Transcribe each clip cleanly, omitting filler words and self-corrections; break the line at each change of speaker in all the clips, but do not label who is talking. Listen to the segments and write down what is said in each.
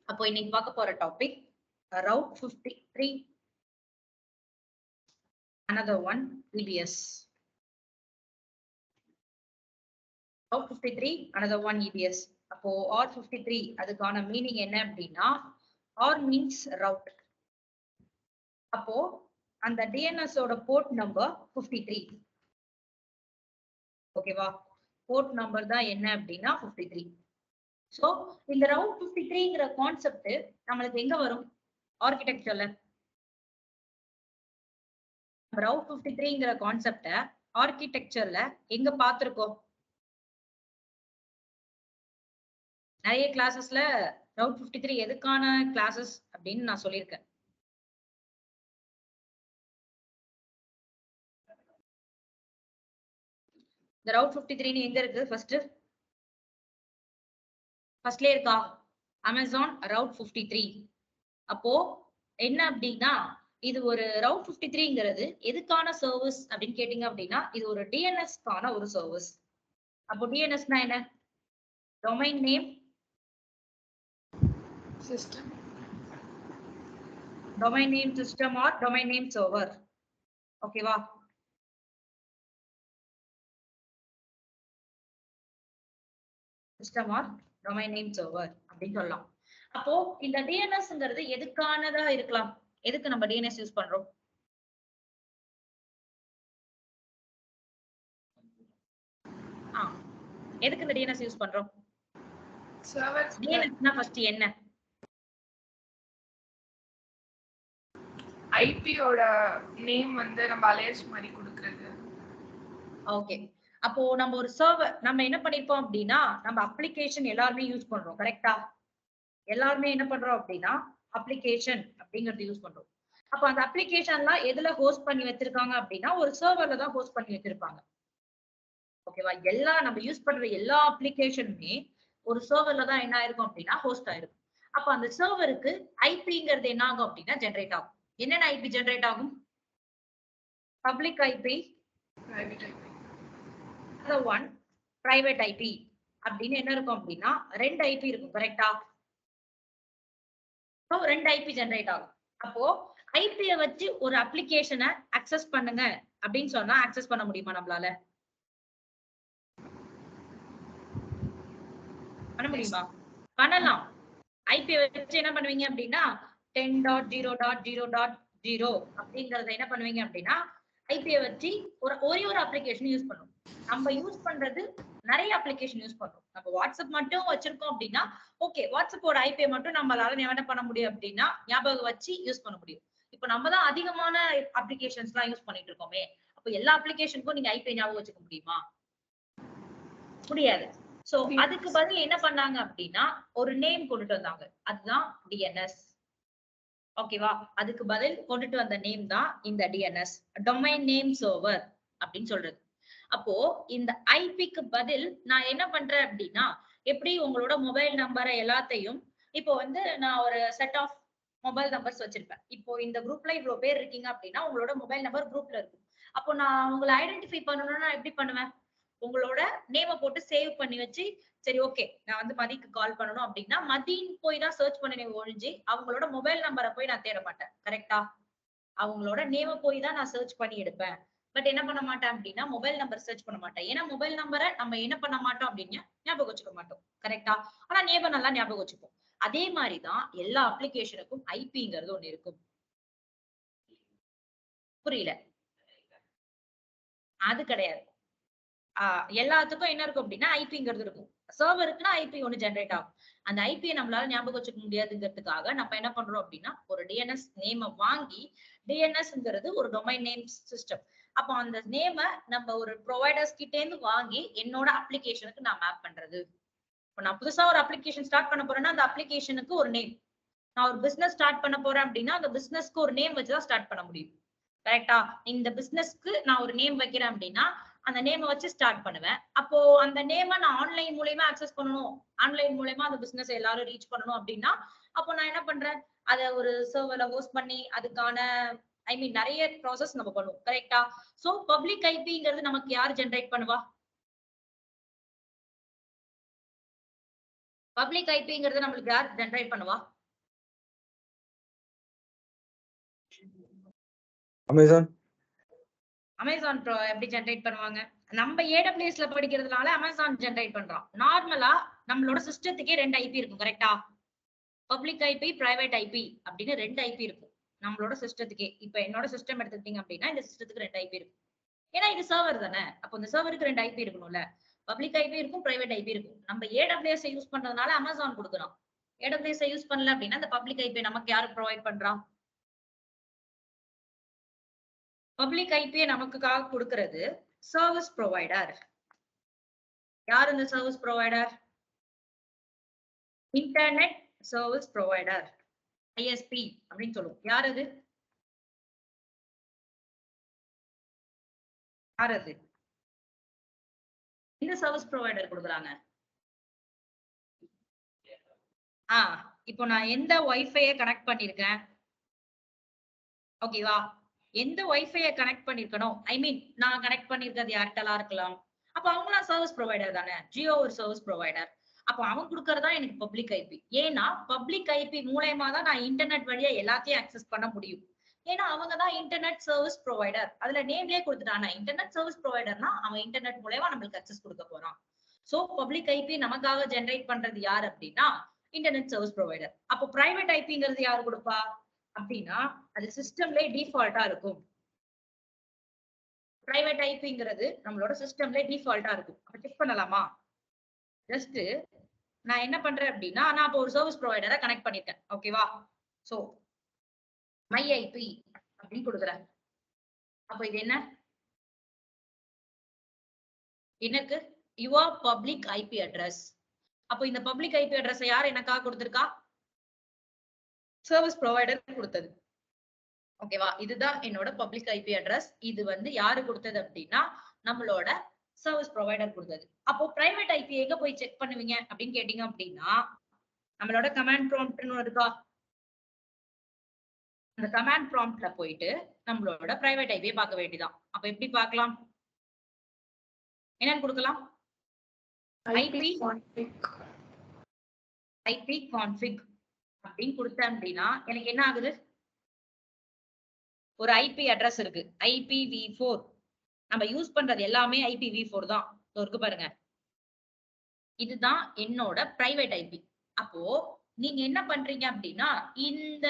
அப்போ இன்னைக்கு பார்க்க போற topic route 53 another one EBS. route 53 another one EBS. அப்போ R53 அதுக்கான மீனிங் என்ன அப்படின்னா R means route. அப்போ அந்த DNS ஓட போர்ட் நம்பர் 53. ஓகேவா? போர்ட் நம்பர் தான் என்ன அப்படின்னா 53. சோ இந்த ரவுட் 53ங்கிற கான்செப்ட் நம்மளுக்கு எங்க வரும்? ஆர்கிடெக்சர்ல. ரவுட் 53ங்கிற கான்செப்ட ஆர்கிடெக்சர்ல எங்க பார்த்திருக்கோம்? நிறைய கிளாஸஸ்ல ரவுட் 53 எதுக்கான கிளாஸஸ் அப்படின்னு நான் சொல்லியிருக்கேன். இந்த ரவுட் 53 எங்க இருக்கு? ஃபர்ஸ்ட்ல இருக்கா? Amazon route 53. அப்போ என்ன அப்படின்னா இது ஒரு ரவுட் 53ங்கிறது எதுக்கான சர்வீஸ் அப்படின்னு கேட்டீங்க அப்படின்னா இது ஒரு டிஎன்எஸ்க்கான ஒரு சர்வீஸ். அப்போ டிஎன்எஸ்னா என்ன? Domain name system, domain name system or domain name server. ஓகேவா? System or domain name server அப்படின்னு சொல்லலாம். அப்போ இந்த டிஎன்எஸ்ங்கிறது எதுக்கானதா இருக்கலாம்? எதுக்கு நம்ம டிஎன்எஸ் யூஸ் பண்றோம்? எதுக்கு இந்த டிஎன்எஸ் யூஸ் பண்றோம்? சர்வர். டிஎன்எஸ்னா ஃபர்ஸ்ட் என்ன?
ஐபியோட நேம் வந்து நம்ம அலையன்ஸ் மாதிரி கொடுக்கிறது.
ஓகே. அப்போ நம்ம ஒரு சர்வர் நம்ம என்ன பண்ணிருப்போம் அப்படின்னா நம்ம அப்ளிகேஷன் எல்லாருமே யூஸ் பண்றோம். கரெக்டா? எல்லாருமே என்ன பண்றோம் அப்படின்னா அப்ளிகேஷன் அப்படிங்கறது யூஸ் பண்றோம். அப்ப அந்த அப்ளிகேஷன்லாம் எதுல ஹோஸ்ட் பண்ணி வச்சிருக்காங்க அப்படின்னா ஒரு சர்வர்ல தான் ஹோஸ்ட் பண்ணி வச்சிருப்பாங்க. ஓகேவா? நம்ம யூஸ் பண்ற எல்லா அப்ளிகேஷனுமே ஒரு சர்வர்ல தான் என்ன ஆயிருக்கும் அப்படின்னா ஹோஸ்ட் ஆயிருக்கும். அப்ப அந்த சர்வருக்கு ஐபிங்கிறது என்ன ஆகும் அப்படின்னா ஜெனரேட் ஆகும். என்னென்ன ஐபி ஜெனரேட் ஆகும்? Public IP,
private IP,
one private IP அப்படின்னு என்ன இருக்கும் அப்படின்னா 2 ஐபி இருக்கும். கரெக்டா? சோ 2 ஐபி ஜெனரேட் ஆகும். அப்போ ஐபியை வச்சு ஒரு அப்ளிகேஷனை அக்சஸ் பண்ணுங்க அப்படின்னு சொன்னா அக்சஸ் பண்ண முடியுமா நம்மளால? பண்ண முடியுமா? பண்ணலாம். ஐபியை வச்சு என்ன பண்ணுவீங்க அப்படின்னா 10.0.0.0 அப்படிங்கறத என்ன பண்ணுவீங்க அப்படின்னா ஐபியை வச்சு ஒரே ஒரு அப்ளிகேஷன் யூஸ் பண்ணுவோம். நம்ம யூஸ் பண்றது நிறைய அப்ளிகேஷன் யூஸ் பண்றோம். நம்ம வாட்ஸ்அப் மட்டும் வச்சிருக்கோம் அப்படின்னா ஓகே, வாட்ஸ்அப்போட ஐபியை மட்டும் நம்மளால என்ன பண்ண முடியும் அப்படின்னா ஞாபகம் வச்சு யூஸ் பண்ண முடியும். இப்ப நம்ம தான் அதிகமான அப்ளிகேஷன்ஸ் எல்லாம் யூஸ் பண்ணிட்டு இருக்கோமே, அப்ப எல்லா அப்ளிகேஷனுக்கும் நீங்க ஐபியை ஞாபகம் வச்சுக்க முடியுமா? முடியாது. சோ அதுக்கு பதில் என்ன பண்ணாங்க அப்படின்னா ஒரு நேம் கொண்டுட்டு வந்தாங்க. அதுதான் டிஎன்எஸ். ஓகேவா? அதுக்கு பதில் கொண்டுட்டு வந்த நேம் தான் இந்த டிஎன்எஸ், டொமைன் நேம் சர்வர் அப்படின்னு சொல்றது. அப்போ இந்த ஐபிக்கு பதில் நான் என்ன பண்றேன் அப்படின்னா எப்படி உங்களோட மொபைல் நம்பரை எல்லாத்தையும் இப்போ வந்து நான் ஒரு செட் ஆஃப் மொபைல் நம்பர்ஸ் வச்சிருப்பேன். இப்போ இந்த குரூப்ல இவ்வளவு பேர் இருக்கீங்க அப்படின்னா உங்களோட மொபைல் நம்பர் குரூப்ல இருக்கு. அப்போ நான் உங்களை ஐடென்டிஃபை பண்ணணும்னா எப்படி பண்ணுவேன்? உங்களோட நேமை போட்டு சேவ் பண்ணி வச்சு சரி ஓகே நான் வந்து மதிக்கு கால் பண்ணணும் அப்படின்னா மதின்னு போய் தான் சர்ச் பண்ணேன் ஒழிஞ்சு அவங்களோட மொபைல் நம்பரை போய் நான் தேட மாட்டேன். கரெக்டா? அவங்களோட நேமை போய் தான் நான் சர்ச் பண்ணி எடுப்பேன். பட் என்ன பண்ண மாட்டேன் அப்படின்னா மொபைல் நம்பர் சர்ச் பண்ண மாட்டேன். ஏன்னா மொபைல் நம்பரை நம்ம என்ன பண்ண மாட்டோம் அப்படின்னு ஞாபகம் வச்சுக்க மாட்டோம். கரெக்டா? ஆனா நேம் நல்லா ஞாபகம் வச்சுப்போம். அதே மாதிரிதான் எல்லா அப்ளிகேஷனுக்கும் ஐபிங்கிறது ஒண்ணு இருக்கும். புரியல? அது கிடையாது. எல்லாத்துக்கும் என்ன இருக்கும் அப்படின்னா ஐபிங்கிறது இருக்கும். சர்வருக்குன்னா ஐபி ஒண்ணு ஜெனரேட் ஆகும். அந்த ஐபியை நம்மளால ஞாபகம் வச்சுக்க முடியாதுங்கிறதுக்காக நம்ம என்ன பண்றோம் அப்படின்னா ஒரு டிஎன்எஸ் நேம வாங்கி டிஎன்எஸ்ங்கிறது ஒரு டொமைன் நேம் சிஸ்டம். அப்போ அந்த நேம நம்ம ஒரு ப்ரொவைடர்ஸ் கிட்டே இருந்து வாங்கி என்னோட அப்ளிகேஷனுக்கு நான் மேப் பண்றது. இப்போ நான் புதுசா ஒரு அப்ளிகேஷன் ஸ்டார்ட் பண்ண போறேன்னா அந்த அப்ளிகேஷனுக்கு ஒரு நேம், நான் ஒரு பிசினஸ் ஸ்டார்ட் பண்ண போறேன் அப்படின்னா அந்த பிசினஸ்க்கு ஒரு நேம் வச்சுதான் ஸ்டார்ட் பண்ண முடியும். கரெக்டா? இந்த பிசினஸ்க்கு நான் ஒரு நேம் வைக்கிறேன் அப்படின்னா அந்த நேமை வச்சு ஸ்டார்ட் பண்ணுவேன். அப்போ அந்த நேமை நான் ஆன்லைன் மூலமா அக்சஸ் பண்ணணும், ஆன்லைன் மூலமா அந்த பிசினஸ் எல்லாரும் ரீச் பண்ணணும் அப்படின்னா அப்போ நான் என்ன பண்றேன்? அதை ஒரு சர்வர்ல ஹோஸ்ட் பண்ணி அதுக்கான நிறைய ப்ராசஸ் நம்ம பண்ணுவோம். கரெக்டா? சோ பப்ளிக் ஐபிங்கிறது நமக்கு யார் ஜெனரேட் பண்ணுவா? பப்ளிக் ஐபிங்கிறது நம்மளுக்கு யார் ஜெனரேட் பண்ணுவா?
அமேசான்.
அமேசான் ப்ரோ எப்படி ஜெனரேட் பண்ணுவாங்க? நம்ம ஏடபிள்யூஎஸ்ல படிக்கிறதுனால அமேசான் ஜெனரேட் பண்றோம். நார்மலா நம்மளோட சிஸ்டத்துக்கே 2 ஐபி இருக்கும், கரெக்டா? பப்ளிக் ஐபி, பிரைவேட் ஐபி அப்படின்னு 2 ஐபி இருக்கும் நம்மளோட சிஸ்டத்துக்கே. இப்ப என்னோட சிஸ்டம் எடுத்துக்கிட்டீங்க அப்படின்னா இந்த சிஸ்டத்துக்கு 2 ஐபி இருக்கும். ஏன்னா இது சர்வர் தானே, அப்போ இந்த சர்வருக்கு 2 ஐபி இருக்கணும்ல. பப்ளிக் ஐபி இருக்கும், பிரைவேட் ஐபி இருக்கும். நம்ம ஏடபிள்யூஎஸ் யூஸ் பண்றதுனால அமேசான் கொடுக்குறோம். ஏடபிள்யூஎஸ் யூஸ் பண்ணல அப்படின்னா இந்த பப்ளிக் ஐபி நமக்கு யாரு ப்ரொவைட் பண்றா? பப்ளிக் ஐபியை நமக்குக்காக கொடுக்கிறது சர்வீஸ் ப்ரொவைடர். யார் இந்த service provider? Internet service provider, ISP அப்படின்னு சொல்லுவோம். யார் அது? யார் அது? இந்த சர்வீஸ் ப்ரொவைடர் கொடுக்குறாங்க. இப்போ நான் எந்த வைஃபையை கனெக்ட் பண்ணிருக்கேன், ஓகேவா? எந்த வைஃபையை கனெக்ட் பண்ணிருக்கணும், ஐ மீன் நான் கனெக்ட் பண்ணிருக்கிறது ஏர்டெல்லா இருக்கலாம். அப்ப அவங்களாம் சர்வீஸ் ப்ரொவைடர் தானே. ஜியோ ஒரு சர்வீஸ் ப்ரொவைடர். அப்போ அவன் கொடுக்கறதா எனக்கு பப்ளிக் ஐபி. ஏன்னா பப்ளிக் ஐபி மூலயமா தான் நான் இன்டர்நெட் வழியா எல்லாத்தையும் அக்சஸ் பண்ண முடியும். ஏன்னா அவங்க தான் இன்டர்நெட் சர்வீஸ் ப்ரொவைடர். அதுல நேம்லயே கொடுத்துட்டானா இன்டர்நெட் சர்வீஸ் ப்ரொவைடர்னா அவன் இன்டர்நெட் மூலமா நம்மளுக்கு அக்சஸ் கொடுக்க போறான். சோ பப்ளிக் ஐபி நமக்காக ஜெனரேட் பண்றது யார் அப்படின்னா இன்டர்நெட் சர்வீஸ் ப்ரொவைடர். அப்போ பிரைவேட் ஐபிங்கிறது யாரு கொடுப்பா அப்படின்னா அது சிஸ்டம்ல டிஃபால்ட்டா இருக்கும். பிரைவேட் ஐபிங்கிறது நம்மளோட சிஸ்டம்ல டிஃபால்ட்டா இருக்கும். அப்ப செக் பண்ணலாமா? ஜஸ்ட் நான் என்ன பண்றேன் அப்படின்னா நான் இப்போ ஒரு சர்வீஸ் ப்ரொவைடரை கனெக்ட் பண்ணிருக்கேன், ஓகேவா? சோ மை ஐபி அப்படின்னு கொடுக்குறேன். அப்ப இது என்ன? எனக்கு யுவர் பப்ளிக் ஐபி அட்ரஸ். அப்போ இந்த பப்ளிக் ஐபி அட்ரஸ் யார் எனக்காக கொடுத்திருக்கா? சர்வீஸ் ப்ரொவைடர் கொடுத்தது, ஓகேவா? இதுதான் என்னோட பப்ளிக் ஐபி அட்ரஸ். இது வந்து யாரு கொடுத்தது அப்படின்னா நம்மளோட சர்வீஸ் ப்ரொவைடர் கொடுத்தது. அப்போ பிரைவேட் ஐபி எங்க போய் செக் பண்ணுவீங்க அப்படின்னு கேட்டீங்க அப்படின்னா நம்மளோட கமாண்ட் ப்ராம்ப்ட்னு இருக்கா, அந்த கமாண்ட் ப்ராம்ப்ட்ல போயிட்டு நம்மளோட பிரைவேட் ஐபியை பார்க்க வேண்டியதான். அப்ப எப்படி பார்க்கலாம்? என்னன்னு கொடுக்கலாம்? ஐபி கான்ஃபிக் அப்படின்னு கொடுத்தேன் அப்படின்னா எனக்கு என்ன ஆகுது? ஒரு ஐபி அட்ரஸ் இருக்கு, IPv4. நம்ம யூஸ் பண்றது எல்லாமே IPv4 தான் இருக்கு பாருங்க. இதுதான் என்னோட பிரைவேட் ஐபி. அப்போ நீங்க என்ன பண்றீங்க அப்படின்னா இந்த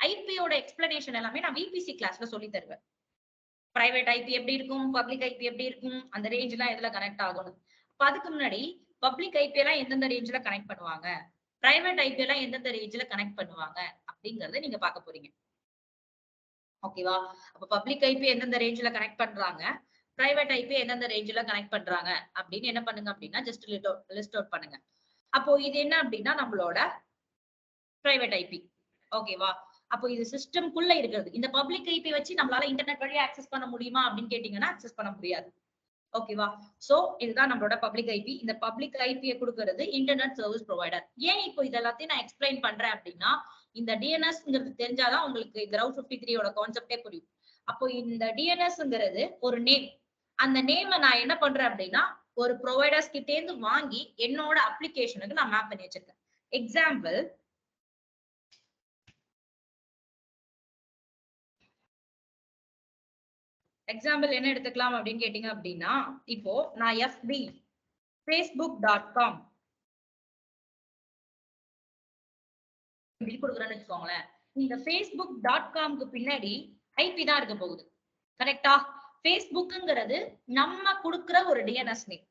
ஐபியோட எக்ஸ்பிளனேஷன் எல்லாமே நான் விபிசி கிளாஸ்ல சொல்லி தருவேன். பிரைவேட் ஐபி எப்படி இருக்கும், பப்ளிக் ஐபி எப்படி இருக்கும், அந்த ரேஞ்ச் எல்லாம் எதுல கனெக்ட் ஆகணும். அப்ப அதுக்கு முன்னாடி பப்ளிக் ஐபி எல்லாம் எந்தெந்த ரேஞ்ச்ல கனெக்ட் பண்ணுவாங்க, பிரைவேட் ஐபி எல்லாம் எந்தெந்த ரேஞ்ச்ல கனெக்ட் பண்ணுவாங்க அப்படிங்கறத நீங்க பார்க்க போறீங்க, ஓகேவா? அப்ப பப்ளிக் ஐபி எந்தெந்த ரேஞ்ச்ல கனெக்ட் பண்றாங்க, பிரைவேட் ஐபி எந்தெந்த ரேஞ்ச்ல கனெக்ட் பண்றாங்க அப்படின்னு என்ன பண்ணுங்க அப்படின்னா ஜஸ்ட் லிஸ்ட் அவுட் பண்ணுங்க. அப்போ இது என்ன அப்படின்னா நம்மளோட பிரைவேட் ஐபி, ஓகேவா? அப்போ இது சிஸ்டம்குள்ள இருக்கிறது. இந்த பப்ளிக் ஐபி வச்சு நம்மளால இன்டர்நெட் வழியா அக்சஸ் பண்ண முடியுமா அப்படின்னு கேட்டீங்கன்னா அக்சஸ் பண்ண முடியாது, ஓகேவா? சோ இதுதான் நம்மளோட பப்ளிக் ஐபி. இந்த பப்ளிக் ஐபியை கொடுக்கிறது இன்டர்நெட் சர்வீஸ் ப்ரொவைடர். ஏன் இப்போ இதெல்லாத்தையும் நான் எக்ஸ்பிளைன் பண்றேன் அப்படின்னா இந்த டிஎன்எஸ்ங்கிறது தெரிஞ்சாதான் உங்களுக்கு இந்த ரவுட் 53 கான்செப்டே புரியும். அப்போ இந்த டிஎன்எஸ்ங்கிறது ஒரு நேம். அந்த நேமை நான் என்ன பண்றேன் அப்படின்னா ஒரு ப்ரொவைடர்ஸ் கிட்டே இருந்து வாங்கி என்னோட அப்ளிகேஷனுக்கு நான் மேப் பண்ணி வச்சிருக்கேன். எக்ஸாம்பிள் என்ன எடுத்துக்கலாம் அப்படின்னு கேட்டீங்க அப்படின்னா இப்போ நான் FB facebook.com இப்படி கொடுக்குறேன்னு வச்சுக்கோங்களேன். இந்த facebook.comக்கு பின்னாடி ஐபி தான் இருக்க போகுது, கரெக்டா? ஃபேஸ்புக்ங்கிறது நம்ம கொடுக்குற ஒரு டிஎன்எஸ் நேம்.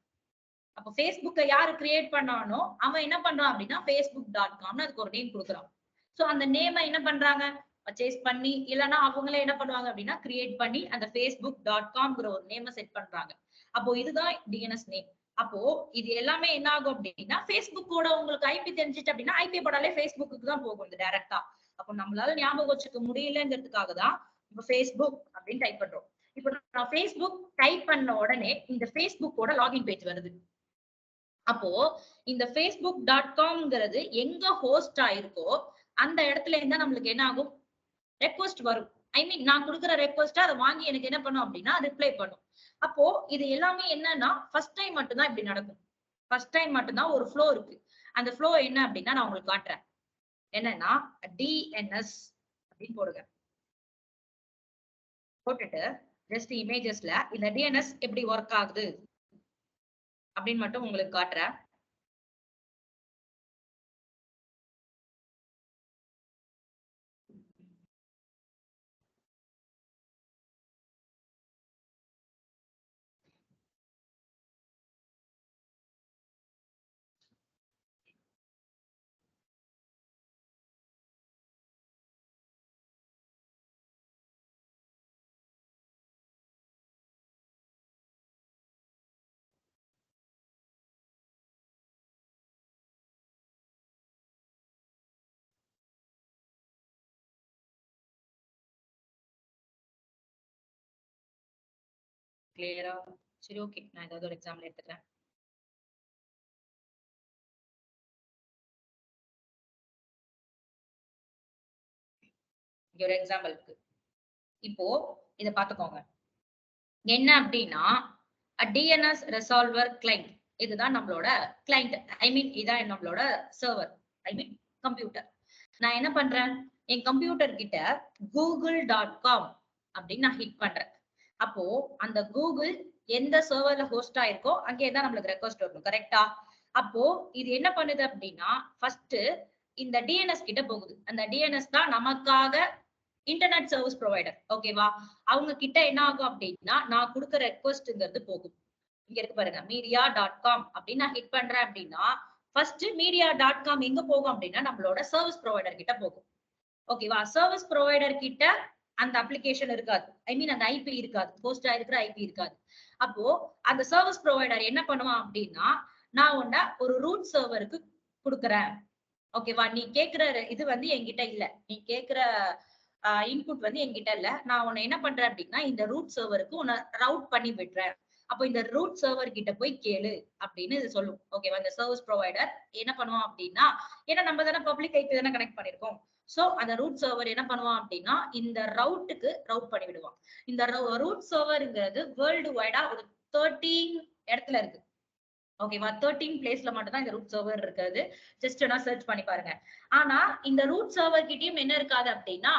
அப்போ ஃபேஸ்புக்கை யாரு கிரியேட் பண்ணானோ அவன் என்ன பண்றான் அப்படின்னா facebook.comனு அதுக்கு ஒரு நேம் கொடுக்குறான். சோ அந்த நேமை என்ன பண்றாங்க, பர்ச்சேஸ் பண்ணி இல்லைன்னா அவங்களே என்ன பண்ணுவாங்க அப்படின்னா கிரியேட் பண்ணி அந்த facebook.comங்கிற ஒரு நேமை செட் பண்றாங்க. அப்போ இதுதான் டிஎன்எஸ் நேம். அப்போ இது எல்லாமே என்ன ஆகும் அப்படின்னா ஃபேஸ்புக்கோட உங்களுக்கு ஐபி தெரிஞ்சிச்சு அப்படின்னா ஐபி போடாலே ஃபேஸ்புக்கு தான் போகும் இது டைரக்டா. அப்போ நம்மளால ஞாபகம் வச்சுக்க முடியலங்கிறதுக்காக தான் இப்போ ஃபேஸ்புக் அப்படின்னு டைப் பண்றோம். இப்போ நான் ஃபேஸ்புக் டைப் பண்ண உடனே இந்த ஃபேஸ்புக்கோட லாகின் பேஜ் வருது. அப்போ இந்த facebook.comங்கிறது எங்க ஹோஸ்ட் ஆயிருக்கோ அந்த இடத்துல இருந்தா நம்மளுக்கு என்ன ஆகும், ரெக்வஸ்ட் வரும். ஐ மீன் நான் கொடுக்குற ரெக்வஸ்ட் அதை வாங்கி எனக்கு என்ன பண்ணும் அப்படின்னா ரிப்ளை பண்ணும். அப்போ இது எல்லாமே என்னன்னா ஃபர்ஸ்ட் டைம் மட்டும்தான் இப்படி நடக்கும். ஃபர்ஸ்ட் டைம் மட்டும்தான் ஒரு ஃப்ளோ இருக்கு. அந்த ஃப்ளோ என்ன அப்படின்னா நான் உங்களுக்கு காட்டுறேன். என்னன்னா டிஎன்எஸ் அப்படின்னு போடுங்க. போட்டுட்டு ஜஸ்ட் இமேஜஸ்ல இந்த டிஎன்எஸ் எப்படி ஒர்க் ஆகுது அப்படின்னு மட்டும் உங்களுக்கு காட்டுறேன். கிளியரா? சரி, ஓகே, நான் ஏதாவது ஒரு எக்ஸாம்பிள் எடுத்துக்கிறேன். இங்க ஒரு எக்ஸாம்பிள் இருக்கு. இப்போ இத பாத்துக்கோங்க. என்ன அப்படின்னா டிஎன்எஸ் ரெசால்வர் கிளைண்ட், இதுதான் நம்மளோட கிளைண்ட். ஐ மீன் இதான் நம்மளோட சர்வர், ஐ மீன் கம்ப்யூட்டர். நான் என்ன பண்றேன், என் கம்ப்யூட்டர் கிட்ட google.com அப்படின்னு நான் ஹிட் பண்றேன். அப்போ அந்த கூகுள் எந்த சர்வர்ல ஹோஸ்ட் ஆயிருக்கோ அங்கே தான் நம்மளுக்கு ரெக்வஸ்ட் வரும். கரெக்டா? அப்போ இது என்ன பண்ணுது அப்படின்னா ஃபர்ஸ்ட் இந்த டிஎன்எஸ் கிட்ட போகுது. அந்த டிஎன்எஸ் தான் நமக்காக இன்டர்நெட் சர்வீஸ் ப்ரொவைடர். ஓகேவா? அவங்க கிட்ட என்ன ஆகும் அப்படின்னா நான் கொடுக்குற ரெக்வஸ்ட்ங்கிறது போகும். இங்க இருக்கு பாருங்க, media.com அப்படின்னு நான் ஹிட் பண்றேன் அப்படின்னா ஃபர்ஸ்ட் media.com எங்க போகும் அப்படின்னா நம்மளோட சர்வீஸ் ப்ரொவைடர் கிட்ட போகும். ஓகேவா? சர்வீஸ் ப்ரொவைடர் கிட்ட அந்த அப்ளிகேஷன் இருக்காது, ஐ மீன் அந்த ஐபி இருக்காது, ஹோஸ்ட் ஆயிருக்கிற ஐபி இருக்காது. அப்போ அந்த சர்வீஸ் ப்ரொவைடர் என்ன பண்ணுவான் அப்படின்னா நான் உன்ன ஒரு ரூட் சர்வருக்கு கொடுக்குறேன். ஓகேவா? நீ கேக்குற இது வந்து என்கிட்ட இல்ல, நீ கேக்குற இன்புட் வந்து என்கிட்ட இல்ல, நான் உன்னை என்ன பண்றேன் அப்படின்னா இந்த ரூட் சர்வருக்கு உன்னை ரவுட் பண்ணி விடுறேன். அப்போ இந்த ரூட் சர்வர் கிட்ட போய் கேளு அப்படின்னு இது சொல்லும். ஓகேவா? இந்த சர்வீஸ் ப்ரொவைடர் என்ன பண்ணுவான் அப்படின்னா, ஏன்னா நம்ம தானே பப்ளிக் ஐபி தானே கனெக்ட் பண்ணிருக்கோம், சோ அந்த ரூட் சர்வர் என்ன பண்ணுவான் அப்படின்னா இந்த ரவுட்டுக்கு ரவுட் பண்ணி விடுவான். இந்த ரூட் சர்வர்ங்கிறது வேர்ல்டு வைடா ஒரு 13 இடத்துல இருக்கு. ஓகேவா? 13 பிளேஸ்ல மட்டும் தான் இந்த ரூட் சர்வர் இருக்காது. ஜஸ்ட் நான் சர்ச் பண்ணி பாருங்க. ஆனா இந்த ரூட் சர்வர் கிட்டயும் என்ன இருக்காது அப்படின்னா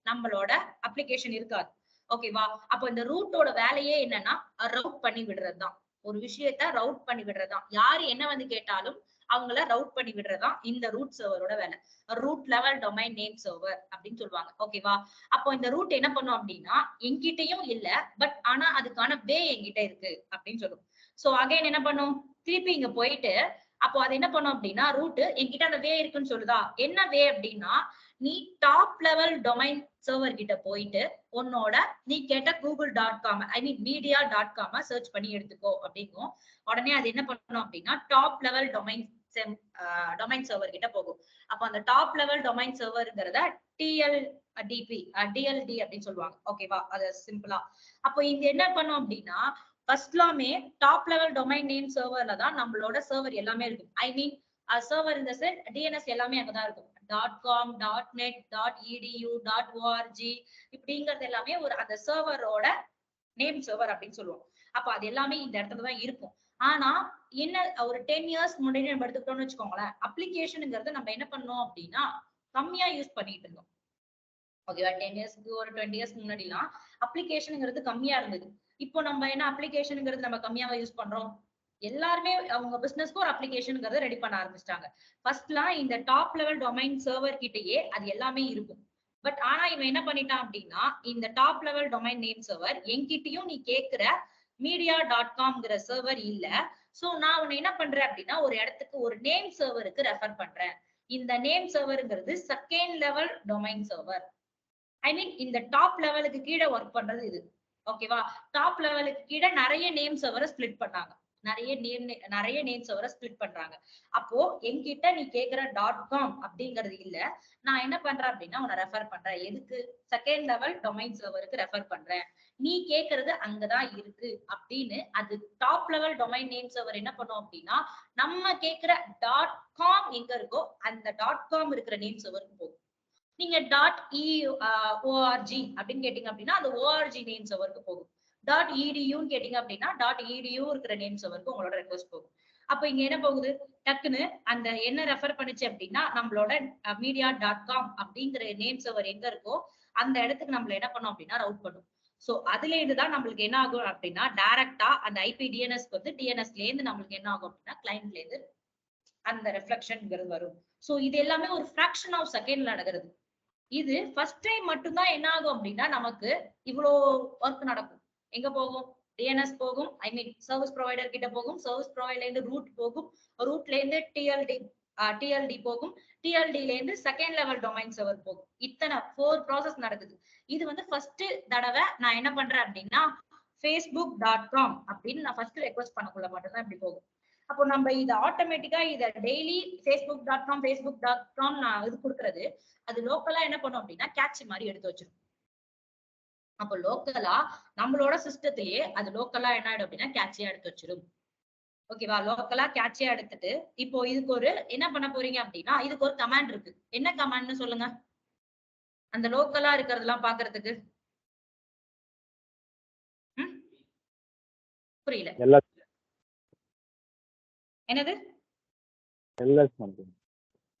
நம்மளோட அப்ளிகேஷன் இருக்காது. ஓகேவா? அப்போ இந்த ரூட்டோட வேலையே என்னன்னா ரவுட் பண்ணி விடுறதுதான். ஒரு விஷயத்த ரவுட் பண்ணி விடுறதுதான். யாரு என்ன வந்து கேட்டாலும் அவங்கள ரவுட் பண்ணி விடுறதுதான் இந்த ரூட் சர்வரோட வேலை. Root level domain name server அப்படின்னு சொல்லுவாங்க. ஓகேவா? அப்போ இந்த ரூட் என்ன பண்ணும் அப்படின்னா என்கிட்டயும் இல்ல, பட் ஆனா அதுக்கான வே என்கிட்ட இருக்கு அப்படின்னு சொல்லும். சோ அகைன் என்ன பண்ணும், திருப்பி இங்க போயிட்டு அப்போ அது என்ன பண்ணும் அப்படின்னா ரூட் என்கிட்ட அந்த வே இருக்குன்னு சொல்லுதா, என்ன வே அப்படின்னா நீ டாப் லெவல் டொமைன் சர்வர் கிட்ட போயிட்டு உன்னோட நீ கேட்ட google.com ஐ மீன் media.com சர்ச் பண்ணி எடுத்துக்கோ அப்படிங்கும். உடனே அது என்ன பண்ணும் அப்படின்னா டாப் லெவல் டொமைன் சர்வர் கிட்ட போகும். அப்போ அந்த டாப் லெவல் டொமைன் சர்வர்ங்கிறத டிஎல்டிபி டிஎல்டி அப்படின்னு சொல்லுவாங்க. ஓகேவா? அது சிம்பிளா. அப்போ இங்க என்ன பண்ணும் அப்படின்னா ஃபர்ஸ்ட்லாமே டாப் லெவல் டொமைன் நேம் சர்வர்ல தான் நம்மளோட சர்வர் எல்லாமே இருக்கும். ஐ மீன் சர்வர் இந்த செட் டிஎன்எஸ் எல்லாமே அங்கதான் இருக்கும். .com, .net, .edu, .org இப்படிங்கிறது எல்லாமே ஒரு அந்த சர்வரோட நேம் சர்வர் அப்படின்னு சொல்லுவோம். அப்ப அது எல்லாமே இந்த இடத்துல தான் இருக்கும். ஆனா என்ன ஒரு 10 இயர்ஸ் முன்னாடி நம்ம எடுத்துக்கிட்டோம்னு வச்சுக்கோங்களேன், அப்ளிகேஷனுங்கிறது நம்ம என்ன பண்ணோம் அப்படின்னா கம்மியா யூஸ் பண்ணிட்டு இருந்தோம். ஓகேவா? 10 இயர்ஸ்க்கு ஒரு 20 இயர்ஸ்க்கு முன்னாடி எல்லாம் அப்ளிகேஷனுங்கிறது கம்மியா இருந்தது. இப்போ நம்ம என்ன அப்ளிகேஷனுங்கிறது நம்ம கம்மியாவா யூஸ் பண்றோம்? எல்லாருமே அவங்க பிசினஸ்க்கு ஒரு அப்ளிகேஷனுங்கிறத ரெடி பண்ண ஆரம்பிச்சிட்டாங்க. ஃபர்ஸ்ட்லாம் இந்த டாப் லெவல் டொமைன் சர்வர் கிட்டயே அது எல்லாமே இருக்கும். பட் ஆனா இவன் என்ன பண்ணிட்டான் அப்படின்னா இந்த top level domain name server என்கிட்டயும் நீ கேக்குற media.comங்கிற சர்வர் இல்ல. சோ நான் உன்னை என்ன பண்றேன் அப்படின்னா ஒரு இடத்துக்கு ஒரு நேம் சர்வருக்கு ரெஃபர் பண்றேன். இந்த நேம் சர்வர்ங்கிறது second level domain server. I mean இந்த டாப் லெவலுக்கு கீழே ஒர்க் பண்றது இது. ஓகேவா? டாப் லெவலுக்கு கீழே நிறைய நேம் சர்வரை ஸ்பிளிட் பண்ணாங்க. நிறைய நேம் சர்வரை ஸ்பிளிட் பண்றாங்க. அப்போ என்கிட்ட நீ கேக்குற .com அப்படிங்கிறது இல்ல, நான் என்ன பண்றேன் அப்படின்னா உன்னை ரெஃபர் பண்றேன். எதுக்கு? செகண்ட் லெவல் டொமைன் சர்வருக்கு ரெஃபர் பண்றேன். நீ கேக்குறது அங்கதான் இருக்கு அப்படின்னு அது top level domain name server என்ன பண்ணும் அப்படின்னா நம்ம கேக்குற .com எங்க இருக்கோ அந்த .com இருக்கிற நேம் சர்வருக்கு போகும். நீங்க .org அப்படின்னு கேட்டீங்க அப்படின்னா அந்த org நேம் சர்வருக்கு போகும். .edu கேட்டீங்க அப்படின்னா .edu இருக்கிற நேம் சர்வருக்கு உங்களோட ரெக்வஸ்ட் போகும். அப்ப இங்க என்ன போகுது, டக்குன்னு அந்த என்ன ரெஃபர் பண்ணுச்சு அப்படின்னா நம்மளோட media.com அப்படிங்கிற நேம் சர்வர் எங்க இருக்கோ அந்த இடத்துக்கு நம்மள என்ன பண்ணோம் அப்படின்னா ரவுட் பண்ணும். சோ அதுல இருந்து தான் நம்மளுக்கு என்ன ஆகும் அப்படின்னா டைரக்டா அந்த ஐபி டிஎன்எஸ்க்கு வந்து டிஎன்எஸ்ல இருந்து நம்மளுக்கு என்ன ஆகும் அப்படின்னா கிளைண்ட்ல இருந்து அந்த ரெஃப்ளெக்ஷன்ங்கிறது வரும். சோ இது எல்லாமே ஒரு ஃபிராக்ஷன் ஆஃப் செகண்ட்ல நடக்கிறது. இது ஃபர்ஸ்ட் டைம் மட்டும்தான் என்ன ஆகும் அப்படின்னா நமக்கு இவ்வளோ ஒர்க் நடக்கும். எங்க போகும்? டிஎன்எஸ் போகும், ஐ மீன் சர்வீஸ் ப்ரொவைடர் கிட்ட போகும், சர்வீஸ் ப்ரொவைடர்ல இருந்து ரூட் போகும், ரூட்ல இருந்து டிஎல்டி போகும், டிஎல்டில இருந்து செகண்ட் லெவல் டொமைன் சர்வர் போகும். இத்தனை 4 ப்ராசஸ் நடக்குது. இது வந்து ஃபர்ஸ்ட் தடவை நான் என்ன பண்றேன் அப்படின்னா facebook.com அப்படின்னு நான் ஃபர்ஸ்ட் ரெக்வெஸ்ட் பண்ணக்குள்ள மட்டும்தான் இப்படி போகும். அப்போ நம்ம இதை ஆட்டோமேட்டிக்கா இதை டெய்லி facebook.com நான் இது கொடுக்கறது அது லோக்கலா என்ன பண்ணும் அப்படின்னா கேட்ச் மாதிரி எடுத்து வச்சிருக்கும். அப்போ லோக்கலா நம்மளோட சிஸ்டத்திலேயே அது லோக்கலா என்ன ஆயிடும் அப்படின்னா கேட்சியா எடுத்து வச்சிடும். ஓகேவா? லோக்கலா கேட்சியா எடுத்துட்டு இப்போ இதுக்கு ஒரு என்ன பண்ண போறீங்க அப்படின்னா இதுக்கு ஒரு கமாண்ட் இருக்கு. என்ன கமாண்ட்னு சொல்லுங்க அந்த லோக்கலா இருக்கிறதெல்லாம் பாக்குறதுக்கு. புரியல என்னது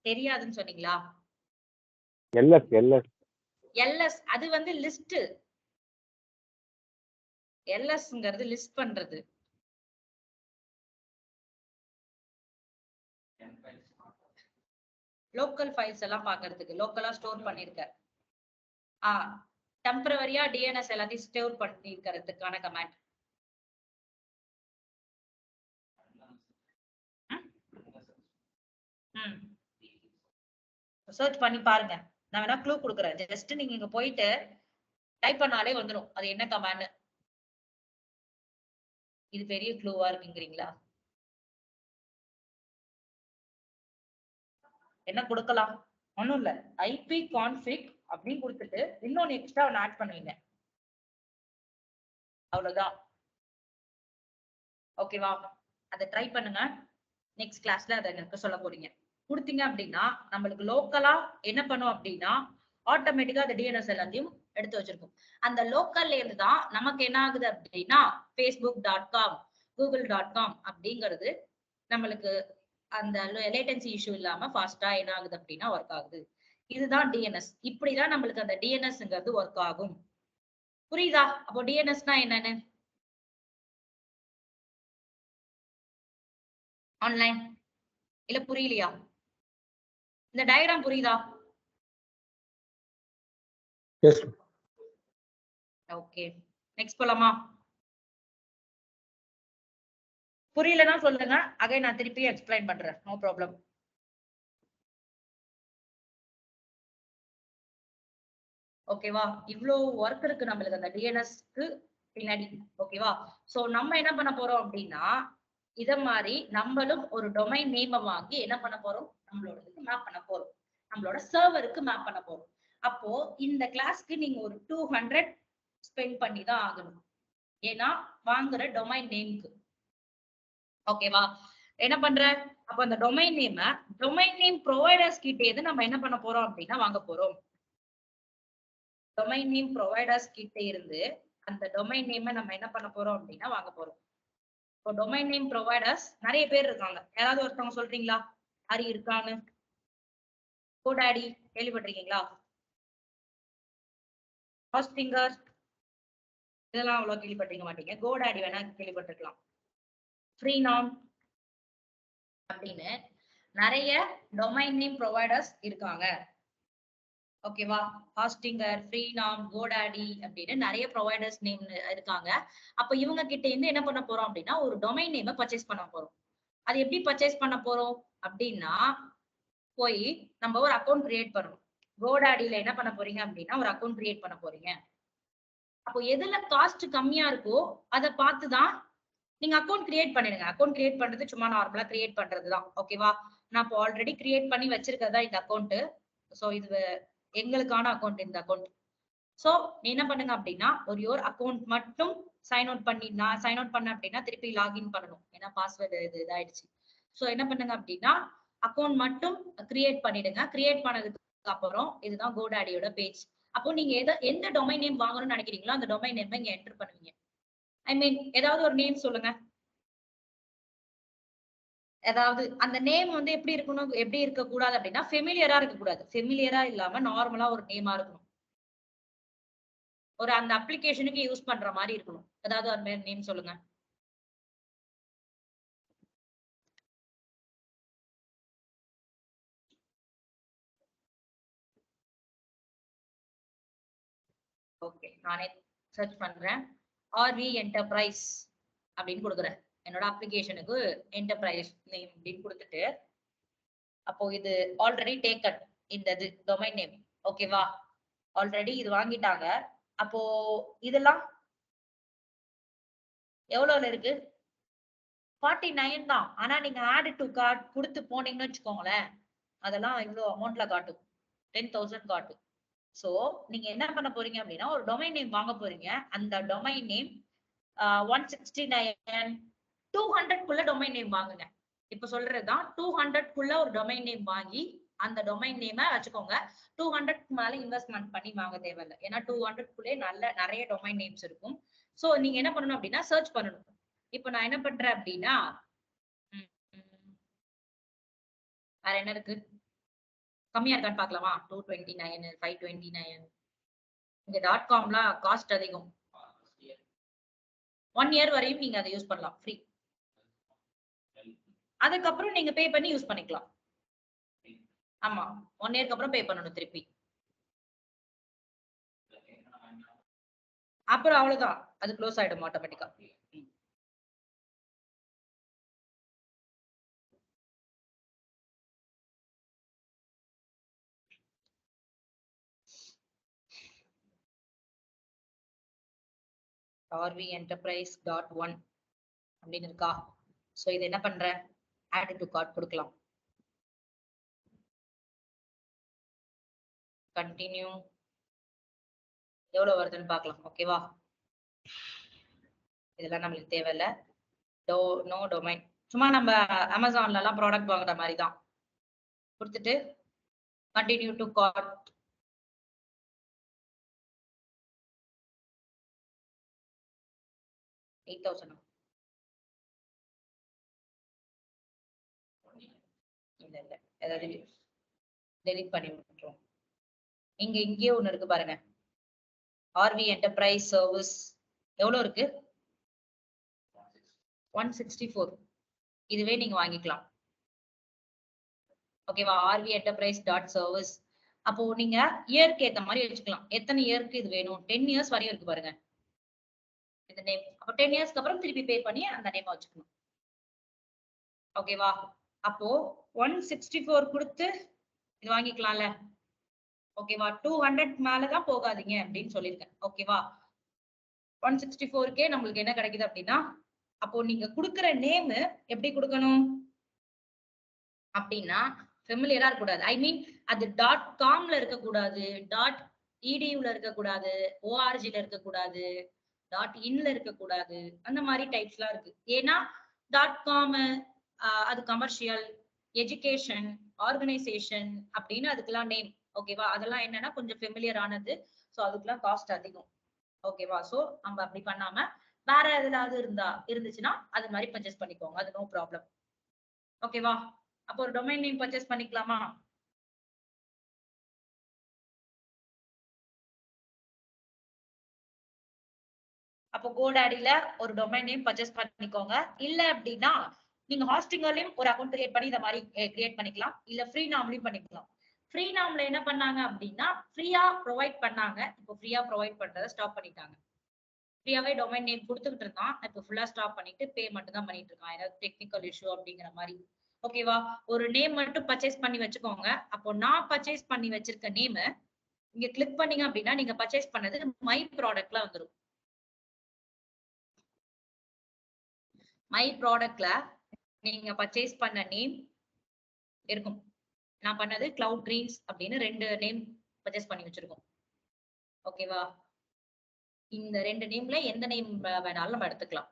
தெரியாதுன்னு சொன்னீங்களா? எல்எஸ் அது வந்து லிஸ்ட். எல்எஸ்ங்கிறது லிஸ்ட் பண்றது. லோக்கல் ஃபைல்ஸ் எல்லாம் பாக்குறதுக்கு லோக்கலா ஸ்டோர் பண்ணிருக்க டெம்பரவரியா டிஎன்எஸ் எல்லாத்தையும் ஸ்டோர் பண்ணிருக்கிறதுக்கான கமாண்ட். சர்ச் பண்ணி பாருங்க. நான் வேணா க்ளூ கொடுக்குறேன். ஜஸ்ட் நீங்க இங்க போயிட்டு டைப் பண்ணாலே வந்துடும் அது என்ன கமாண்ட். இது பெரிய க்ளூவா இருக்குங்கிறீங்களா? என்ன கொடுக்கலாம்? ஒண்ணும் இல்ல, ஐபி கான்ஃபிக் அப்படின்னு கொடுத்துட்டு இன்னொன்னு எக்ஸ்ட்ரா ஒன்னு ஆட் பண்ணுவீங்க. அவ்வளவுதான். ஓகேவா? அதை ட்ரை பண்ணுங்க. நெக்ஸ்ட் கிளாஸ்ல அதை எனக்கு சொல்ல போறீங்க. கொடுத்தீங்க அப்படின்னா நம்மளுக்கு லோக்கலா என்ன பண்ணும் அப்படின்னா ஆட்டோமேட்டிக்கா அந்த டிஎன்எஸ் எல்லாத்தையும் எடுத்து வச்சிருக்கும். அந்த லோக்கல்ல இருந்து தான் நமக்கு என்ன ஆகுது அப்படின்னா facebook.com google.com அப்படிங்கிறது நம்மளுக்கு அந்த லேட்டன்சி இஷ்யூ இல்லாம ஃபாஸ்டா என்ன ஆகுது அப்படின்னா ஒர்க் ஆகுது. இதுதான் டிஎன்எஸ். இப்படிதான் நம்மளுக்கு அந்த டிஎன்எஸ்ங்கிறது ஒர்க் ஆகும். புரியுதா? அப்போ டிஎன்எஸ்னா என்னன்னு ஆன்லைன் இல்ல புரியலையா? இந்த டயக்ராம் புரியுதா? ஓகே, நெக்ஸ்ட் போலாமா? புரியலன்னா சொல்லுங்க, அகைன் நான் திருப்பி எக்ஸ்பிளைன் பண்றேன். No problem. ஓகேவா? இவ்ளோ ஒர்க் இருக்கு நம்மளுக்கு அந்த டிஎன்எஸ்க்கு பின்னாடி. ஓகேவா? சோ நம்ம என்ன பண்ண போறோம் அப்படின்னா இத மாதிரி நம்மளும் ஒரு டொமைன் நேம் வாங்கி என்ன பண்ண போறோம்? நம்மளோடதுக்கு மேப் பண்ண போறோம். நம்மளோட சர்வருக்கு மேப் பண்ண போறோம். அப்போ இந்த கிளாஸ்க்கு நீங்க ஒரு 200 ஸ்பெண்ட் பண்ணி தான் ஆகணும். ஏன்னா வாங்குற டொமைன் நேம்க்கு. ஓகேவா? என்ன பண்ற? அப்ப அந்த டொமைன் நேம் ப்ரொவைடர்ஸ் கிட்ட இருந்து நம்ம என்ன பண்ண போறோம் அப்படின்னா வாங்க போறோம். டொமைன் நேம் ப்ரொவைடர்ஸ் கிட்ட இருந்து அந்த டொமைன் நேம் நம்ம என்ன பண்ண போறோம் அப்படின்னா வாங்க போறோம். இப்போ டொமைன் நேம் ப்ரொவைடர்ஸ் நிறைய பேர் இருக்காங்க. யாராவது ஒருத்தவங்க சொல்றீங்களா யாரு இருக்கான்னு? கோடாடி கேள்விப்பட்டிருக்கீங்களா? ஹாஸ்டிங்கர் இதெல்லாம் அவ்வளவு கேள்விப்பட்டிருக்க மாட்டீங்க. கோடாடி வேணா கேள்விப்பட்டிருக்கலாம். ஃப்ரீநாம் அப்படின்னு நிறைய டொமைன் நேம் ப்ரொவைடர்ஸ் இருக்காங்க. ஓகேவா? ஹாஸ்டிங்கர், ஃப்ரீநாம், கோடாடி அப்படின்னு நிறைய ப்ரொவைடர்ஸ் நேம் இருக்காங்க. அப்ப இவங்க கிட்ட இருந்து என்ன பண்ண போறோம் அப்படின்னா ஒரு டொமைன் நேம் பர்ச்சேஸ் பண்ண போறோம். அது எப்படி பர்ச்சேஸ் பண்ண போறோம் அப்படின்னா போய் நம்ம ஒரு அக்கௌண்ட் கிரியேட் பண்ணணும். கோடாடியில என்ன பண்ண போறீங்க அப்படின்னா ஒரு அக்கௌண்ட் கிரியேட் பண்ண போறீங்க. அப்போ எதுல காஸ்ட் கம்மியா இருக்கோ அதை பார்த்துதான் நீங்க அக்கௌண்ட் கிரியேட் பண்ணிடுங்க. அக்கௌண்ட் கிரியேட் பண்றது சும்மா நார்மலா கிரியேட் பண்றதுதான். ஓகேவா? நான் இப்போ ஆல்ரெடி கிரியேட் பண்ணி வச்சிருக்கதா இந்த அக்கௌண்ட். சோ இது எங்களுக்கான அக்கௌண்ட் இந்த அக்கௌண்ட். சோ நீ என்ன பண்ணுங்க அப்படின்னா ஒரு அக்கௌண்ட் மட்டும் சைன் அவுட் பண்ணி நான் சைன் அவுட் பண்ண அப்படின்னா திருப்பி லாகின் பண்ணணும். ஏன்னா பாஸ்வேர்டு இதாயிடுச்சு. சோ என்ன பண்ணுங்க அப்படின்னா அக்கௌண்ட் மட்டும் கிரியேட் பண்ணிடுங்க. கிரியேட் பண்ணதுக்கு அப்புறம் இதுதான் கோடாடியோட பேஜ். அப்போ நீங்க எந்த டொமைன் நேம் வாங்கணும்னு நினைக்கிறீங்களோ அந்த டொமைன் நேம் இங்க என்டர் பண்ணுவீங்க. ஐ மீன் ஏதாவது ஒரு நேம் சொல்லுங்க. ஏதாவது அந்த நேம் வந்து எப்படி இருக்கணும், எப்படி இருக்க கூடாது அப்படின்னா ஃபெமிலியரா இருக்க கூடாது. ஃபெமிலியரா இல்லாம நார்மலா ஒரு நேமா இருக்கணும். ஒரு அந்த அப்ளிகேஷனுக்கு யூஸ் பண்ற மாதிரி இருக்கணும். ஏதாவது அந்த மாதிரி நேம் சொல்லுங்க. ஓகே, நானே சர்ச் பண்றேன். ஆர்வி என்டர்பிரைஸ் அப்படின்னு கொடுக்குறேன். என்னோட அப்ளிகேஷனுக்கு என்டர்பிரைஸ் நேம் அப்படின்னு கொடுத்துட்டு, அப்போ இது ஆல்ரெடி டேக்கன் இந்த இது டொமைன் நேம். ஓகேவா, ஆல்ரெடி இது வாங்கிட்டாங்க. அப்போ இதெல்லாம் எவ்வளவுல இருக்கு? 49 தான். ஆனா நீங்க ஆட் டு கார்ட் கொடுத்து போனீங்கன்னு வச்சுக்கோங்களேன், அதெல்லாம் இவ்வளவு அமௌண்ட்ல காட்டும், 10,000 காட்டும். சோ நீங்க என்ன பண்ண போறீங்க அப்படின்னா, ஒரு டொமைன் நேம் வாங்க போறீங்க. அந்த டொமைன் நேம் 169 200 டொமைன் நேம் வாங்குங்க. இப்ப சொல்றதுதான் 200 ஒரு டொமைன் நேம் வாங்கி அந்த டொமைன் நேம வச்சுக்கோங்க. 200 மேல இன்வெஸ்ட்மெண்ட் பண்ணி வாங்க தேவையில்லை. ஏன்னா 200 நிறைய டொமைன் நேம்ஸ் இருக்கும். சோ நீங்க என்ன பண்ணணும் அப்படின்னா சர்ச் பண்ணணும். இப்ப நான் என்ன பண்றேன் அப்படின்னா, வேற என்ன இருக்கு கம்மியா இருக்கான்னு பாக்கலாமா? 229 529. இங்க .comலாம் காஸ்ட் அதிகம். 1 இயர் வரையும் நீங்க அதை யூஸ் பண்ணலாம் ஃப்ரீ. அதுக்கப்புறம் நீங்க பே பண்ணி யூஸ் பண்ணிக்கலாம். ஆமா, 1 இயர்க்கு அப்புறம் பே பண்ணணும் திருப்பி. அப்புறம் அவ்வளவுதான், அது க்ளோஸ் ஆயிடும் ஆட்டோமேட்டிக்கா. RV Enterprise.1 அப்படின்னு இருக்கா? சோ இது என்ன பண்றேன், ஆட் டு கார்ட் கொடுக்கலாம். கண்டினியூ. எவ்வளவு வருதுன்னு பாக்கலாம். ஓகேவா, இதெல்லாம் நம்மளுக்கு தேவையில்ல. நோ டொமைன், சும்மா நம்ம அமேசான்ல எல்லாம் ப்ராடக்ட் வாங்குற மாதிரி தான். கொடுத்துட்டு கண்டினியூ டு கார்ட். இல்ல இல்ல, ஏதாவது டெலிட் பண்ணி விட்டுரும். இங்கேயே ஒண்ணு இருக்கு பாருங்க, ஆர்வி என்டர்பிரைஸ் சர்வீஸ். எவ்வளவு இருக்கு? 164. இதுவே நீங்க வாங்கிக்கலாம். ஓகேவா, ஆர்வி என்டர்பிரைஸ் டாட் சர்வீஸ். அப்போ நீங்க இயருக்கு ஏத்த மாதிரி வச்சுக்கலாம். எத்தனை இயருக்கு இது வேணும்? 10 இயர்ஸ் வரையும் இருக்கு பாருங்க இந்த நேம். அப்போ 10 இயர்ஸ்க்கு அப்புறம் திருப்பி பே பண்ணி அந்த நேம் வச்சுக்கணும். ஓகேவா, அப்போ 164 கொடுத்து இது வாங்கிக்கலாம்ல. ஓகேவா, 200 மேலதான் போகாதீங்க அப்படின்னு சொல்லியிருக்கேன். ஓகேவா, 164K நம்மளுக்கு என்ன கிடைக்குது அப்படின்னா, அப்போ நீங்க கொடுக்குற நேம் எப்படி கொடுக்கணும் அப்படின்னா, ஃபெமிலியரா இருக்கக்கூடாது. ஐ மீன் அது .comல இருக்கக்கூடாது, .eduல இருக்கக்கூடாது, orgல இருக்கக்கூடாது, .inல இருக்கக்கூடாது. அந்த மாதிரி டைப்ஸ் எல்லாம் இருக்கு. ஏன்னா .com அது கமர்ஷியல், எஜுகேஷன், ஆர்கனைசேஷன் அப்படின்னு அதுக்கெல்லாம் நேம். ஓகேவா, அதெல்லாம் என்னன்னா கொஞ்சம் ஃபெமிலியர் ஆனது. சோ அதுக்கெல்லாம் காஸ்ட் அதிகம். ஓகேவா, சோ நம்ம அப்படி பண்ணாம வேற எதாவது இருந்துச்சுன்னா அது மாதிரி பர்ச்சேஸ் பண்ணிக்கோங்க, அது நோ ப்ராப்ளம். ஓகேவா, அப்போ ஒரு டொமைன் நேம் பர்ச்சேஸ் பண்ணிக்கலாமா? அப்போ GoDaddyல ஒரு டொமைன் நேம் பர்ச்சேஸ் பண்ணிக்கோங்க. இல்ல அப்படின்னா நீங்க ஹாஸ்டிங்கர்லயும் ஒரு அக்கௌண்ட் கிரியேட் பண்ணி இந்த மாதிரி கிரியேட் பண்ணிக்கலாம். இல்ல ஃப்ரீ நாம்லயும் பண்ணிக்கலாம். ஃப்ரீ நாம்ல என்ன பண்ணாங்க அப்படின்னா ஃப்ரீயா ப்ரொவைட் பண்ணாங்க. இப்போ ஃப்ரீயா ப்ரொவைட் பண்றதை ஸ்டாப் பண்ணிட்டாங்க. ஃப்ரீயாவே டொமைன் நேம் கொடுத்துக்கிட்டு இருந்தான், இப்போ ஃபுல்லா ஸ்டாப் பண்ணிட்டு பே மட்டும் தான் பண்ணிட்டு இருக்கான். ஏதாவது டெக்னிக்கல் இஷ்யூ அப்படிங்கிற மாதிரி. ஓகேவா, ஒரு நேம் மட்டும் பர்ச்சேஸ் பண்ணி வச்சுக்கோங்க. அப்போ நான் பர்ச்சேஸ் பண்ணி வச்சிருக்க நேம் இங்க கிளிக் பண்ணீங்க அப்படின்னா நீங்க பர்ச்சேஸ் பண்ணது மை ப்ராடக்ட்ல வந்துடும். மை ப்ராடக்ட்ல நீங்க பர்ச்சேஸ் பண்ண நேம் இருக்கும். நான் பண்ணது கிளவுட் கிரீன்ஸ் அப்படின்னு 2 நேம் பர்ச்சேஸ் பண்ணி வச்சிருக்கோம். ஓகேவா, இந்த 2 நேம்ல எந்த நேம் வேணாலும் நம்ம எடுத்துக்கலாம்.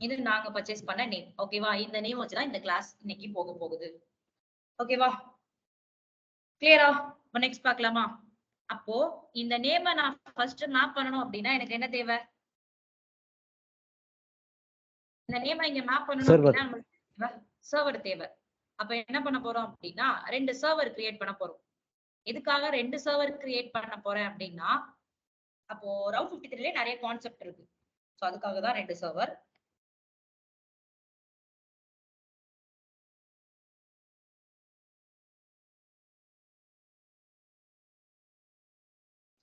இது நாங்க பர்ச்சேஸ் பண்ண நேம். ஓகேவா, இந்த நேம் வச்சுதான் இந்த கிளாஸ் இன்னைக்கு போக போகுது. ஓகேவா, கிளியரா? நெக்ஸ்ட் பார்க்கலாமா? அப்போ இந்த நேம நான் ஃபர்ஸ்ட் மேப் பண்ணணும் அப்படின்னா எனக்கு என்ன தேவை? இந்த நேம இங்க மேப் பண்ணணும் அப்படின்னா சர்வர் தேவை. அப்ப என்ன பண்ண போறோம் அப்படின்னா 2 சர்வர் கிரியேட் பண்ண போறோம். எதுக்காக 2 சர்வர் கிரியேட் பண்ண போறேன் அப்படின்னா, அப்போ ரவுட் 53ல நிறைய கான்செப்ட் இருக்கு. சோ அதுக்காக தான் 2 சர்வர்.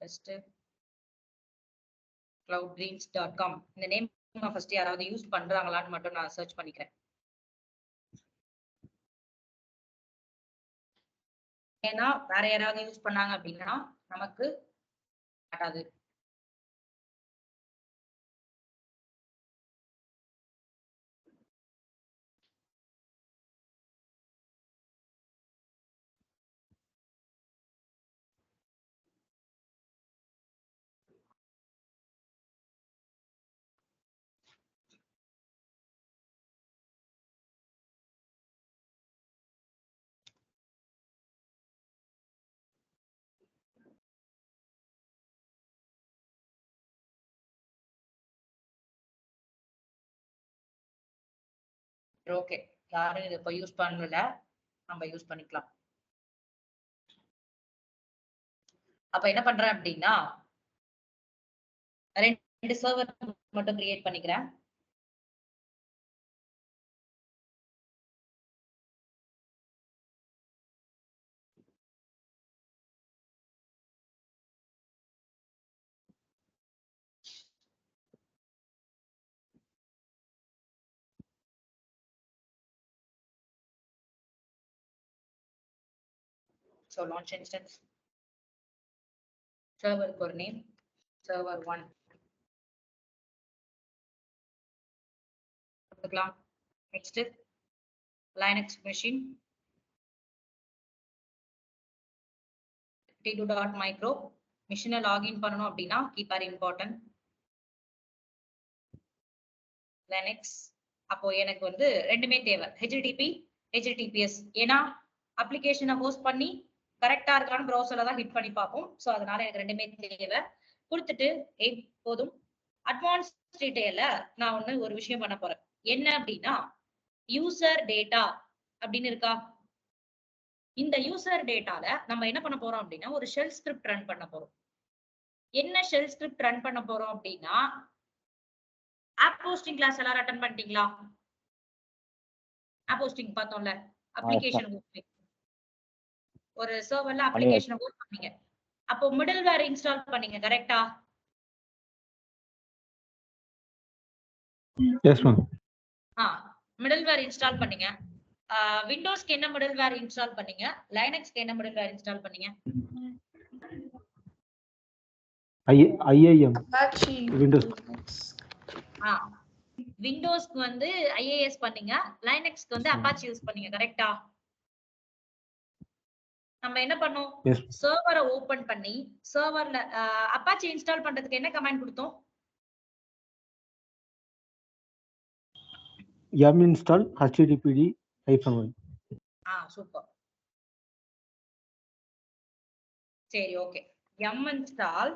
ஃபர்ஸ்ட் cloudgreens.com இந்த நேம் ஃபர்ஸ்ட் யாராவது யூஸ் பண்றாங்களான்னு மட்டும் நான் சர்ச் பண்ணிக்கிறேன். ஏன்னா வேற யாராவது யூஸ் பண்ணாங்க அப்படின்னா நமக்கு காட்டாது. ஓகே, யாரும் இதை இப்போ யூஸ் பண்ணல, நம்ம யூஸ் பண்ணிக்கலாம். அப்ப என்ன பண்றேன் அப்படின்னா 2 சர்வர் மட்டும் கிரியேட் பண்ணிக்கிறேன். So launch instance, server core name, server 1. Next, Linux machine, t2.micro, machine login பண்ணனும் அப்படின்னா keep are important. Linux, அப்போ எனக்கு வந்து ரெண்டுமே தேவை, HTTP, HTTPS. ஏன்னா அப்ளிகேஷனை ஹோஸ்ட் பண்ணி கரெக்டா இருக்கான்னு ப்ரௌசர்ல தான் ஹிட் பண்ணி பார்ப்போம். சோ அதனால எனக்கு ரெண்டுமே தேவை. கொடுத்துட்டு போதும். அட்வான்ஸ் டீடைல்ல நான் ஒரு விஷயம் பண்ண போறேன். என்ன அப்படின்னா யூசர் டேட்டா அப்படின்னு இருக்கா. இந்த யூசர் டேட்டால நம்ம என்ன பண்ண போறோம் அப்படின்னா ஒரு ஷெல் ஸ்கிரிப்ட் ரன் பண்ண போறோம். என்ன ஷெல் ஸ்கிரிப்ட் ரன் பண்ண போறோம் அப்படின்னா ஆப் ஹோஸ்டிங் கிளாஸ் எல்லாரும் அட்டெண்ட் பண்ணிட்டீங்களா? ஆப் ஹோஸ்டிங் பார்த்தோம்ல, அப்ளிகேஷன் ஹோஸ்டிங். ஒரு சர்வர்ல அப்ளிகேஷன் ஹோஸ்ட் பண்ணீங்க, அப்போ மிடில்வேர் இன்ஸ்டால் பண்ணீங்க, கரெக்ட்டா?
Yes ma'am.
மிடில்வேர் இன்ஸ்டால் பண்ணீங்க. விண்டோஸ்க்கு என்ன மிடில்வேர் இன்ஸ்டால் பண்ணீங்க? லைனக்ஸ்க்கு என்ன மிடில்வேர் இன்ஸ்டால் பண்ணீங்க?
IIM
Apache
Windows.
விண்டோஸ்க்கு வந்து IIS பண்ணீங்க, லைனக்ஸ்க்கு வந்து அப்பாச்சி யூஸ் பண்ணீங்க, கரெக்ட்டா? நம்ம என்ன பண்ணோம், சர்வரை ஓபன் பண்ணி சர்வர்ல அப்பாச்சி இன்ஸ்டால் பண்றதுக்கு என்ன கமாண்ட் கொடுத்தோம்?
yum install httpd -1.
சூப்பர். சரி, okay. yum install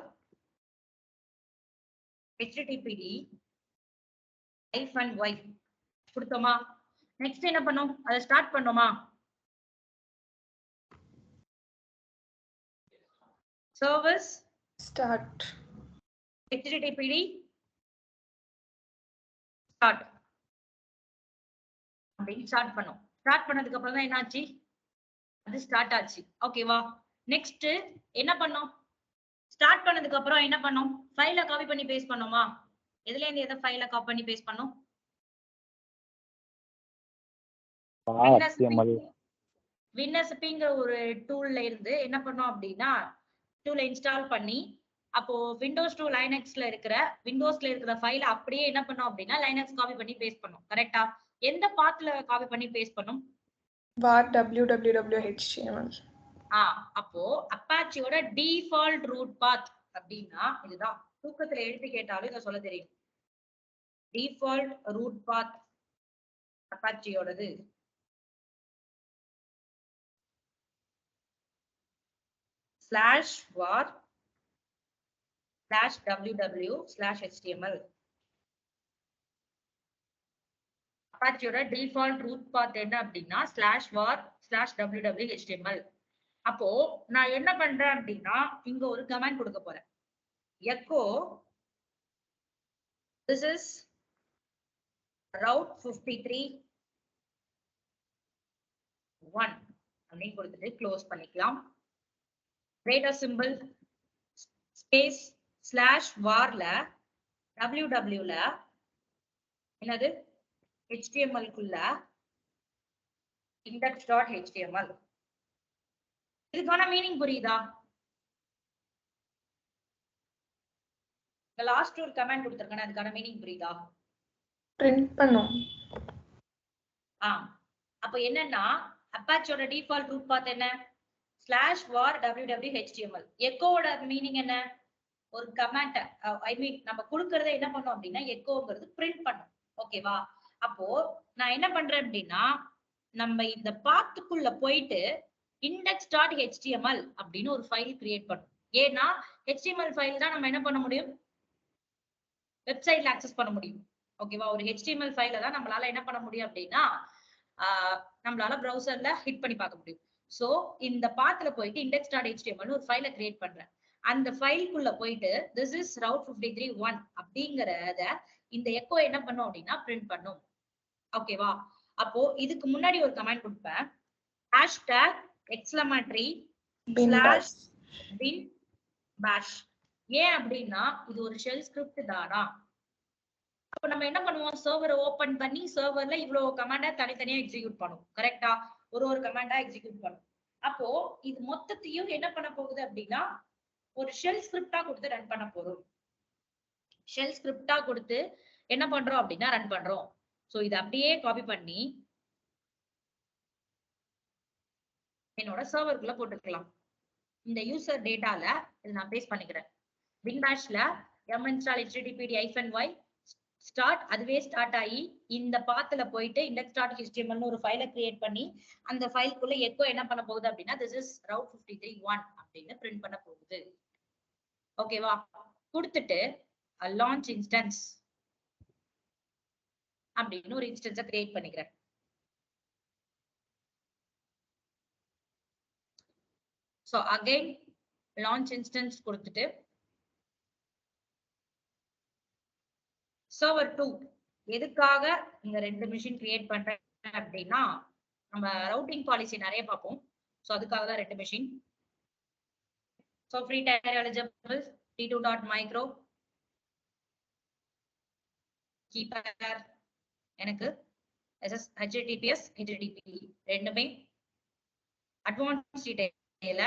httpd -y கொடுத்தோமா? நெக்ஸ்ட் என்ன பண்ணோம், அதை ஸ்டார்ட் பண்ணோமா? சர்வர்ஸ்
start
httpd ஸ்டார்ட் அப்படின்னு ஸ்டார்ட் பண்ணோம். ஸ்டார்ட் பண்ணதுக்கு அப்புறம் தான் என்னாச்சு, அது ஸ்டார்ட் ஆச்சு. ஓகேவா? நெக்ஸ்ட் என்ன பண்ணோம், ஸ்டார்ட் பண்ணதுக்கு அப்புறம் என்ன பண்ணோம், ஃபைலை காப்பி பண்ணி பேஸ்ட் பண்ணோமா? எதுல இருந்து எதை ஃபைலை காப்பி பண்ணி பேஸ்ட் பண்ணோம்? வின்னஸ்பிங்கிற ஒரு டூல்ல இருந்து என்ன பண்ணோம் அப்படின்னா டூலை இன்ஸ்டால் பண்ணி, அப்போ விண்டோஸ் டு லைனக்ஸ்ல இருக்கிற ஃபைல அப்படியே என்ன பண்ணோம் அப்படின்னா லைனக்ஸ் காப்பி பண்ணி பேஸ்ட் பண்ணோம், கரெக்ட்டா? எந்த பாத்ல காப்பி பண்ணி பேஸ்ட் பண்ணோம்?
var www.html.
அப்போ அப்பாச்சியோட டிஃபால்ட் ரூட் பாத் அப்படின்னா இதுதான். தூக்கத்துல எழுதி கேட்டாலும் இதை சொல்ல தெரியும். டிஃபால்ட் ரூட் பாத் அப்பாச்சியோடது /var/www/html. அப்பாச்சியோட டிஃபால்ட் ரூட் பாத் என்ன அப்படின்னா /var/www/html. அப்போ நான் என்ன பண்றேன் அப்படின்னா இங்க ஒரு கமாண்ட் கொடுக்க போறேன். echo this is route 53 1 அப்படின்னு கொடுத்துட்டு க்ளோஸ் பண்ணிக்கலாம். data symbol space slash varல www ல என்னது html குள்ள index.html. இதுக்கான மீனிங் புரியுதா? லாஸ்ட் ஒரு கமெண்ட் கொடுத்திருக்கேன், அதுக்கான மீனிங் புரியுதா?
பிரிண்ட் பண்ணும்.
அப்ப என்னன்னா அப்பாச்சோட டிஃபால்ட் ரூட் பாத் என்ன? /var www.html. எக்கோட மீனிங் என்ன? ஒரு கமெண்ட், ஐ மீன் நம்ம கொடுக்கறத என்ன பண்ணோம் அப்படின்னா எக்கோங்கிறது பிரிண்ட் பண்ணும். ஓகேவா? அப்போ நான் என்ன பண்றேன் அப்படின்னா நம்ம இந்த பாத்துக்குள்ள போயிட்டு index.html அப்படின்னு ஒரு ஃபைல் கிரியேட் பண்ணும். ஏன்னா HTML ஃபைல் தான் நம்ம என்ன பண்ண முடியும், வெப்சைட்ல அக்சஸ் பண்ண முடியும். ஓகேவா? ஒரு HTML ஃபைல தான் நம்மளால என்ன பண்ண முடியும் அப்படின்னா நம்மளால ப்ரௌசர்ல ஹிட் பண்ணி பார்க்க முடியும். சோ இந்த பாத்துல போயிட்டு index.html ஒரு ஃபைலை கிரியேட் பண்றேன். அந்த ஃபைலுக்குள்ள போயிட்டு this is route 53 1 அப்படிங்கறத இந்த எக்கோ என்ன பண்ணும் அப்படின்னா பிரிண்ட் பண்ணும். ஓகேவா? அப்போ இதுக்கு முன்னாடி ஒரு கமெண்ட் கொடுப்பேன், #bin bash. ஏன் அப்படின்னா இது ஒரு ஷெல் ஸ்கிரிப்ட் தானா. அப்ப நம்ம என்ன பண்ணுவோம், சர்வரை ஓபன் பண்ணி சர்வர்ல இவ்வளவு கமாண்டா தனித்தனியா எக்ஸிக்யூட் பண்ணும். கரெக்டா? ஒரு கமாண்டா எக்ஸிக்யூட் பண்ணும். அப்போ இது மொத்தத்தையும் என்ன பண்ண போகுது அப்படின்னா ஒரு ஷெல் ஸ்கிரிப்டா கொடுத்து ரன் பண்ண போறோம். ஷெல் ஸ்கிரிப்டா கொடுத்து என்ன பண்றோம் அப்படின்னா ரன் பண்றோம். சோ இதை அப்படியே காப்பி பண்ணி என்னோட சர்வருக்குள்ள போட்டுக்கலாம். இந்த யூசர் டேட்டால இதை நான் பேஸ்ட் பண்ணிக்கிறேன். bin bashல minstall httpd-y ஸ்டார்ட், அதுவே ஸ்டார்ட் ஆகி இந்த பாத்துல போயிட்டு index.html ஒரு ஃபைலை கிரியேட் பண்ணி அந்த ஃபைலுக்குள்ள எக்கோ என்ன பண்ண போகுது அப்படின்னா this is route 53 1 அப்படின்னு பிரிண்ட் பண்ண போகுது. ஓகேவா? கொடுத்துட்டு லான்ச் இன்ஸ்டன்ஸ் அப்படின்னு ஒரு இன்ஸ்டன்ஸை கிரியேட் பண்ணிக்கிறேன். சோ அகைன் லான்ச் இன்ஸ்டன்ஸ் கொடுத்துட்டு சர்வர் 2 எதுக்காக இந்த 2 மிஷின் கிரியேட் பண்றேன் அப்படின்னா நம்ம ரவுட்டிங் பாலிசி நிறைய பார்ப்போம். சோ அதுக்காக தான் 2 machine. So free tyre eligible t2.micro keeper எனக்கு https http ரெண்டுமே அட்வான்ஸ் டீடைல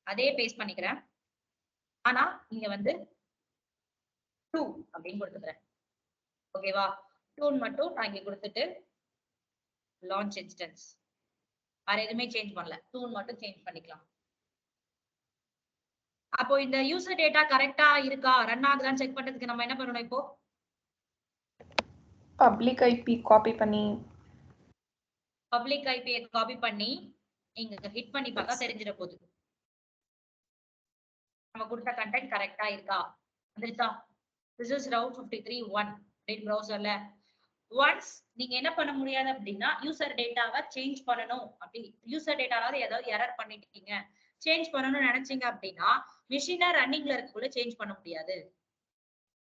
அதே பேஸ்ட் பண்ணிக்கிறேன். ஆனா இங்க வந்து 2 அப்படின்னு கொடுத்துக்கிறேன். ஓகேவா? 2 மட்டும் நான் இங்க கொடுத்துட்டு லான்ச் இன்ஸ்டன்ஸ் வேற எதுவுமே சேஞ்ச் பண்ணல, 2 மட்டும் சேஞ்ச் பண்ணிக்கலாம். அப்போ இந்த யூசர் டேட்டா கரெக்டா இருக்கா, ரன் ஆகுதான்னு செக் பண்றதுக்கு நம்ம என்ன பண்ணணும், இப்போ
பப்ளிக் ஐபி காப்பி பண்ணி
பப்ளிக் ஐபியை காப்பி பண்ணி இங்க ஹிட் பண்ணி பார்த்தா தெரிஞ்சிட போகுது நம்ம கொடுத்த கண்டென்ட் கரெக்டா இருக்கா. வந்துருச்சா? this is route 53 1 அப்படின்னு ப்ரௌசர்ல ஒன்ஸ் நீங்க என்ன பண்ண முடியாது அப்படின்னா யூசர் டேட்டாவை சேஞ்ச் பண்ணணும், அப்படி யூசர் டேட்டாவது ஏதாவது எரர் பண்ணிட்டீங்க சேஞ்ச் பண்ணணும்னு நினைச்சீங்க அப்படின்னா மிஷினை ரன்னிங்ல இருக்குள்ள சேஞ்ச் பண்ண முடியாது.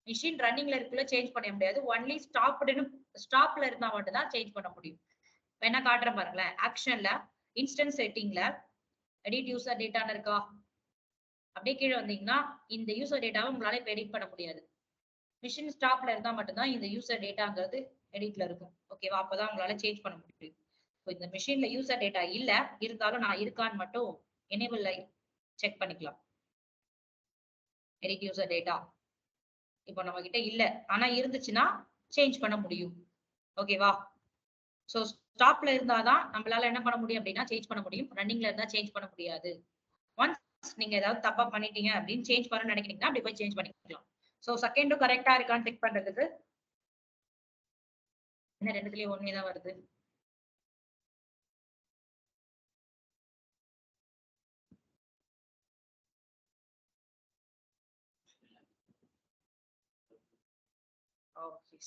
மிஷின் ரன்னிங்ல இருக்குள்ள சேஞ்ச் பண்ண முடியாது. ஒன்லி ஸ்டாப்ல இருந்தா மட்டும் தான் சேஞ்ச் பண்ண முடியும். வேணா காட்டுறேன் பாருங்களேன். ஆக்ஷன்ல இன்ஸ்டன்ஸ் செட்டிங்ல எடிட் யூசர் டேட்டான்னு இருக்கா, அப்படியே கீழே வந்தீங்கன்னா இந்த யூசர் டேட்டாவை உங்களால இப்ப எடிட் பண்ண முடியாது. மிஷின் ஸ்டாப்ல இருந்தா மட்டும்தான் இந்த யூசர் டேட்டாங்கிறது எடிட்ல இருக்கும். ஓகேவா? அப்பதான் உங்களால சேஞ்ச் பண்ண முடியும். இந்த மிஷின்ல யூசர் டேட்டா இல்ல, இருந்தாலும் நான் இருக்கான்னு மட்டும் எனேபிள் செக் பண்ணிக்கலாம். எடிட் யூசர் டேட்டா இப்போ நம்ம கிட்ட இல்ல, ஆனா இருந்துச்சுன்னா சேஞ்ச் பண்ண முடியும். ஓகேவா? சோ ஸ்டாப்ல இருந்தாதான் நம்மளால என்ன பண்ண முடியும் அப்படின்னா சேஞ்ச் பண்ண முடியும். ரன்னிங்ல இருந்தா சேஞ்ச் பண்ண முடியாது. ஒன்ஸ் நீங்க ஏதாவது தப்பா பண்ணிட்டீங்க அப்படின்னு சேஞ்ச் பண்ண நினைக்கிறீங்கன்னா அப்படி போய் சேஞ்ச் பண்ணிக்கலாம். சோ செகண்டும் கரெக்டா இருக்கான்னு செக் பண்றதுக்கு என்ன ரெண்டுலயும் ஒண்ணே தான் வருது.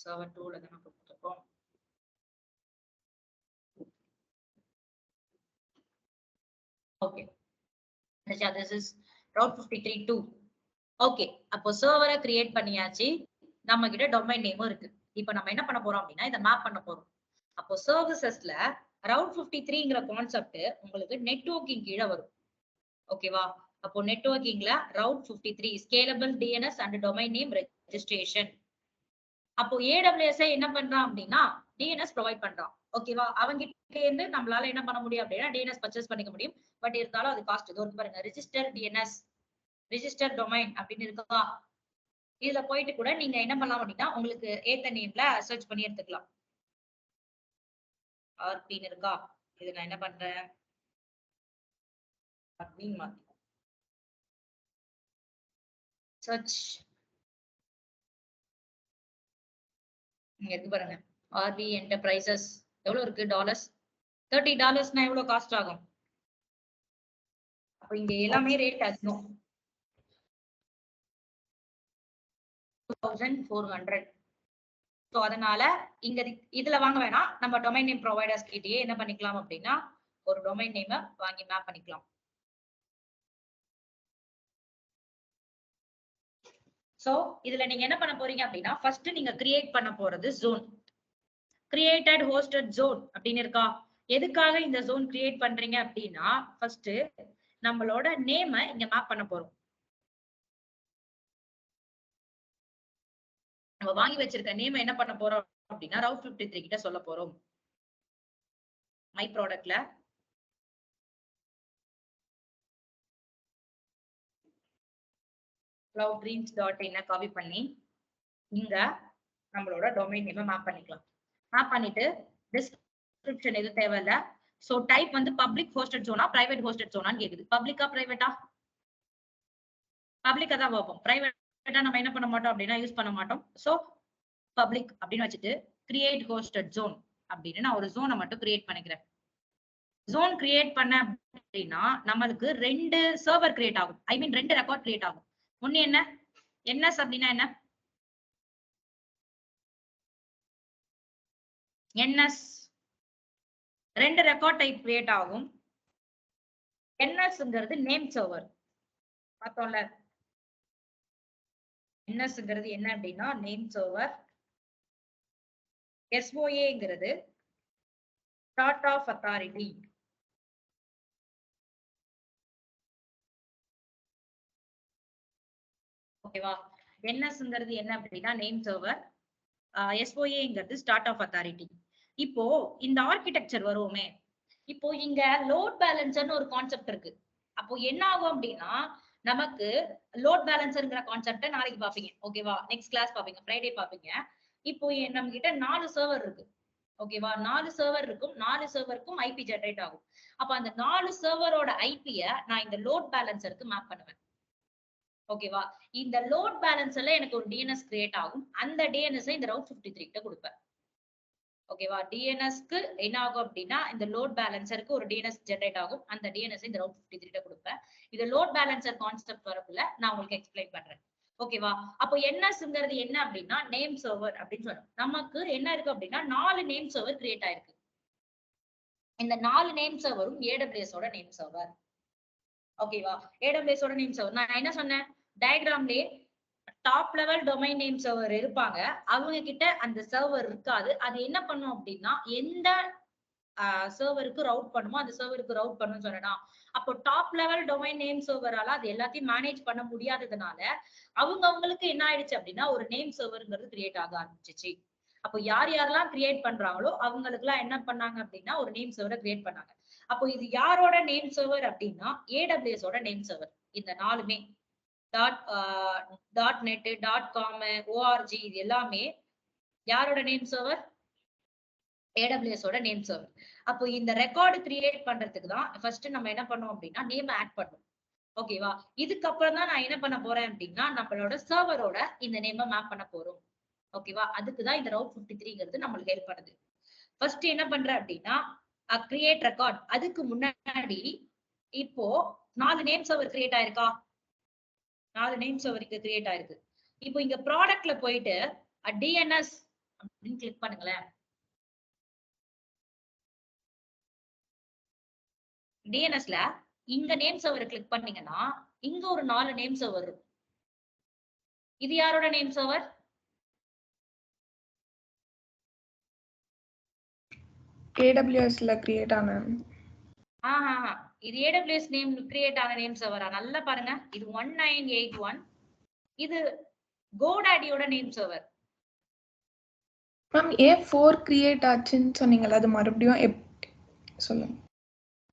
சர்வர் 2ல தான கொடுத்துருக்கோம். Okay, this is route 53 2. Okay, அப்போ சர்வரை கிரியேட் பண்ணியாச்சு, நம்ம கிட்ட டொமைன் நேமும் இருக்கு. இப்போ நம்ம என்ன பண்ண போறோம் அப்படின்னா இதை மேப் பண்ண போறோம். அப்போ சர்வீசஸ்ல ரவுட் 53ங்கிற கான்செப்ட் உங்களுக்கு நெட்வொர்க்கிங் கீழே வரும். ஓகேவா? அப்போ நெட்வொர்க்கிங்ல route 53 scalable DNS and domain name registration. அப்போ ஏடபிள்யூஎஸ் என்ன பண்றான் அப்படின்னா டிஎன்எஸ் ப்ரொவைட் பண்றான். ஓகேவா? அவங்க கிட்ட இருந்து நம்மளால என்ன பண்ண முடியும் அப்படின்னா டிஎன்எஸ் பர்ச்சேஸ் பண்ணிக்க முடியும். பட் இருந்தாலும் அது காஸ்ட். இது பாருங்க, ரிஜிஸ்டர் டிஎன்எஸ், ரிஜிஸ்டர் டொமைன் அப்படின்னு இருக்கா. இதுல போயிட்டு கூட நீங்க என்ன பண்ணலாம் அப்படின்னா உங்களுக்கு ஏத்த நேம்ல சர்ச் பண்ணி எடுத்துக்கலாம். ஆர்பின்னு இருக்கா, இது நான் என்ன பண்றேன் அப்படின்னு மாத்தி சர்ச். இங்க இருக்கு பாருங்க, ஆர்பி என்டர்பிரைசஸ் எவ்வளவு இருக்கு டாலர்ஸ், $30 எவ்வளவு காஸ்ட் ஆகும். அப்ப இங்க எல்லாமே ரேட் அதிகம், 2400. சோ அதனால இங்க இதுல வாங்க வேணாம், நம்ம டொமைன் நேம் ப்ரொவைடர்ஸ் கிட்டயே என்ன பண்ணிக்கலாம் அப்படின்னா ஒரு டொமைன் நேம் வாங்கி மேப் பண்ணிக்கலாம். சோ இதுல நீங்க என்ன பண்ண போறீங்க அப்படின்னா ஃபர்ஸ்ட் நீங்க கிரியேட் பண்ண போறது ஜோன். கிரியேட்டட் ஹோஸ்டட் ஜோன் அப்படின்னு இருக்கா. எதுக்காக இந்த ஜோன் கிரியேட் பண்றீங்க அப்படின்னா ஃபர்ஸ்ட் நம்மளோட நேம இங்க மேப் பண்ண போறோம். நம்ம வாங்கி வச்சிருக்க நேம் என்ன பண்ண போறோம் அப்படின்னா ரவுட் 53 கிட்ட சொல்ல போறோம். மை ப்ராடக்ட்ல cloudgreens.in காப்பி பண்ணி இங்க நம்மளோட டொமைன் நேம் மேப் பண்ணிக்கலாம். மேப் பண்ணிட்டு டிஸ்கிரிப்ஷன் எதுவும் தேவையில்ல. சோ டைப் வந்து பப்ளிக் ஹோஸ்டட் ஜோனா பிரைவேட் ஹோஸ்டட் ஜோனான்னு கேக்குது. பப்ளிக்கா பிரைவேட்டா? பப்ளிக்கா தான் பார்ப்போம். பிரைவேட்டா நம்ம என்ன பண்ண மாட்டோம் அப்படின்னா யூஸ் பண்ண மாட்டோம். சோ பப்ளிக் அப்படின்னு வச்சுட்டு கிரியேட் ஹோஸ்டட் ஜோன் அப்படின்னு நான் ஒரு ஜோனை மட்டும் கிரியேட் பண்ணிக்கிறேன். ஜோன் கிரியேட் பண்ண அப்படின்னா நம்மளுக்கு 2 சர்வர் கிரியேட் ஆகும். ஐ மீன் 2 ரெக்கார்ட் கிரியேட் ஆகும். ஒண்ணு என்ன, என்எஸ் அப்படின்னா என்ன, என்எஸ் 2 ரெக்கார்ட் டைப் கிரியேட் ஆகும். என்எஸ்ங்கிறது நேம் சர்வர் பார்த்தோம்ல. என்எஸ்ங்கிறது என்ன அப்படின்னா நேம் சர்வர். எஸ்ஓஏங்கிறது ஸ்டார்ட் ஆஃப் அத்தாரிட்டி. ஓகேவா? என்எஸ்ங்கிறது என்ன அப்படின்னா நேம் சர்வர், எஸ்ஓஏங்கிறது ஸ்டார்ட் ஆஃப் அத்தாரிட்டி. இப்போ இந்த ஆர்கிடெக்சர் வருவோமே, இப்போ இங்க லோட் பேலன்சர்னு ஒரு கான்செப்ட் இருக்கு. அப்போ என்ன ஆகும் அப்படின்னா நமக்கு லோட் பேலன்சர்ங்கிற கான்செப்ட நாளைக்கு பாப்பீங்க. ஓகேவா? நெக்ஸ்ட் கிளாஸ் பாப்பீங்க, ஃப்ரைடே பாப்பீங்க. இப்போ நம்ம கிட்ட 4 சர்வர் இருக்கு. ஓகேவா? 4 சர்வர் இருக்கும். 4 சர்வருக்கும் ஐபி ஜெனரேட் ஆகும். அப்ப அந்த 4 சர்வரோட ஐபிய நான் இந்த லோட் பேலன்சருக்கு மேப் பண்ணுவேன். ஓகேவா? இந்த லோட் பேலன்ஸ்ல எனக்கு ஒரு டிஎன்எஸ் கிரியேட் ஆகும். அந்த டிஎன்எஸ் இந்த ரவுட் 53 கிட்ட கொடுப்பேன். ஓகேவா? டிஎன்எஸ்க்கு என்ன ஆகும் அப்படின்னா இந்த லோட் பேலன்சருக்கு ஒரு டிஎன்எஸ் ஜெனரேட் ஆகும். அந்த டிஎன்எஸ் இந்த ரவுட் 53 கிட்ட கொடுப்பேன். இது லோட் பேலன்சர் கான்செப்ட் வரக்குள்ள நான் உங்களுக்கு எக்ஸ்பிளைன் பண்றேன். ஓகேவா? அப்போ என்எஸ்ங்கிறது என்ன அப்படின்னா நேம் சர்வர் அப்படின்னு சொல்றோம். நமக்கு என்ன இருக்கு அப்படின்னா 4 நேம் சர்வர் கிரியேட் ஆயிருக்கு. இந்த 4 நேம் சர்வரும் ஏடபிள்யூஎஸ் ஓட நேம் சர்வர். ஓகேவா? ஏடபிள்யூஎஸ் ஓட நேம் சர்வர் நான் என்ன சொன்னேன் டயக்ராம்லயே top level domain name server இருப்பாங்க. அவங்க கிட்ட அந்த சர்வர் இருக்காது. அது என்ன பண்ணும் அப்படின்னா எந்த சர்வருக்கு ரவுட் பண்ணுமோ அந்த சர்வருக்கு ரவுட் பண்ணணும்னு சொன்னா, அப்போ டாப் லெவல் டொமைன் நேம் சர்வரால அது எல்லாத்தையும் மேனேஜ் பண்ண முடியாததுனால அவங்களுக்கு என்ன ஆயிடுச்சு அப்படின்னா ஒரு நேம் சர்வர்ங்கிறது கிரியேட் ஆக ஆரம்பிச்சிச்சு. அப்போ யார் யாரெல்லாம் கிரியேட் பண்றாங்களோ அவங்களுக்கு எல்லாம் என்ன பண்ணாங்க அப்படின்னா ஒரு நேம் சர்வரை கிரியேட் பண்ணாங்க. அப்போ இது யாரோட நேம் சர்வர் அப்படின்னா ஏடபிள்யூஎஸ் ஓட நேம் சர்வர். இந்த 4மே .net, .com, org இது எல்லாமே யாரோட நேம் சர்வர்? AWS ஓட நேம் சர்வர். அப்போ இந்த ரெக்கார்டு கிரியேட் பண்றதுக்கு தான் ஃபர்ஸ்ட் நம்ம என்ன பண்ணோம் அப்படின்னா நேம் ஆட் பண்ணணும். ஓகேவா? இதுக்கப்புறம் தான் நான் என்ன பண்ண போறேன் அப்படின்னா நம்மளோட சர்வரோட இந்த நேம மேப் பண்ண போறோம். ஓகேவா? அதுக்குதான் இந்த ரவுட் 53ங்கிறது நம்மளுக்கு ஹெல்ப் பண்ணுது. ஃபர்ஸ்ட் என்ன பண்றேன் அப்படின்னா கிரியேட் ரெக்கார்ட். அதுக்கு முன்னாடி இப்போ 4 நேம் சர்வர் கிரியேட் ஆயிருக்கா? 4 நேம் சர்வருக்கு கிரியேட் ஆயிருக்கு. இப்போ இங்க ப்ராடக்ட்ல போயிட்டு டிஎன்எஸ் அப்படின்னு கிளிக் பண்ணுங்களேன். டிஎன்எஸ்ல இங்க நேம் சர்வர் கிளிக் பண்ணீங்கன்னா இங்க ஒரு 4 நேம் சர்வர் இருக்கும். இது யாரோட நேம் சர்வர்?
ஏடபிள்யூஎஸ்ல கிரியேட் ஆன
இது AWS நேம் கிரியேட் ஆன நேம் சர்வரா? நல்லா பாருங்க, இது 1981. இது GoDaddyயோட name server.
Ma'am A4 create ஆச்சுன்னு சொன்னீங்கல்ல, அது மறுபடியும் சொல்லுங்க.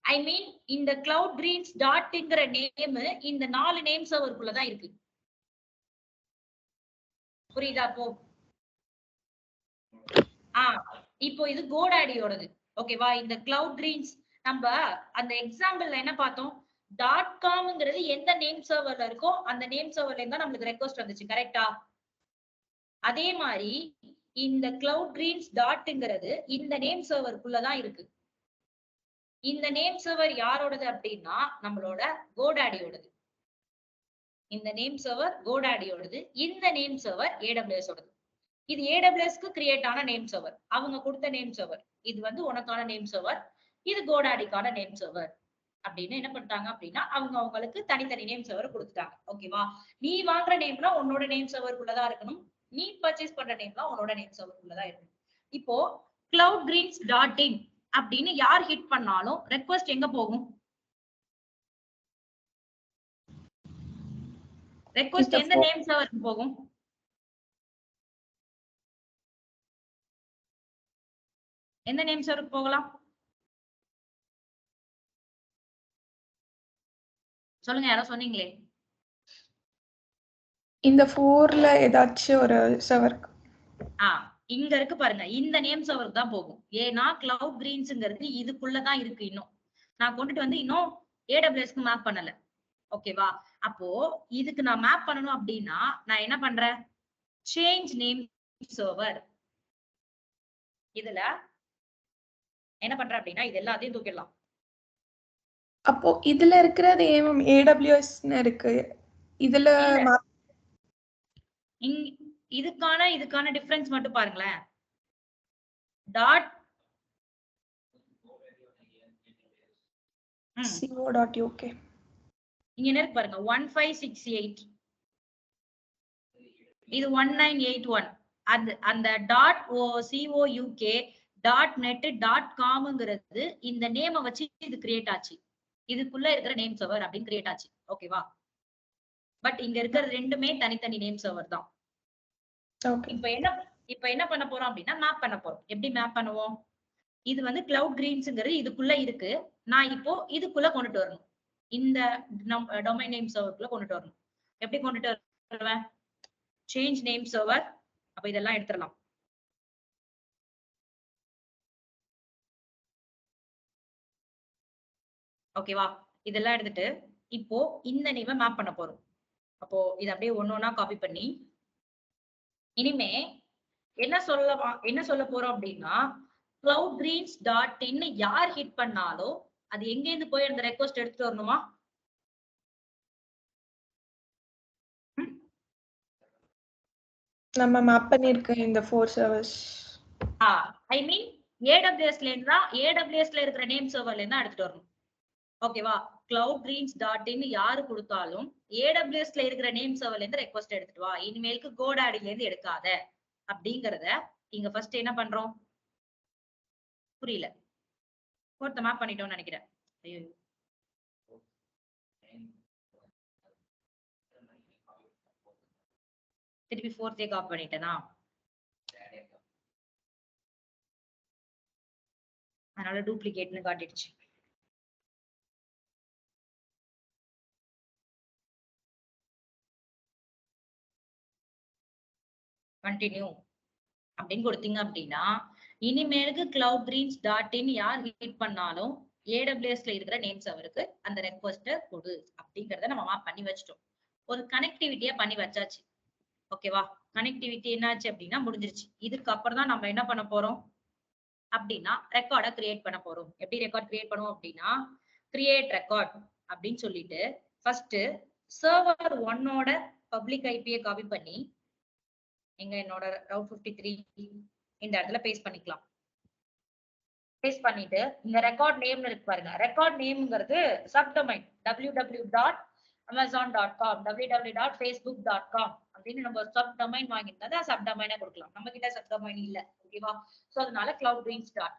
ஐ மீன் இந்த கிளவுட் கிரீன்ஸ் டாட்ங்கிற நேம் இந்த 4 நேம் சர்வருக்குள்ளதான் இருக்கு. புரியுதா? இப்போ இது GoDaddyயோடது. ஓகேவா? இந்த கிளவுட் கிரீன்ஸ் நம்ம அந்த எக்ஸாம்பிள்ல என்ன பார்த்தோம்? .comங்கிறது எந்த நேம் சர்வர்ல இருக்கோ அந்த நேம் சர்வர்ல இருந்தா நம்மளுக்கு ரெக்வெஸ்ட் வந்துச்சு. கரெக்டா? அதே மாதிரி இந்த கிளவுட் கிரீன்ஸ் டாட்ங்கிறது இந்த நேம் சர்வருக்குள்ளதான் இருக்கு. இந்த நேம் சர்வர் யாரோடது அப்படின்னா நம்மளோட GoDaddyயோடது. இந்த நேம் சர்வர் GoDaddyயோடது. இந்த நேம் சர்வர் AWS ஓடது. இது AWSக்கு கிரியேட் ஆன நேம் சர்வர். அவங்க கொடுத்த நேம் சர்வர். இது வந்து உனக்கான நேம் சர்வர். இது GoDaddyக்கான நேம் சர்வர் அப்படின்னு என்ன பண்ணிட்டாங்க அப்படின்னா அவங்களுக்கு தனித்தனி நேம் சர்வர் கொடுத்துட்டாங்க. ஓகேவா? நீ வாங்குற நேம்னா உன்னோட நேம் சர்வருக்குள்ளதான் இருக்கணும். நீ பர்ச்சேஸ் பண்ற நேம்னா உன்னோட நேம் சர்வருக்குள்ளதான் இருக்கணும். இப்போ கிளவுட் கிரீன்ஸ் டாட் இன் அப்படின்னு யார் ஹிட் பண்ணாலும் ரெக்வெஸ்ட் எங்க போகும்? ரெக்வெஸ்ட் எந்த நேம் சர்வருக்கு போகும்? எந்த நேம் சர்வருக்கு போகலாம்? சொல்லுங்க, யாரோ சொன்னீங்களே.
இந்த 4ல ஏதாச்சும் ஒரு சர்வர்.
இங்க இருக்கு பாருங்க, இந்த நேம் சர்வருக்கு தான் போகும். ஏன்னா கிளவுட் கிரீன்ஸ்ங்கிறது இதுக்குள்ளதான் இருக்கு. இன்னும் நான் கொண்டுட்டு வந்து இன்னும் AWSக்கு மேப் பண்ணல. ஓகேவா? அப்போ இதுக்கு நான் மேப் பண்ணணும் அப்படின்னா நான் என்ன பண்றேன்? Change name server. இதுல என்ன பண்றேன் அப்படின்னா இது எல்லாத்தையும் தூக்கிடலாம்.
அப்போ இதுல இருக்கிறது ஏன் AWS இருக்கு? இதுல
இதுக்கான டிஃபரன்ஸ் மட்டும் பாருங்களேன். டாட்
co.uk
இங்க என்ன இருக்கு பாருங்க, 1568. இது 1981. அந்த டாட் .couk .net .comங்கிறது இந்த நேம வச்சு இது கிரியேட் ஆச்சு. இதுக்குள்ள இருக்கிற நேம் சர்வர் அப்படின்னு கிரியேட் ஆச்சு. ஓகேவா? பட் இங்க இருக்கிறது ரெண்டுமே தனித்தனி நேம் சர்வர் தான். இப்ப என்ன பண்ண போறோம் அப்படின்னா மேப் பண்ண போறோம். எப்படி மேப் பண்ணுவோம்? இது வந்து கிளவுட் கிரீன்ஸ்ங்கிறது இதுக்குள்ள இருக்கு. நான் இப்போ இதுக்குள்ள கொண்டுட்டு வரணும். இந்த டொமைன் நேம் சர்வருக்குள்ள கொண்டுட்டு வரணும். எப்படி கொண்டுட்டு வருவேன்? Change name server. அப்ப இதெல்லாம் எடுத்துடலாம். ஓகேவா? இதெல்லாம் எடுத்துட்டு இப்போ இந்த நேம மேப் பண்ண போறோம். அப்போ இது அப்படியே ஒன்னொன்னா காப்பி பண்ணி இனிமே என்ன சொல்ல போறோம் அப்படின்னா கிளவுட் கிரீன்ஸ் டாட் இன் யார் ஹிட் பண்ணாலும் அது எங்க இருந்து போய் அந்த ரெக்வெஸ்ட் எடுத்துட்டு வரணுமா?
நம்ம மேப் பண்ணிருக்க இந்த 4 சர்வர்ஸ்.
ஐ மீன் AWSல இருந்தா AWSல இருக்கிற நேம் சர்வர்ல இருந்தா எடுத்துட்டு வரணும். ஓகேவா? கிளவுட் கிரீன்ஸ் டாட் இன் யாரு கொடுத்தாலும் AWSல இருக்கிற நேம் சர்வர்ல இருந்து ரெக்வெஸ்ட் எடுத்துட்டு வா. இனிமேலுக்கு GoDaddyல இருந்து எடுக்காத அப்படிங்கறத இங்க ஃபர்ஸ்ட் என்ன பண்றோம்? புரியல. ஃபோர்த் மேப் பண்ணிட்டோம்னு நினைக்கிறேன். ஐயோ, திருப்பி ஃபோர்த்தே காப்பி பண்ணிட்டேனா? அதனால டூப்ளிகேட்னு காட்டிடுச்சு. கண்டினியூ அப்படின்னு கொடுத்தீங்க அப்படின்னா இனிமேலுக்கு கிளவுட் கிரீன்ஸ் டாட் இன் யார் ஹிட் பண்ணாலும் AWSல இருக்கிற நேம் சர்வருக்கு அந்த ரெக்வெஸ்ட கொடு அப்படிங்கறத நம்ம மேப் பண்ணி வச்சிட்டோம். ஒரு கனெக்டிவிட்டியா பண்ணி வச்சாச்சு. ஓகேவா? கனெக்டிவிட்டி என்னாச்சு அப்படின்னா முடிஞ்சிருச்சு. இதுக்கு அப்புறம் தான் நம்ம என்ன பண்ண போறோம் அப்படின்னா ரெக்கார்டை கிரியேட் பண்ண போறோம். எப்படி ரெக்கார்ட் கிரியேட் பண்ணுவோம் அப்படின்னா கிரியேட் ரெக்கார்ட் அப்படின்னு சொல்லிட்டு ஃபர்ஸ்ட் சர்வர் 1ஓட பப்ளிக் ஐபியை காப்பி பண்ணி எங்க என்னோட ரவுட் 53 இந்த இடத்துல பேஸ்ட் பண்ணிக்கலாம். பேஸ்ட் பண்ணிட்டு இந்த ரெக்கார்ட் நேம் இருக்கு பாருங்க. ரெக்கார்ட் நேம்ங்கிறது சப்டொமைன் www.amazon.com www.facebook.com அப்படின்னு நம்ம சப்டொமைன் வாங்கிட்டா சப்டொமைனா கொடுக்கலாம். நம்ம கிட்ட சப்டொமைன் இல்ல. ஓகேவா? சோ அதனால cloudgreens டாட்.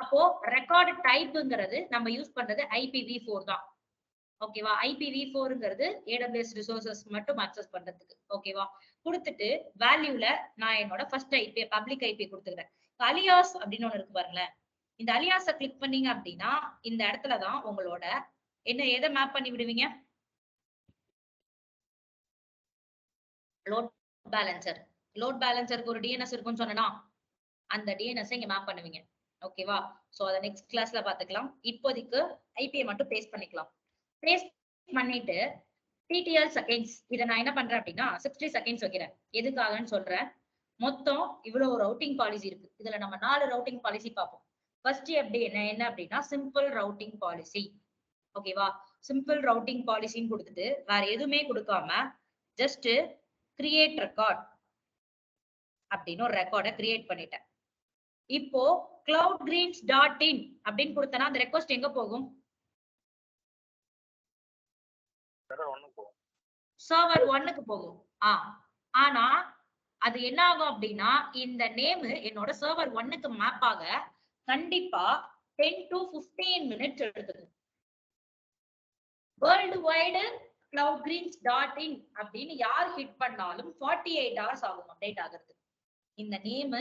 அப்போ ரெக்கார்ட் டைப்ங்கிறது நம்ம யூஸ் பண்றது IPv4 தான். ஓகேவா? IPv4ங்கிறது AWS ரிசோர்சஸ் மட்டும் அக்சஸ் பண்றதுக்கு. ஓகேவா? கொடுத்துட்டு வேல்யூல நான் என்னோட ஃபர்ஸ்ட் ஐபி பப்ளிக் ஐபி கொடுத்துக்கிறேன். அலியாஸ் அப்படின்னு ஒண்ணு இருக்கு பாருங்களேன். இந்த அலியாஸ கிளிக் பண்ணீங்க அப்படின்னா இந்த இடத்துலதான் உங்களோட என்ன எதை மேப் பண்ணி விடுவீங்க? Load balancer. லோட் பேலன்சருக்கு ஒரு டிஎன்எஸ் இருக்கும்னு சொன்னா அந்த டிஎன்எஸ் இங்க மேப் பண்ணுவீங்க. ஓகேவா? சோ அத நெக்ஸ்ட் கிளாஸ்ல பாத்துக்கலாம். இப்போதைக்கு ஐபியை மட்டும் பேஸ்ட் பண்ணிக்கலாம். பேஸ்ட் பண்ணிட்டு TTL செகண்ட்ஸ் இதை நான் என்ன பண்றேன் அப்படின்னா 60 செகண்ட்ஸ் வைக்கிறேன். எதுக்காகன்னு சொல்றேன். மொத்தம் இவ்வளவு ரவுட்டிங் பாலிசி இருக்கு. இதுல நம்ம 4 ரவுட்டிங் பாலிசி பார்ப்போம். ஃபர்ஸ்ட் எப்படி என்ன அப்படின்னா சிம்பிள் ரவுட்டிங் பாலிசி. ஓகேவா? சிம்பிள் ரவுட்டிங் பாலிசின்னு கொடுத்துட்டு வேற எதுவுமே கொடுக்காம ஜஸ்ட் கிரியேட் ரெக்கார்ட் அப்படின்னு ஒரு ரெக்கார்டை கிரியேட் பண்ணிட்டேன். இப்போ cloudgreens.in அப்படின்னு கொடுத்தனா அந்த ரெக்வஸ்ட் எங்க போகும்? சர்வர் 1க்கு போகும். ஆனா அது என்ன ஆகும் அப்படின்னா இந்த நேம் என்னோட சர்வர் 1க்கு மேப் ஆக கண்டிப்பா 10 to 15 மினிட்ஸ் எடுத்துக்கும். வேர்ல்டு வைடு cloudgreens.in அப்படின்னு யார் ஹிட் பண்ணாலும் 48 hours ஆகும் அப்டேட் ஆகிறதுக்கு. இந்த நேம்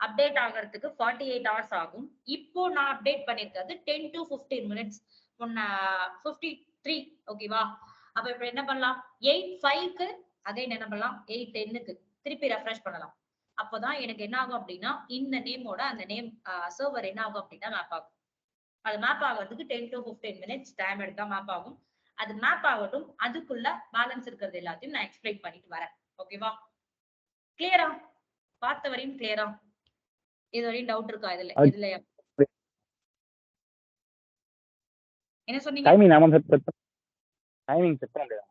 அப்டேட் ஆகிறதுக்கு 48 hours ஆகும். இப்போ நான் அப்டேட் பண்ணிருக்கிறது 10 to 15 மினிட்ஸ் 53. ஓகேவா? அப்ப இப்ப என்ன பண்ணலாம்? 8:05க்கு அகைன் என்ன பண்ணலாம்? 8:10க்கு திருப்பி ரெஃப்ரெஷ் பண்ணலாம். அப்பதான் எனக்கு என்ன ஆகும் அப்படின்னா இந்த நேமோட அந்த நேம் சர்வர் என்ன ஆகும் அப்படின்னா மேப் ஆகும். அது மேப் ஆகிறதுக்கு 10 to 15 மினிட்ஸ் டைம் எடுத்தா மேப் ஆகும். அது மேப் ஆகட்டும். அதுக்குள்ள பேலன்ஸ் இருக்கிறது எல்லாத்தையும் நான் எக்ஸ்பிளைன் பண்ணிட்டு வரேன். ஓகேவா? கிளியரா? பார்த்த வரையும் கிளியரா? இது வரையும் டவுட் இருக்கா இதுல? என்ன சொன்னீங்க?
டைமிங் செட் பண்ண முடியாது.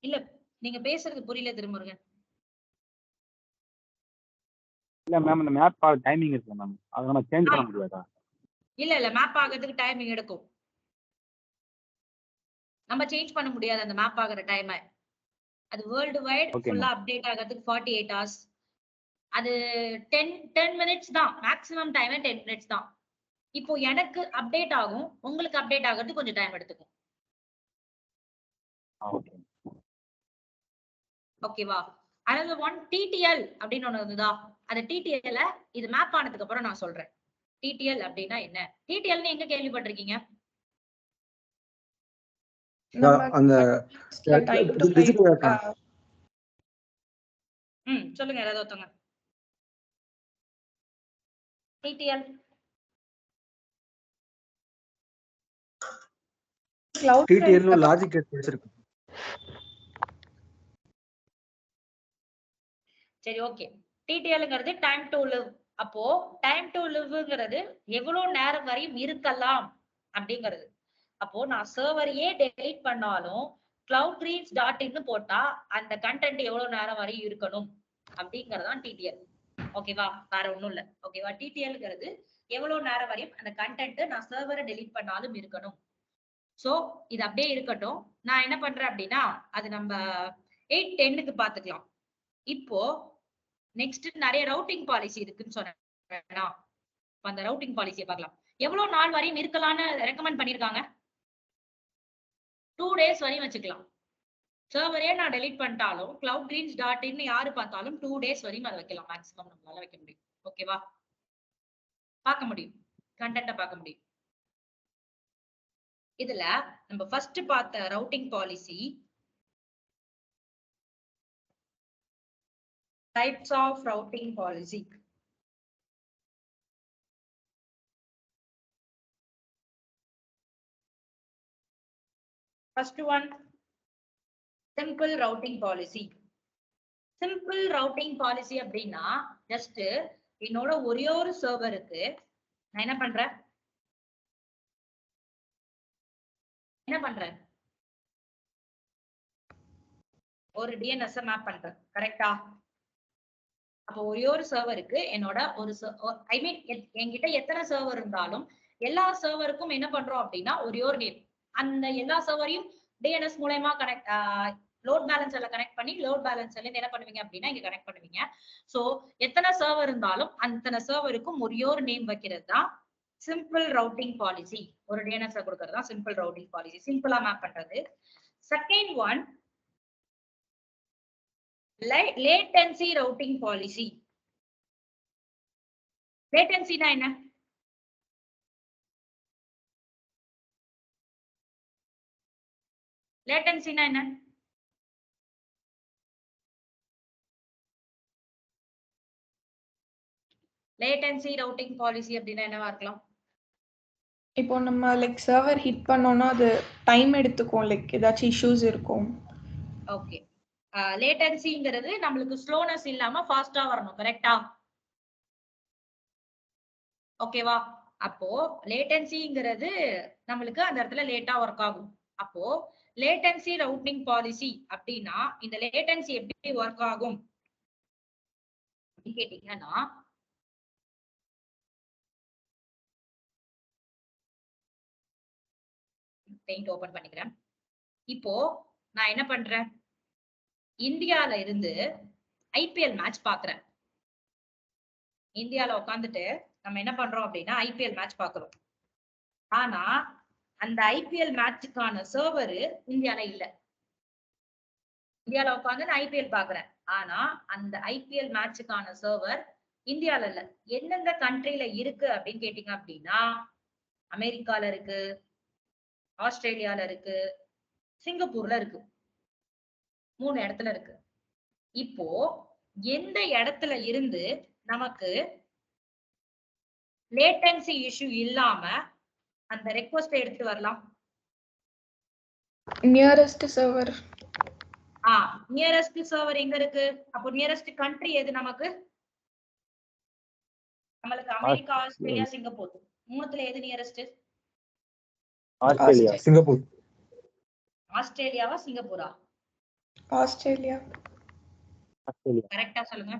இல்ல நீங்க பேசுறது புரியல திருமுருகன்.
இல்ல மேம் இந்த மேப் டைமிங் இருக்கு மேம். அத நம்ம சேஞ்ச் பண்ண முடியாதா?
இல்ல மேப் ஆகிறதுக்கு டைமிங் எடுக்கும். நம்ம சேஞ்ச் பண்ண முடியாது அந்த மேப் ஆகிற டைம். அது வேர்ல்டு வைட் ஃபுல்லா அப்டேட் ஆகிறதுக்கு 48 hours. அது 10 மினிட்ஸ் தான் மேக்ஸிமம் டைம். 10 மினிட்ஸ் தான். இப்போ எனக்கு அப்டேட் ஆகும், உங்களுக்கு அப்டேட் ஆகிறதுக்கு கொஞ்சம் டைம் எடுத்துக்கும். ஓகேவா? அதாவது ஒன் TTL அப்படின்னு ஒண்ணு இருந்ததா? அந்த TTL இது மேப் ஆனதுக்கு அப்புறம் நான் சொல்றேன். TTL அப்படின்னா என்ன? TTLன்னு எங்க கேள்விப்பட்டிருக்கீங்க?
அந்த
சொல்லுங்க யாராவது ஒருத்தவங்க. TTL
TTL லாஜிக் கேட் படிச்சிருக்கு.
சரி ஓகே. TTLங்கிறது டைம் டு லிவ். அப்போ டைம் டு லிவ்ங்கிறது எவ்வளவு நேரம் வரையும் இருக்கலாம் அப்படிங்கிறது. அப்போ நான் சர்வரையே டெலீட் பண்ணாலும் cloudgreens.in போட்டா அந்த கண்டென்ட் எவ்வளவு நேரம் வரையும் இருக்கணும் அப்படிங்கறதுதான் TTL. ஓகேவா? வேற ஒண்ணும் இல்ல. ஓகேவா? TTLங்கிறது எவ்வளவு நேரம் வரையும் அந்த கண்டென்ட் நான் சர்வரை டெலீட் பண்ணாலும் இருக்கணும். சோ இது அப்படியே இருக்கட்டும். நான் என்ன பண்றேன் அப்படின்னா அது நம்ம 8:10க்கு பாத்துக்கலாம். இப்போ நெக்ஸ்ட் நிறைய ரவுட்டிங் பாலிசி இருக்குன்னு சொன்னா அந்த ரவுட்டிங் பாலிசியை பார்க்கலாம். எவ்வளவு நாள் வரையும் இருக்கலாம்னு ரெக்கமெண்ட் பண்ணிருக்காங்க? 2 days வரையும் வச்சுக்கலாம். சர்வரே நான் டெலீட் பண்ணிட்டாலும் cloudgreens.in யாரு பார்த்தாலும் 2 days வரையும் அதை வைக்கலாம். மேக்ஸிமம் நம்மளால வைக்க முடியும். ஓகேவா? பார்க்க முடியும், கண்டென்ட்டை பார்க்க முடியும். இதுல நம்ம ஃபர்ஸ்ட் பார்த்த routing policy types of routing policy. First one, simple routing policy. Simple routing policy அப்படின்னா ஜஸ்ட் என்னோட ஒரே ஒரு சர்வருக்கு நான் என்ன பண்றேன் ஒரு DNS மேப் பண்றேன். கரெக்டா? அப்போ ஒரே ஒரு சர்வருக்கு என்னோட ஒரு ஐ மீன் என்கிட்ட எத்தனை சர்வர் இருந்தாலும் எல்லா சர்வருக்கும் என்ன பண்றோம் அப்படின்னா ஒரே ஒரு நேம். அந்த எல்லா சர்வரையும் டிஎன்எஸ் மூலமா கனெக்ட் லோட் பேலன்சர்ல கனெக்ட் பண்ணி லோட் பேலன்சர்ல என்ன பண்ணுவீங்க அப்படின்னா இங்க கனெக்ட் பண்ணுவீங்க. சோ எத்தனை சர்வர் இருந்தாலும் அத்தனை சர்வருக்கும் ஒரே ஒரு நேம் வைக்கிறது தான் சிம்பிள் ரவுட்டிங் பாலிசி. ஒரு டிஎன்எஸ் கொடுக்கறது தான் சிம்பிள் ரவுட்டிங் பாலிசி. சிம்பிளா மேப் பண்றது. Second one latency routing policy. லேட்டன்சினா என்ன? லேட்டன்சினா என்ன? லேட்டன்சி ரவுட்டிங் பாலிசி அப்படின்னா என்னவா இருக்கலாம்?
இப்போ நம்ம லைக் சர்வர் ஹிட் பண்ணோம்னா அது டைம் எடுத்துக்கும், லைக் ஏதாச்சும் இஷ்யூஸ் இருக்கும்.
ஓகே, லேட்டன்சிங்கிறது நம்மளுக்கு ஸ்லோனஸ் இல்லாம ஃபாஸ்டா வரணும், கரெக்டா? ஓகேவா? அப்போ லேட்டன்சிங்கிறது நம்மளுக்கு அந்த இடத்துல லேட்டா ஒர்க் ஆகும். அப்போ லேட்டன்சி ரவுட்டிங் பாலிசி அப்படின்னா இந்த லேட்டன்சி எப்படி ஒர்க் ஆகும் கேட்டீங்கன்னா, பெயிண்ட் ஓபன் பண்ணிக்கிறேன். இப்போ நான் என்ன பண்றேன், இந்தியால இருந்து ஐபிஎல் மேட்ச் பாக்குறேன். இந்தியால உட்காந்துட்டு நம்ம என்ன பண்றோம் அப்படின்னா ஐபிஎல் மேட்ச் பாக்குறோம். ஆனா அந்த ஐபிஎல் மேட்சுக்கான சர்வர் இந்தியால இல்ல. இந்தியால உட்காந்து நான் ஐபிஎல் பாக்குறேன். ஆனா அந்த ஐபிஎல் மேட்சுக்கான சர்வர் இந்தியால இல்ல. எந்தெந்த கண்ட்ரில இருக்கு அப்படின்னு கேட்டீங்க அப்படின்னா, அமெரிக்கால இருக்கு, ஆஸ்திரேலியால இருக்கு, சிங்கப்பூர்ல இருக்கு. 3 இடத்துல இருக்கு. இப்போ எந்த இடத்துல இருந்து நமக்கு லேட்டன்சி இஷ்யூ இல்லாம அந்த ரெக்வெஸ்ட் எடுத்துட்டு வரலாம்?
Nearest server.
நியரஸ்ட் சர்வர் எங்க இருக்கு? அப்போ நியரஸ்ட் கண்ட்ரி எது நமக்கு? நம்மளுக்கு அமெரிக்கா, ஆஸ்திரேலியா, சிங்கப்பூர். 3த்துல எது நியரஸ்ட்?
ஆஸ்திரேலியா.
சிங்கப்பூர்.
ஆஸ்திரேலியாவா சிங்கப்பூரா?
ஆஸ்திரேலியா.
ஆஸ்திரேலியா.
கரெக்டா சொல்லுங்க.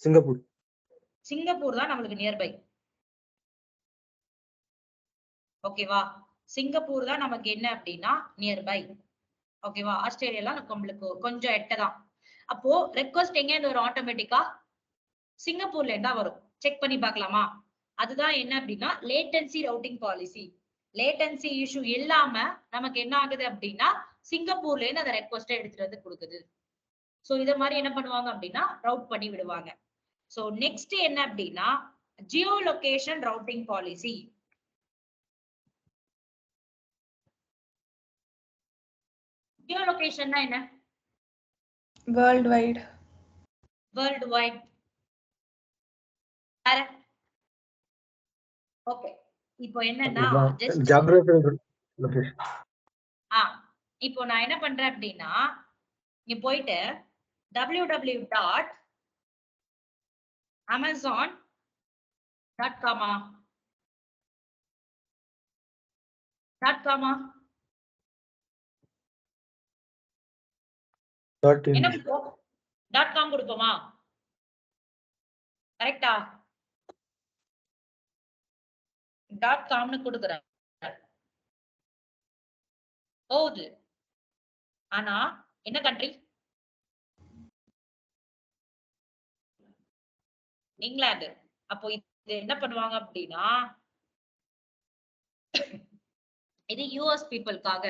சிங்கப்பூர்.
சிங்கப்பூர் தான் நம்மளுக்கு நியர்பை. ஓகேவா? சிங்கப்பூர் தான் நமக்கு என்ன அப்படின்னா நியர்பை. ஓகேவா? ஆஸ்திரேலியால நம்மளுக்கு கொஞ்சம் எட்டதான். அப்போ ரெக்வஸ்ட் எங்க இருந்து வரும்? ஆட்டோமேட்டிக்கா சிங்கப்பூர்ல இருந்தா வரும். செக் பண்ணி பார்க்கலாமா? அதுதான் என்ன அப்படின்னா latency routing policy. Latency issue இல்லாம நமக்கு என்ன ஆகுது அப்படின்னா சிங்கப்பூர்ல இருந்து அந்த ரெக்வஸ்ட் எடுத்துட்டு வந்து கொடுக்குது. சோ இத மாதிரி என்ன பண்ணுவாங்க அப்படின்னா ரவுட் பண்ணி விடுவாங்க. சோ நெக்ஸ்ட் என்ன அப்படின்னா geo location routing policy. Geo லொகேஷன்னா என்ன?
World wide.
World wide. Okay, இப்போ என்னன்னா
ஜியோகிராபிக்கல் லொகேஷன்.
இப்போ நான் என்ன பண்றேன் அப்படின்னா இங்க போயிட்டு www.amazon.com என்ன கொடுப்போம்? .com கொடுப்போமா? கரெக்டா? .comனு கொடுக்குறேன் போகுது. ஆனா என்ன கண்ட்ரி? இங்கிலாந்து. அப்போ இது என்ன பண்ணுவாங்க அப்படின்னா இது யூஎஸ் பீப்புளுக்காக.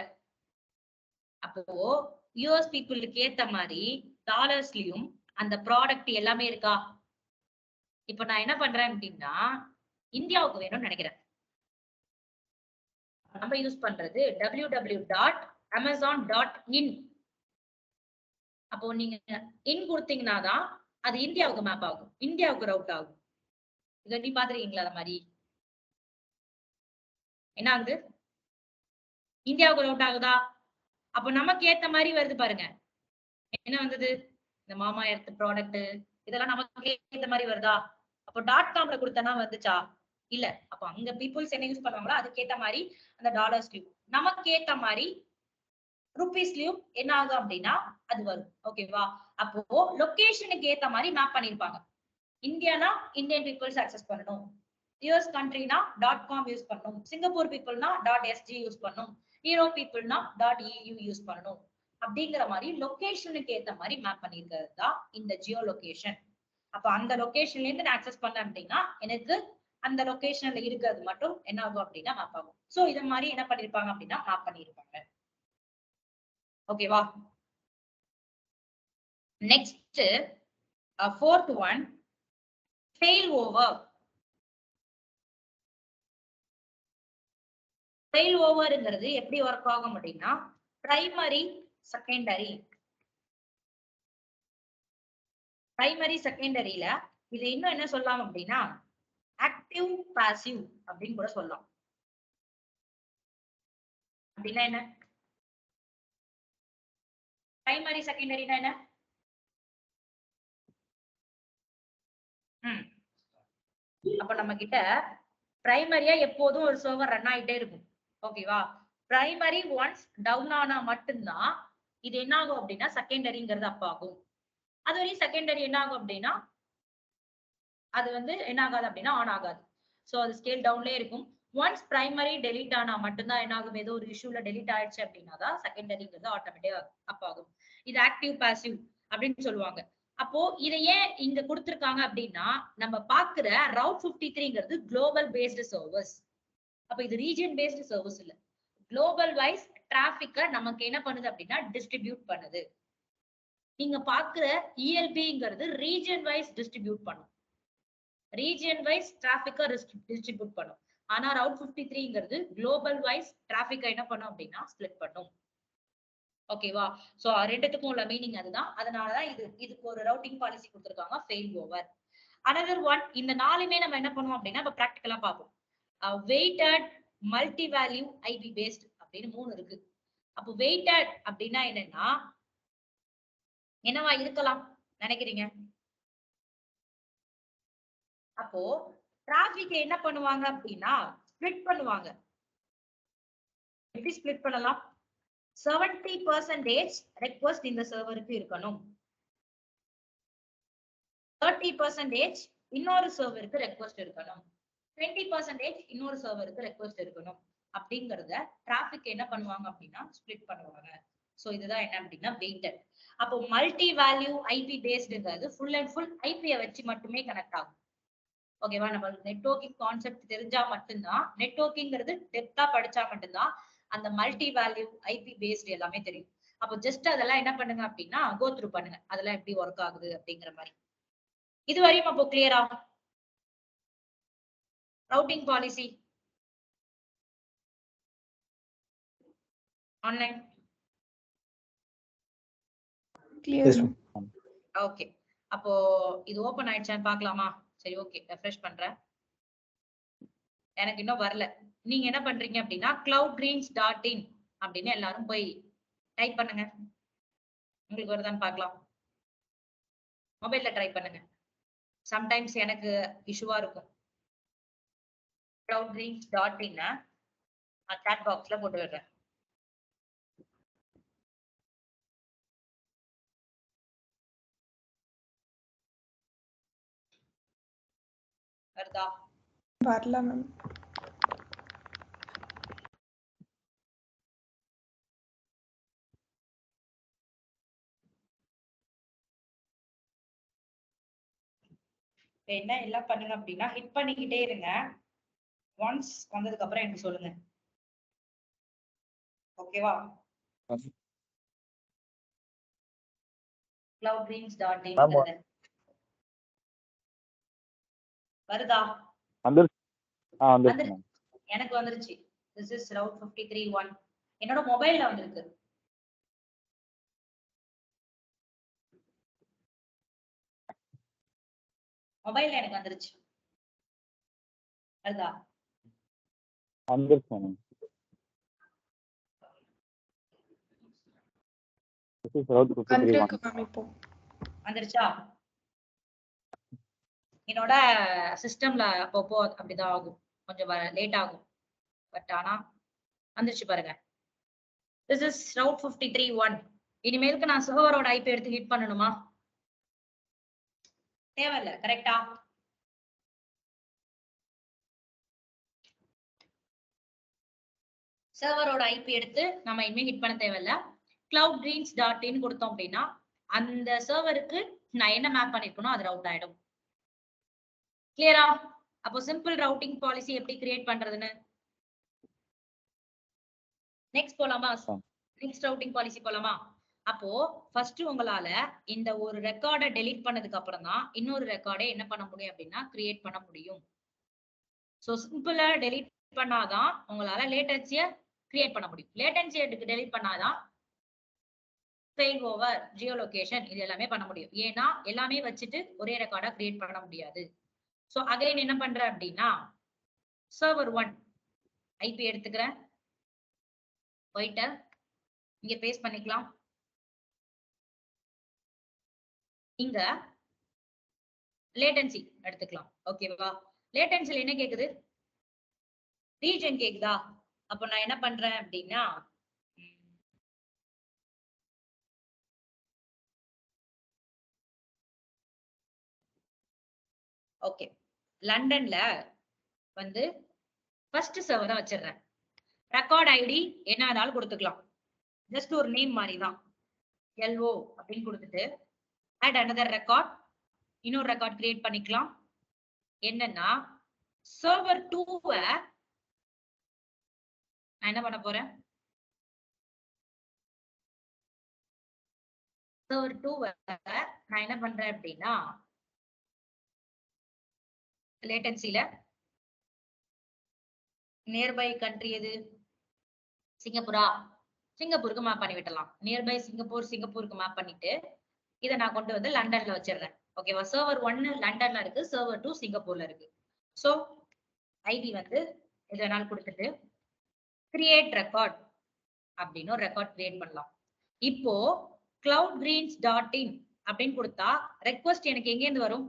அப்போ யூஎஸ் பீப்புளுக்கு ஏத்த மாதிரி டாலர்ஸ்லயும் அந்த ப்ராடக்ட் எல்லாமே இருக்கா? இப்ப நான் என்ன பண்றேன் அப்படின்னா இந்தியாவுக்கு வேணும்னு நினைக்கிறேன். நம்ம யூஸ் பண்றது www.amazon.in. அப்போ நீங்க இன் கொடுத்தீங்கன்னா தான் அது இந்தியாவுக்கு மேப் ஆகும், இந்தியாவுக்கு ரவுட் ஆகும். இதை நீ பாத்துருக்கீங்களா? அது மாதிரி என்ன ஆகுது? இந்தியாவுக்கு ரவுட் ஆகுதா? அப்போ நமக்கு ஏத்த மாதிரி வருது பாருங்க. என்ன வந்தது? இந்த மாமா எர்த் ப்ராடக்ட் இதெல்லாம் நமக்கு ஏத்த மாதிரி வருதா? அப்போ .comல கொடுத்தனா வந்துச்சா? இல்ல. அப்ப அங்க பீப்புள்ஸ் என்ன யூஸ் பண்ணுவாங்களோ அதுக்கு ஏத்த மாதிரி அந்த டாலர்ஸ் நமக்கு ஏத்த மாதிரி ருபீஸ்லயும் என்ன ஆகும் அப்படின்னா அது வரும். ஓகேவா? அப்போ லொகேஷனுக்கு ஏத்த மாதிரி மேப் பண்ணிருப்பாங்க. இந்தியானா இந்தியன் பீப்புள்ஸ் அக்சஸ் பண்ணணும், யூஎஸ் கண்ட்ரினா .com யூஸ் பண்ணணும், சிங்கப்பூர் பீப்புள்னா .sg யூஸ் பண்ணணும், யூரோப் பீப்புள்னா .eu யூஸ் பண்ணணும் அப்படிங்கிற மாதிரி லொகேஷனுக்கு ஏத்த மாதிரி மேப் பண்ணிருக்கிறது தான் இந்த ஜியோ லொகேஷன். அப்ப அந்த லொகேஷன்ல இருந்து நான் அக்சஸ் பண்ணேன் அப்படின்னா எனக்கு அந்த லொகேஷன்ல இருக்கிறது மட்டும் என்ன ஆகும் அப்படின்னா மேப் ஆகும். சோ இத மாதிரி என்ன பண்ணிருப்பாங்க அப்படின்னா மேப் பண்ணிருப்பாங்க. ஓகேவா? Next fourth one, fail over. fail overங்கிறது எப்படி ஒர்க் ஆகும் அப்படின்னா பிரைமரி செகண்டரியில இது இன்னும் என்ன சொல்லலாம் அப்படின்னா ஆக்டிவ் பாசிவ் அப்படின்னு கூட சொல்லலாம். அப்படின்னா என்ன? பிரைமரி செகண்டரினா என்ன? அப்ப நம்ம கிட்ட பிரைமரியா எப்போதும் ஒரு சர்வர் ரன் ஆயிட்டே இருக்கும். ஓகேவா? பிரைமரி ஒன்ஸ் டவுன் ஆனா மட்டும்தான் இது என்ன ஆகும் அப்படின்னா செகண்டரிங்கிறது அப் ஆகும். அது வரையும் செகண்டரி என்ன ஆகும் அப்படின்னா அது வந்து என்ன ஆகாது அப்படின்னா ஆன் ஆகாது. சோ அது ஸ்கேல் டவுன்லயே இருக்கும். ஒன்ஸ் பிரைமரி டெலீட் ஆனா மட்டும்தான் என்ன ஆகும், ஏதோ ஒரு இஷ்யூல டெலீட் ஆயிடுச்சு அப்படின்னா தான் செகண்டரிங்கிறது ஆட்டோமேட்டிக்கா அப் ஆகும். இது ஆக்டிவ் பாசிவ் அப்படின்னு சொல்லுவாங்க. அப்போ இதை ஏன் இங்க கொடுத்திருக்காங்க அப்படின்னா நம்ம பாக்குற ரவுட் 53ங்கிறது குளோபல் பேஸ்டு சர்வர்ஸ். அப்ப இது ரீஜன் பேஸ்டு சர்வீஸ் இல்ல, குளோபல் வைஸ் டிராபிக்க நமக்கு என்ன பண்ணுது அப்படின்னா டிஸ்ட்ரிபியூட் பண்ணுது. நீங்க பாக்குற ELBங்கிறது ரீஜன் வைஸ் டிஸ்ட்ரிபியூட் பண்ணும், ரீஜன் வைஸ் டிராபிக்க டிஸ்ட்ரிபியூட் பண்ணும். ஆனா ரவுட் 53ங்கிறது குளோபல் வைஸ் டிராபிக்க என்ன பண்ணும் அப்படின்னா ஸ்ப்ளிட் பண்ணும். ஓகேவா? சோ ரெண்டுத்துக்கும் உள்ள மீனிங் அதுதான். அதனாலதான் இதுக்கு ஒரு ரவுட்டிங் பாலிசி கொடுத்திருக்காங்க, ஃபெயில் ஓவர். அனதர் ஒன், இந்த நாலுமே நம்ம என்ன பண்ணுவோம் அப்படின்னா இப்ப பிராக்டிகலா பார்ப்போம். Weighted, multi value, IP based அப்படின்னு 3 இருக்கு. அப்போ வெயிட்டட் அப்படின்னா என்னவா இருக்கலாம் நினைக்கிறீங்க? அப்போ டிராபிக் என்ன பண்ணுவாங்க அப்படின்னா ஸ்ப்ளிட் பண்ணுவாங்க. எப்படி ஸ்ப்ளிட் பண்ணலாம்? 70% ரெக்வெஸ்ட் இந்த சர்வருக்கு இருக்கணும், 30% இன்னொரு சர்வருக்கு ரெக்வெஸ்ட் இருக்கணும், 20% இன்னொரு சர்வருக்கு ரெக்வெஸ்ட் இருக்கணும் அப்படிங்கறத டிராபிக் என்ன பண்ணுவாங்க அப்படின்னா ஸ்ப்ளிட் பண்ணுவாங்க. சோ இதுதான் என்ன அப்படின்னா வெயிட்டட். அப்போ மல்டி வேல்யூ ஐபி பேஸ்டுங்கிறது ஃபுல் அண்ட் ஃபுல் ஐபியை வச்சு மட்டுமே கனெக்ட் ஆகும். ஓகேவா? நம்ம நெட்வொர்க்கிங் கான்செப்ட் தெரிஞ்சா மட்டும்தான், நெட்வொர்க்கிங்கிறது டெப்தா படிச்சா மட்டும்தான் அந்த மல்டி வேல்யூ ஐபி பேஸ்டு எல்லாமே தெரியும். அப்போ ஜஸ்ட் அதெல்லாம் என்ன பண்ணுங்க அப்படின்னா கோ த்ரூ பண்ணுங்க, அதெல்லாம் எப்படி ஒர்க் ஆகுது அப்படிங்கிற மாதிரி. இது வரையும் அப்போ கிளியரா? Routing policy online
clear.
Okay. அப்போ இது ஓபன் ஆயிடுச்சான்னு பாக்கலாமா? சரி, ஓகே, ரெஃப்ரெஷ் பண்றேன். எனக்கு இன்னும் வரல. நீங்க என்ன பண்றீங்க அப்படின்னா cloudgreens.in அப்படின்னு எல்லாரும் போய் டைப் பண்ணுங்க. உங்களுக்கு வருதான்னு பார்க்கலாம். மொபைல்ல ட்ரை பண்ணுங்க. சம்டைம்ஸ் எனக்கு இஷ்யூவா இருக்கும். cloudgreens.in சாட் பாக்ஸ்ல போட்டு விடுறேன். வருதா?
வரல மேம்.
என்ன எல்லாம் பண்ணுங்க அப்படின்னா ஹிட் பண்ணிக்கிட்டே இருங்க. ஒன்ஸ் வந்ததுக்கு அப்புறம் எனக்கு சொல்லுங்க. ஓகேவா? cloudgreens.in வருதா? எனக்கு வந்துருச்சு. This is route 53.1. என்னோட மொபைல்ல வந்திருக்கு. மொபைல்ல எனக்கு வந்துருச்சு. வருதா? வந்துருச்சா? என்னோட சிஸ்டம்ல அப்பப்போ அப்படிதான் ஆகும், கொஞ்சம் லேட் ஆகும். பட் ஆனா வந்துருச்சு பாருங்க. This is route 53.1. இனிமேலுக்கு நான் சர்வரோட ஐபி எடுத்து ஹிட் பண்ணணுமா? தேவையில்ல, கரெக்டா? சர்வரோட ஐபி எடுத்து நம்ம இனிமே ஹிட் பண்ண தேவையில்ல. cloudgreens.in கொடுத்தோம் அப்படின்னா அந்த சர்வருக்கு நான் என்ன மேப் பண்ணிருக்கணும் அது ரவுட் ஆயிடும். கிளியரா? அப்போ சிம்பிள் ரவுட்டிங் பாலிசி எப்படி கிரியேட் பண்றதுன்னு நெக்ஸ்ட் போலாமா? நெக்ஸ்ட் ரவுட்டிங் பாலிசி போலாமா? அப்போ ஃபர்ஸ்ட் உங்களால இந்த ஒரு ரெக்கார்டை டெலீட் பண்ணதுக்கு அப்புறம் தான் இன்னொரு ரெக்கார்டை என்ன பண்ண முடியும் அப்படின்னா கிரியேட் பண்ண முடியும். சோ சிம்பிளா டெலீட் பண்ணாதான் உங்களால லேட்டன்சிய கிரியேட் பண்ண முடியும். லேட்டன்சியை டெலீட் பண்ணாதான் ஃபெயில் ஓவர், ஜியோலொகேஷன் இது எல்லாமே பண்ண முடியும். ஏன்னா எல்லாமே வச்சுட்டு ஒரே ரெக்கார்டா கிரியேட் பண்ண முடியாது. சோ அகைன் என்ன பண்ற அப்படின்னா சர்வர் 1 ஐபி எடுத்துக்கிறேன், போயிட்டு இங்க பேஸ்ட் பண்ணிக்கலாம். இங்க லேட்டன்சி எடுத்துக்கலாம். ஓகேவா? லேட்டன்சில என்ன கேக்குது? ரீஜன் கேக்குதா? அப்ப நான் என்ன பண்றேன் அப்படின்னா ஓகே லண்டன்ல வந்து ஃபர்ஸ்ட் சர்வரை வச்சிடுறேன். ரெக்கார்ட் ஐடி என்னன்னாலும் கொடுத்துக்கலாம். ஜஸ்ட் ஒரு நேம் மாதிரி தான், LO அப்படின்னு கொடுத்துட்டு add another record, இன்னொரு ரெக்கார்ட் கிரியேட் பண்ணிக்கலாம். என்னன்னா சர்வர் 2 நான் என்ன பண்ண போறேன்? சர்வர் 2 நான் என்ன பண்றேன் அப்படின்னா லேட்டன்சில நியர்பை கண்ட்ரி எது? சிங்கப்பூரா? சிங்கப்பூருக்கு மேப் பண்ணி விட்டலாம். நியர்பை சிங்கப்பூருக்கு மேப் பண்ணிட்டு இதை நான் கொண்டு வந்து லண்டன்ல வச்சிடுறேன். ஓகேவா? சர்வர் 1 லண்டன்ல இருக்கு, சர்வர் 2 சிங்கப்பூர்ல இருக்கு. சோ ஐடி வந்து இதனால் கொடுத்துட்டு கிரியேட் ரெக்கார்ட் அப்படின்னு ஒரு ரெக்கார்ட் கிரியேட் பண்ணலாம். இப்போ cloudgreens.in அப்படின்னு கொடுத்தா ரெக்வெஸ்ட் எனக்கு எங்க இருந்து வரும்?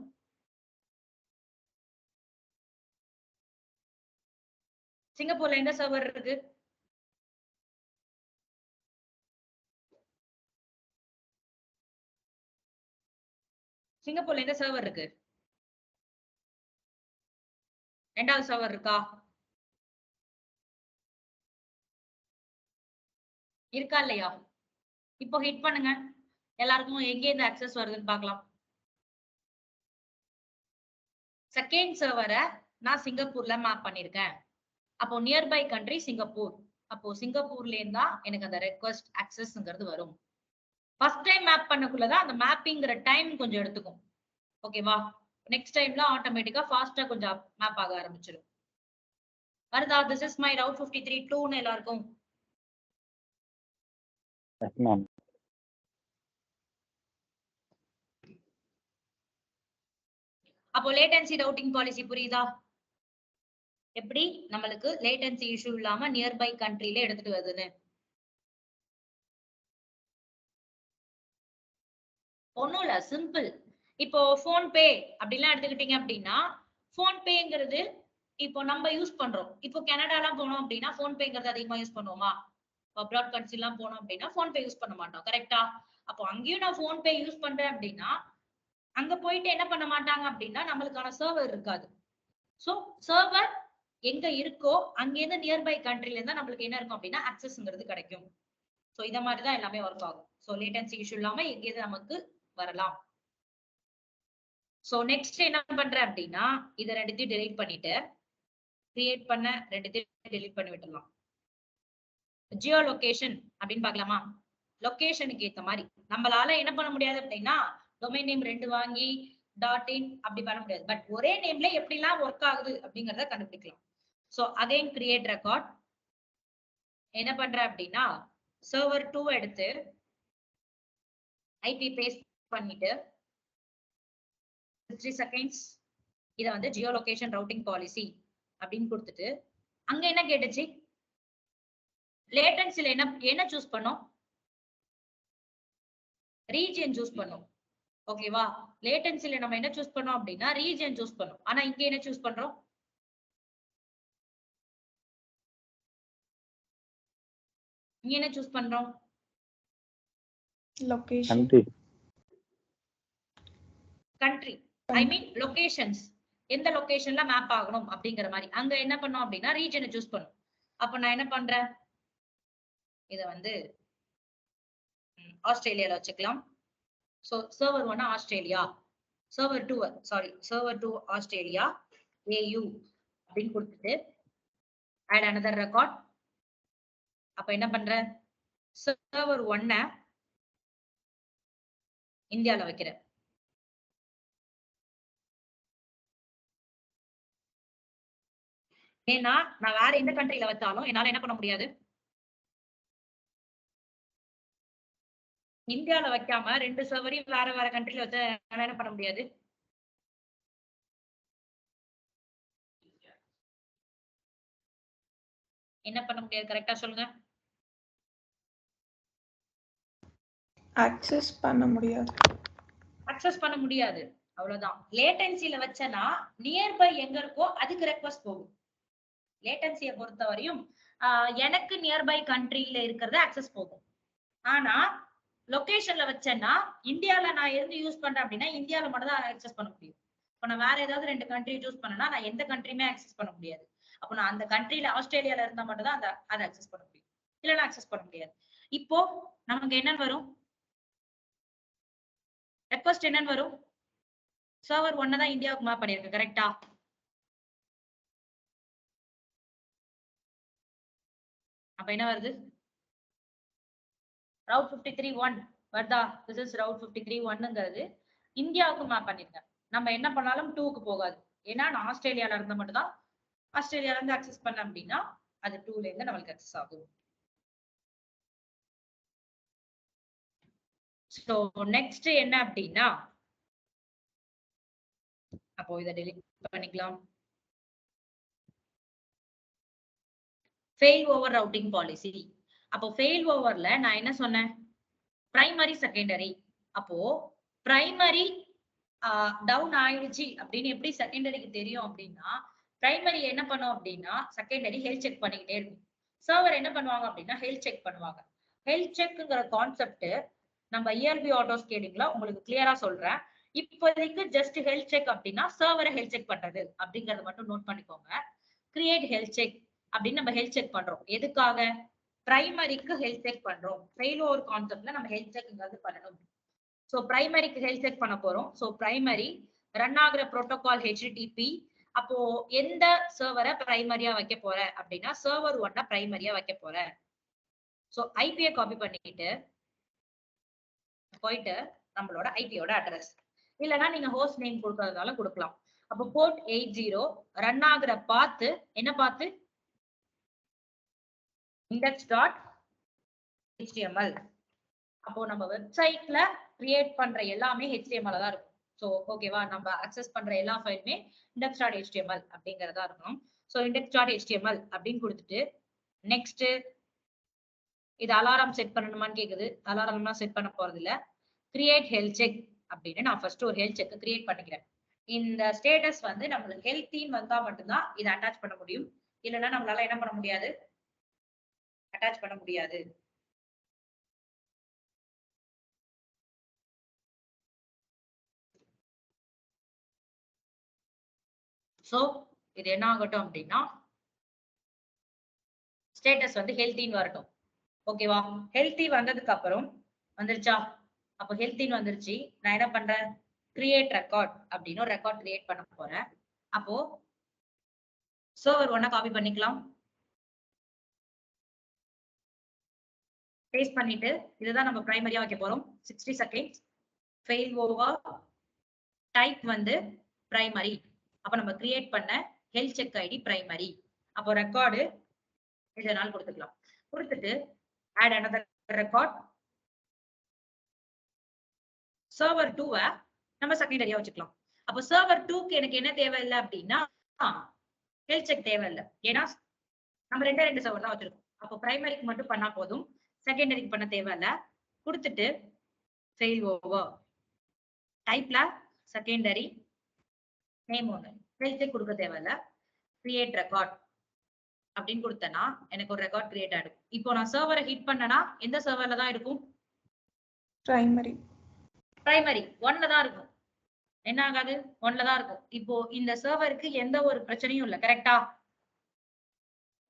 சிங்கப்பூர்ல எந்த சர்வர் இருக்கு? சிங்கப்பூர்ல எந்த சர்வர் இருக்கு? ரெண்டாவது சர்வர் இருக்கா? இருக்கா இல்லையா? இப்போ ஹிட் பண்ணுங்க, எல்லாருக்கும் எங்க இருந்து அக்சஸ் வருதுன்னு பார்க்கலாம். செகண்ட் சர்வரை நான் சிங்கப்பூர்ல மேப் பண்ணிருக்கேன். அப்போ நியர்பை கண்ட்ரி சிங்கப்பூர். அப்போ சிங்கப்பூர்ல இருந்தா எனக்கு அந்த ரெக்வெஸ்ட் அக்சஸ்ங்கிறது வரும். ஃபர்ஸ்ட் டைம் மேப் பண்ணக்குள்ளதான் அந்த மேப்பிங்கிற டைம் கொஞ்சம் எடுத்துக்கும். ஓகேவா? நெக்ஸ்ட் டைம்ல ஆட்டோமேட்டிக்கா ஃபாஸ்டா கொஞ்சம் மேப் ஆக ஆரம்பிச்சிடும். வருதா? திஸ் இஸ் மை ரவுட் 53.2 எல்லாருக்கும். அப்போ லேட்டன்சி ரவுட்டிங் பாலிசி புரியுதா? எப்படி நம்மளுக்கு லேட்டன்சி இஷ்யூ இல்லாம நியர்பை கண்ட்ரில எடுத்துட்டு வருதுன்னு. ஒண்ணும் இல்ல, சிம்பிள். இப்போ போன்பே அப்படிலாம் எடுத்துக்கிட்டீங்க அப்படின்னா போன்பேங்கிறது இப்போ நம்ம யூஸ் பண்றோம். இப்போ கனடாலாம் போனோம் அப்படின்னா போன்பேங்கிறது அதிகமா யூஸ் பண்ணுவோமா? அப்ராட் கண்ட்ரி எல்லாம் போனோம் அப்படின்னா போன்பே யூஸ் பண்ண மாட்டோம். கரெக்டா? அப்போ அங்கேயும் நான் போன்பே யூஸ் பண்றேன் அப்படின்னா அங்க போயிட்டு என்ன பண்ண மாட்டாங்க அப்படின்னா நம்மளுக்கான சர்வர் இருக்காது. சோ சர்வர் எங்க இருக்கோ அங்கேருந்து நியர்பை கண்ட்ரில இருந்தா நம்மளுக்கு என்ன இருக்கும் அப்படின்னா அக்சஸ்ங்கிறது கிடைக்கும். சோ இத மாதிரிதான் எல்லாமே ஒர்க் ஆகும். சோ லேட்டன்சி இஷ்யூ இல்லாம எங்கேயிருந்து நமக்கு வரலாம். சோ நெக்ஸ்ட் என்ன பண்றேன் அப்படின்னா இதை ரெண்டுத்தையும் டெலீட் பண்ணிட்டு கிரியேட் பண்ண ரெண்டுத்தையும் டெலீட் பண்ணி விட்டுடலாம். ஜியோ லொகேஷன் அப்படின்னு பாக்கலாமா? லொகேஷனுக்கு ஏத்த மாதிரி நம்மளால என்ன பண்ண முடியாது அப்படின்னா டொமைன் நேம் 2 வாங்கி .in அப்படி பண்ண முடியாது. பட் ஒரே நேம்ல எப்படிலாம் ஒர்க் ஆகுது அப்படிங்கறத கண்டுபிடிக்கலாம். So again create record. என்ன பண்ற அப்படின்னா சர்வர் 2 எடுத்து ஐபி பேஸ்ட் பண்ணிட்டு 60 செகண்ட்ஸ் இத வந்து ஜியோ லொகேஷன் ரவுட்டிங் பாலிசி அப்படின்னு கொடுத்துட்டு அங்க என்ன கேட்டுச்சு? லேட்டன்சில என்ன சூஸ் பண்ணோம்? ரீஜியன் சூஸ் பண்ணோம். ஓகேவா? லேட்டன்சில நம்ம என்ன சூஸ் பண்ணோம் அப்படின்னா ரீஜியன் சூஸ் பண்ணோம். ஆனா இங்க என்ன சூஸ் பண்றோம்? இங்க என்ன சூஸ் பண்றோம்?
லொகேஷன்.
கண்ட்ரி, ஐ மீன் லொகேஷன்ஸ். எந்த லொகேஷன்ல மேப் ஆகணும் அப்படிங்கிற மாதிரி அங்க என்ன பண்ணோம் அப்படின்னா ரீஜனை சூஸ் பண்ணும். அப்ப நான் என்ன பண்றேன், இத வந்து ஆஸ்திரேலியால வச்சுக்கலாம். So server 1 Australia, server 2 sorry server 2 Australia AU அப்படின்னு கொடுத்துட்டு add another record. அப்ப என்ன பண்றேன், சர்வர் 1 இந்தியால வைக்கிறேன். ஏன்னா நான் வேற எந்த கண்ட்ரில வச்சாலும் என்னால என்ன பண்ண முடியாது, இந்தியால வைக்காம 2 சர்வரையும் வேற வேற கண்ட்ரில வச்சா என்னால என்ன பண்ண முடியாது. என்ன பண்ண முடியாது, கரெக்டா சொல்லுங்க.
அக்சஸ் பண்ண முடியாது.
அக்சஸ் பண்ண முடியாது, அவ்வளவுதான். லேட்டன்சில வச்சனா நியர்பை எங்க இருக்கோ அதுக்கு ரெக்வஸ்ட் போகும். லேட்டன்சியை பொறுத்தவரையும் எனக்கு நியர்பை கண்ட்ரில இருக்கிறத அக்சஸ் போகும். ஆனா லொகேஷன்ல வச்சேன்னா இந்தியால நான் இருந்து யூஸ் பண்றேன் அப்படின்னா இந்தியால மட்டும் தான் அக்சஸ் பண்ண முடியும். இப்ப நான் வேற ஏதாவது 2 கண்ட்ரி சூஸ் பண்ணனா நான் எந்த கண்ட்ரியுமே அக்சஸ் பண்ண முடியாது. அப்ப நான் அந்த கண்ட்ரில ஆஸ்திரேலியால இருந்தா மட்டும் தான் அதை அக்சஸ் பண்ண முடியும், இல்லைன்னா அக்சஸ் பண்ண முடியாது. இப்போ நமக்கு என்னன்னு வரும், ரெக்வஸ்ட் என்னன்னு வரும், சர்வர் 1 தான் இந்தியாவுக்கு மேப் பண்ணிருக்கு, கரெக்டா? அப்ப என்ன வருது, ரவுட் 53.1 வருதா? திஸ் இஸ் ரவுட் 53.1ங்கிறது இந்தியாவுக்கு மேப் பண்ணிருக்கேன். நம்ம என்ன பண்ணாலும் 2க்கு போகாது. ஏன்னா நான் ஆஸ்திரேலியால இருந்தா மட்டும் தான் ஆஸ்திரேலியால இருந்து அக்சஸ் பண்ண அப்படின்னா அது 2ல இருந்து நம்மளுக்கு அக்சஸ் ஆகும். சோ நெக்ஸ்ட் என்ன அப்படின்னா, அப்போ இதை டெலீட் பண்ணிக்கலாம். Fail over routing policy. அப்போ ஃபெயில் ஓவர்ல நான் என்ன சொன்னேன், பிரைமரி செகண்டரி. அப்போ பிரைமரி டவுன் ஆயிடுச்சு அப்படின்னு எப்படி செகண்டரிக்கு தெரியும் அப்படின்னா, பிரைமரி என்ன பண்ணும் அப்படின்னா செகண்டரி ஹெல்த் செக் பண்ணிக்கிட்டே இருக்கும். சர்வர் என்ன பண்ணுவாங்க அப்படின்னா ஹெல்த் செக் பண்ணுவாங்க. ஹெல்த் செக்ங்கிற கான்செப்ட் நம்ம ERB ஆட்டோ ஸ்கேலிங்ல உங்களுக்கு கிளியரா சொல்றேன். இப்போதைக்கு ஜஸ்ட் ஹெல்த் செக் அப்படின்னா சர்வரை ஹெல்த் செக் பண்றது அப்படிங்கறத மட்டும் நோட் பண்ணிக்கோங்க. கிரியேட் ஹெல்த் செக் அப்படின்னு நம்ம ஹெல்த் செக் பண்றோம். எதுக்காக, பிரைமரிக்கு ஹெல்த் செக் பண்றோம். ஃபெயில் ஓவர் கான்செப்ட்ல நம்ம ஹெல்த் செக்ங்கிறது பண்ணணும். சோ பிரைமரிக்கு ஹெல்த் செக் பண்ண போறோம். சோ பிரைமரி ரன் ஆகுற புரோட்டோகால் HTTP. அப்போ எந்த சர்வரை பிரைமரியா வைக்க போற அப்படின்னா சர்வர் 1 பிரைமரியா வைக்க போற. சோ ஐபியை காப்பி பண்ணிட்டு போயிட்டு நம்மளோட ஐபியோட அட்ரஸ், இல்லைன்னா நீங்க ஹோஸ்ட் நேம் கொடுக்கறதால கொடுக்கலாம். அப்போ போர்ட் 80 ரன் ஆகுற பாத்து என்ன பாத்து, index.html. அப்போ நம்ம வெப்சைட்ல கிரியேட் பண்ற எல்லாமே HTML தான் இருக்கும். சோ ஓகேவா, நம்ம அக்சஸ் பண்ற எல்லா ஃபைலுமே index.html அப்படிங்கறதா இருக்கணும். சோ index.html அப்படின்னு கொடுத்துட்டு நெக்ஸ்ட் இது அலாரம் செட் பண்ணணுமான்னு கேக்குது. அலாரம்லாம் செட் பண்ண போறது இல்ல. கிரியேட் ஹெல்த் செக் அப்படின்னு நான் ஃபர்ஸ்ட் ஒரு ஹெல்த் செக் கிரியேட் பண்ணிக்கிறேன். இந்த ஸ்டேட்டஸ் வந்து நம்மளுக்கு ஹெல்த்தின்னு வந்தா மட்டும்தான் இதை அட்டாச் பண்ண முடியும், இல்லைன்னா நம்மளால என்ன பண்ண முடியாது, அட்டாச் பண்ண முடியாது. சோ இது என்ன ஆகட்டும் அப்படின்னா ஸ்டேட்டஸ் வந்து ஹெல்த்தின்னு வரட்டும். ஓகேவா, ஹெல்த்தி வந்ததுக்கு அப்புறம் வந்துருச்சா, அப்போ ஹெல்த்தின்னு வந்துருச்சு. நான் என்ன பண்றேன், கிரியேட் ரெக்கார்ட் அப்படின்னு ஒரு ரெக்கார்ட் கிரியேட் பண்ண போறேன். அப்போ சர்வர் 1 காப்பி பண்ணிக்கலாம், பேஸ்ட் பண்ணிட்டு இதுதான் நம்ம பிரைமரியா வைக்க போறோம். 60 செகண்ட்ஸ் ஃபெயில் ஓவர் டைப் வந்து பிரைமரி. அப்ப நம்ம கிரியேட் பண்ண ஹெல்த் செக் ஐடி பிரைமரி. அப்போ ரெக்கார்டு இதனால் கொடுத்துக்கலாம். கொடுத்துட்டு add another record. சர்வர் 2 நம்ம செகண்டரியா வச்சுக்கலாம். அப்போ சர்வர் 2க்கு எனக்கு என்ன தேவையில்லை அப்படின்னா ஹெல்த் செக் தேவையில்லை. ஏன்னா நம்ம 2 சர்வர் தான் வச்சிருக்கோம். அப்போ பிரைமரிக்கு மட்டும் பண்ணா போதும், செகண்டரிக்கு பண்ண தேவையில்லை. கொடுத்துட்டு ஃபெயில் ஓவர் டைப்ல செகண்டரி நேம் ஒன்று, ஹெல்த் செக் கொடுக்க தேவையில்லை. கிரியேட் ரெக்கார்ட் அப்படின்னு கொடுத்தேன்னா எனக்கு ஒரு ரெக்கார்ட் கிரியேட் ஆயிடும். இப்போ நான் சர்வரை ஹிட் பண்ணனா எந்த சர்வர்ல தான் இருக்கும்?
பிரைமரி
பிரைமரி 1ல தான் இருக்கும். என்ன ஆகாது? 1ல தான் இருக்கும். இப்போ இந்த சர்வருக்கு எந்த ஒரு பிரச்சனையும் இல்ல, கரெக்டா?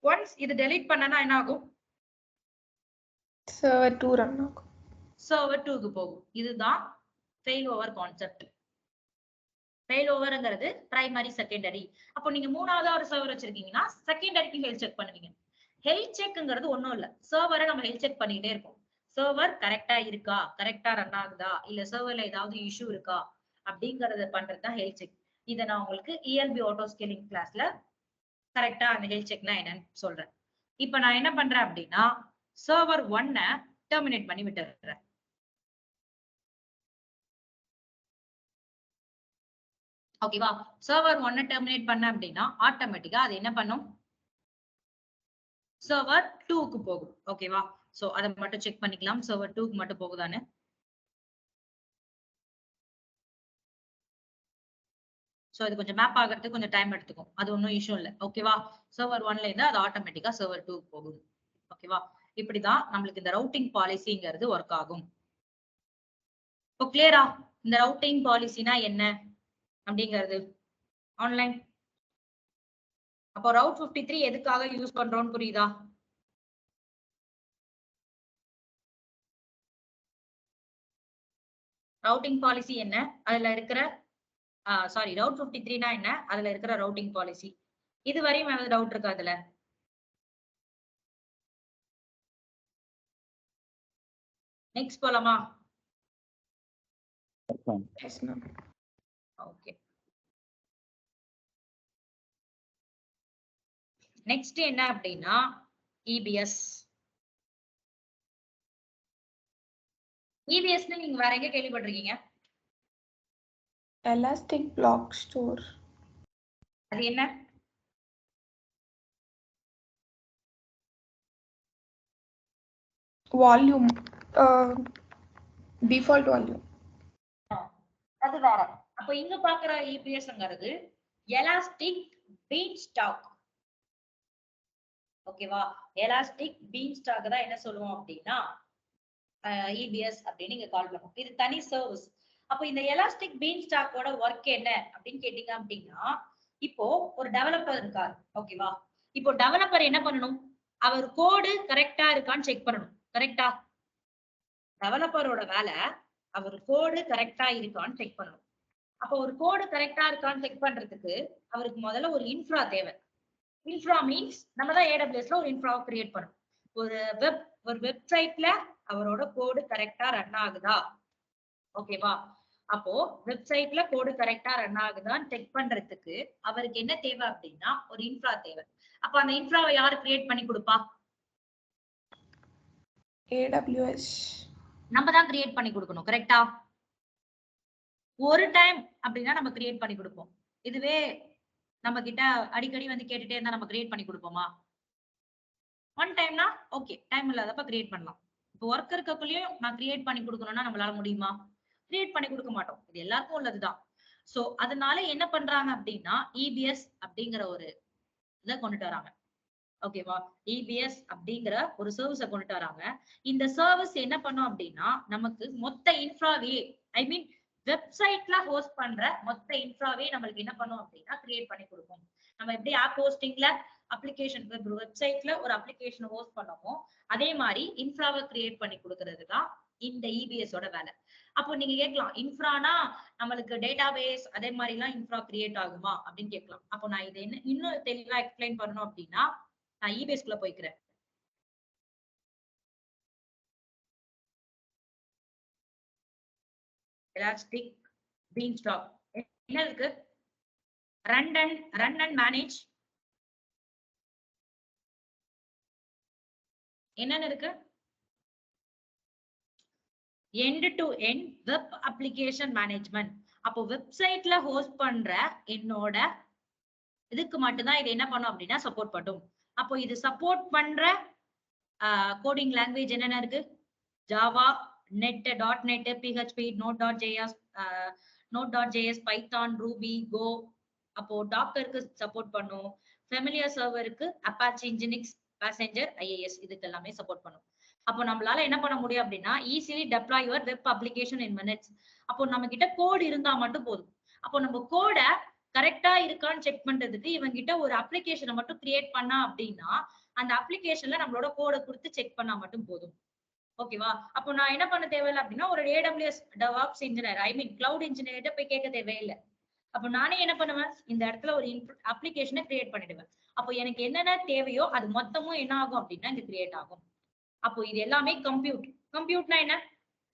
ஒன்ஸ் இது டெலீட் பண்ணனா என்ன ஆகும்?
சர்வர் 2 ரன் ஆகும்.
சர்வர் 2க்கு போகும். இதுதான் ஃபெயில் ஓவர் கான்செப்ட். ஃபெயில் ஓவர்ங்கிறது பிரைமரி செகண்டரி. அப்போ நீங்க மூணாவதா ஒரு சர்வர் வச்சிருக்கீங்கன்னா செகண்டரிக்கு ஹெல்த் செக் பண்ணுவீங்க. ஹெல்த் செக்ங்கிறது ஒண்ணும் இல்ல, சர்வரை நம்ம ஹெல்த் செக் பண்ணிட்டே இருக்கோம். சர்வர் கரெக்டா இருக்கா, கரெக்டா ரன் ஆகுதா, இல்ல சர்வர்ல ஏதாவது இஷ்யூ இருக்கா அப்படிங்கறத பண்றதுதான் ஹெல்த் செக். இதை நான் உங்களுக்கு ELB ஆட்டோ ஸ்கேலிங் கிளாஸ்ல கரெக்டா அந்த ஹெல்த் செக்னா என்னன்னு சொல்றேன். இப்ப நான் என்ன பண்றேன் அப்படின்னா சர்வர் 1 டெர்மினேட் பண்ணி விட்டுறேன். ஓகேவா? சர்வர் 1 டெர்மினேட் பண்ண அப்படின்னா ஆட்டோமேட்டிக்கா அது என்ன பண்ணும்? சர்வர் 2க்கு போகும். ஓகேவா? சோ அதை மட்டும் செக் பண்ணிக்கலாம், சர்வர் 2க்கு மட்டும் போகுதான்னு. சோ இது கொஞ்சம் மேப் ஆகிறதுக்கு கொஞ்சம் டைம் எடுத்துக்கும், அது ஒன்னும் இஷ்யூ இல்ல. ஓகேவா? சர்வர் 1ல இருந்து அது ஆட்டோமேட்டிக்கா சர்வர் 2க்கு போகுது. ஓகேவா? இப்படிதான் நம்மளுக்கு இந்த ரவுட்டிங் பாலிசிங்கிறது ஒர்க் ஆகும். இப்போ கிளியரா? இந்த ரவுட்டிங் பாலிசினா என்ன அப்படிங்கிறது ஆன்லைன். அப்போ ரவுட் 53 எதுக்காக யூஸ் பண்றோம்னு புரியுதா? ரவுட்டிங் பாலிசி என்ன, அதுல இருக்கிற சாரி ரவுட் 53னா என்ன, அதுல இருக்கிற ரவுட்டிங் பாலிசி. இது வரையும் ஏதாவது டவுட் இருக்கா அதுல? நெக்ஸ்ட் போலாமா?
Yes ma'am.
ஓகே. நெக்ஸ்ட் என்ன அப்படின்னா EBS. EBSன்னு நீங்க வேற எங்க கேள்விப்பட்டிருக்கீங்க?
Elastic black store.
அது என்ன?
Volume, default volume.
அது வேற. அப்ப இங்க பாக்குற EBSங்கிறது எலாஸ்டிக் பீன் ஸ்டாக். ஓகேவா? எலாஸ்டிக் பீன் ஸ்டாக் தான் என்ன சொல்லுவோம் அப்படின்னா EBS அப்படின்னு நீங்க கால் பண்ணுவோம். இது தனி சர்வீஸ். அப்போ இந்த எலாஸ்டிக் பீன் ஸ்டாக்கோட ஒர்க் என்ன அப்படின்னு கேட்டீங்க அப்படின்னா, இப்போ ஒரு டெவலப்பர் இருக்காரு. ஓகேவா? இப்போ டெவலப்பர் என்ன பண்ணணும்? அவர் கோடு கரெக்டா இருக்கான்னு செக் பண்ணணும். கரெக்டா? டெவலப்பரோட வேலை அவர் கோடு கரெக்டா இருக்கான்னு செக் பண்ணணும். அப்போ ஒரு கோடு கரெக்டா இருக்கான்னு செக் பண்றதுக்கு அவருக்கு முதல்ல ஒரு இன்ஃப்ரா தேவை. இன்ஃப்ரா மீன்ஸ் நம்ம தான் AWSல ஒரு இன்ஃப்ராவை கிரியேட் பண்ணணும். ஒரு வெப்சைட்ல அவரோட கோடு கரெக்டா ரன் ஆகுதா? ஓகேவா? அப்போ வெப்சைட்ல கோடு கரெக்டா ரன் ஆகுதான்னு செக் பண்றதுக்கு அவருக்கு என்ன தேவை அப்படின்னா ஒரு இன்ஃப்ரா தேவை. அப்ப அந்த இன்ஃப்ராவை யாரு கிரியேட் பண்ணி கொடுப்பா?
AWS.
நம்ம தான் கிரியேட் பண்ணி கொடுக்கணும். கரெக்டா? ஒரு டைம் அப்படின்னா நம்ம கிரியேட் பண்ணி கொடுப்போம். இதுவே நம்ம கிட்ட அடிக்கடி வந்து கேட்டுட்டே இருந்தா நம்ம கிரியேட் பண்ணி கொடுப்போமா? ஒன் டைம்னா ஓகே, டைம் இல்லாதப்ப கிரியேட் பண்ணலாம். இப்போ ஒர்க் இருக்கக்குள்ளேயும் நான் கிரியேட் பண்ணி கொடுக்கணும்னா நம்மளால முடியுமா? கிரியேட் பண்ணி கொடுக்க மாட்டோம். இது எல்லாருக்கும் உள்ளதுதான். சோ அதனால என்ன பண்றாங்க அப்படின்னா EBS அப்படிங்கிற ஒரு இதை கொண்டுட்டு வராங்க. ஓகேவா? EBS அப்படிங்கிற ஒரு சர்வீஸை கொண்டுட்டு வராங்க. இந்த சர்வீஸ் என்ன பண்ணும் அப்படின்னா நமக்கு மொத்த இன்ஃப்ராவே, ஐ மீன் வெப்சைட்ல ஹோஸ்ட் பண்ற மொத்த இன்ஃப்ராவே நம்மளுக்கு என்ன பண்ணும் அப்படின்னா கிரியேட் பண்ணி கொடுக்கும். நம்ம எப்படி ஆப் ஹோஸ்டிங்ல அப்ளிகேஷன் வெப்சைட்ல ஒரு அப்ளிகேஷன் ஹோஸ்ட் பண்ணோமோ அதே மாதிரி இன்ஃப்ராவை கிரியேட் பண்ணி கொடுக்கிறது தான் இந்த EBS ஓட வேலை. அப்போ நீங்க கேட்கலாம், இன்ஃப்ரானா நம்மளுக்கு டேட்டாபேஸ் அதே மாதிரி எல்லாம் இன்ஃப்ரா கிரியேட் ஆகுமா அப்படின்னு கேட்கலாம். அப்போ நான் இதை என்ன இன்னும் தெளிவா எக்ஸ்பிளைன் பண்ணணும் அப்படின்னா நான் EBS குள்ள போய்க்கிறேன். எலாஸ்டிக் பீன் ஸ்டாக் என்ன இருக்கு? Run and manage. என்னன்னு இருக்கு? end to end web application management. அப்போ வெப்சைட்ல ஹோஸ்ட் பண்ற என்னோட இதுக்கு மட்டும்தான் இது என்ன பண்ணும் அப்படின்னா சப்போர்ட் பண்ணும். அப்போ இது சப்போர்ட் பண்ற கோடிங் லாங்குவேஜ் என்னென்ன இருக்கு? Java, .NET, PHP, Node.js, Python, Ruby, Go. அப்போ டாக்கருக்கு சப்போர்ட் பண்ணும், ஃபெமிலியர் சர்வருக்கு அப்பாச்சி நெக்ஸ்ட் பேசஞ்சர் ஐஏஎஸ் இதுக்கு எல்லாமே சப்போர்ட் பண்ணும். அப்போ நம்மளால என்ன பண்ண முடியும் அப்படின்னா easily deploy your web application in minutes. அப்போ நம்ம கிட்ட கோட் இருந்தா மட்டும் போதும். அப்போ நம்ம கோட கரெக்டா இருக்கான்னு செக் பண்றதுக்கு இவங்க கிட்ட ஒரு அப்ளிகேஷனை மட்டும் கிரியேட் பண்ணா அப்படின்னா அந்த அப்ளிகேஷன்ல நம்மளோட கோடை கொடுத்து செக் பண்ணா மட்டும் போதும். ஓகேவா? அப்போ நான் என்ன பண்ண தேவையில்லை அப்படின்னா ஒரு AWS DevOps இன்ஜினியர் கிளவுட் இன்ஜினியர்கிட்ட போய் கேட்க தேவையில்லை. அப்போ நானே என்ன பண்ணுவேன், இந்த இடத்துல ஒரு அப்ளிகேஷனை கிரியேட் பண்ணிடுவேன். அப்போ எனக்கு என்னென்ன தேவையோ அது மொத்தமும் என்ன ஆகும் அப்படின்னா இங்க கிரியேட் ஆகும். அப்போ இது எல்லாமே கம்ப்யூட்னா என்ன,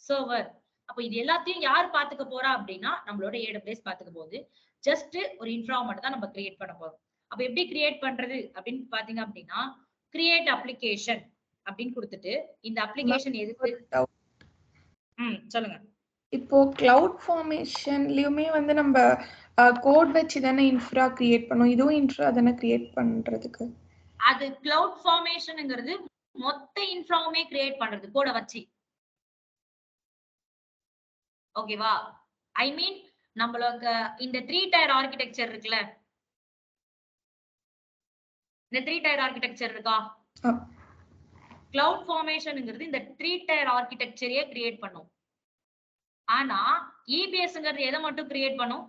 சர்வர். அப்போ இது எல்லாத்தையும் யார் பாத்துக்க போறா அப்படின்னா நம்மளோட AWS பாத்துக்க போகுது. ஜஸ்ட் ஒரு இன்ஃப்ரா மட்டும் தான் நம்ம கிரியேட் பண்ண போறோம். அப்ப எப்படி கிரியேட் பண்றது அப்படின்னு பாத்தீங்க அப்படின்னா கிரியேட் அப்ளிகேஷன் அப்படின்னு கொடுத்துட்டு இந்த அப்ளிகேஷன் எதுக்கு சொல்லுங்க.
இப்போ கிளவுட் ஃபார்மேஷன்லயுமே வந்து நம்ம கோட் வச்சு தானே இன்ஃப்ரா கிரியேட் பண்ணோம், இதுவும் இன்ஃப்ரா தானே கிரியேட் பண்றதுக்கு?
அது கிளவுட் ஃபார்மேஷன்ங்கிறது மொத்த இன்ஃப்ராவுமே கிரியேட் பண்றது கோட வச்சு. ஓகேவா? ஐ மீன் நம்மளுக்கு இந்த 3 tier ஆர்கிடெக்சர் இருக்குல்ல, இந்த 3 tier ஆர்கிடெக்சர் இருக்கா, கிளவுட் ஃபார்மேஷன்ங்கிறது இந்த 3 tier ஆர்கிடெக்சரையே கிரியேட் பண்ணும். ஆனா EBSங்கிறது எதை மட்டும் கிரியேட் பண்ணும்,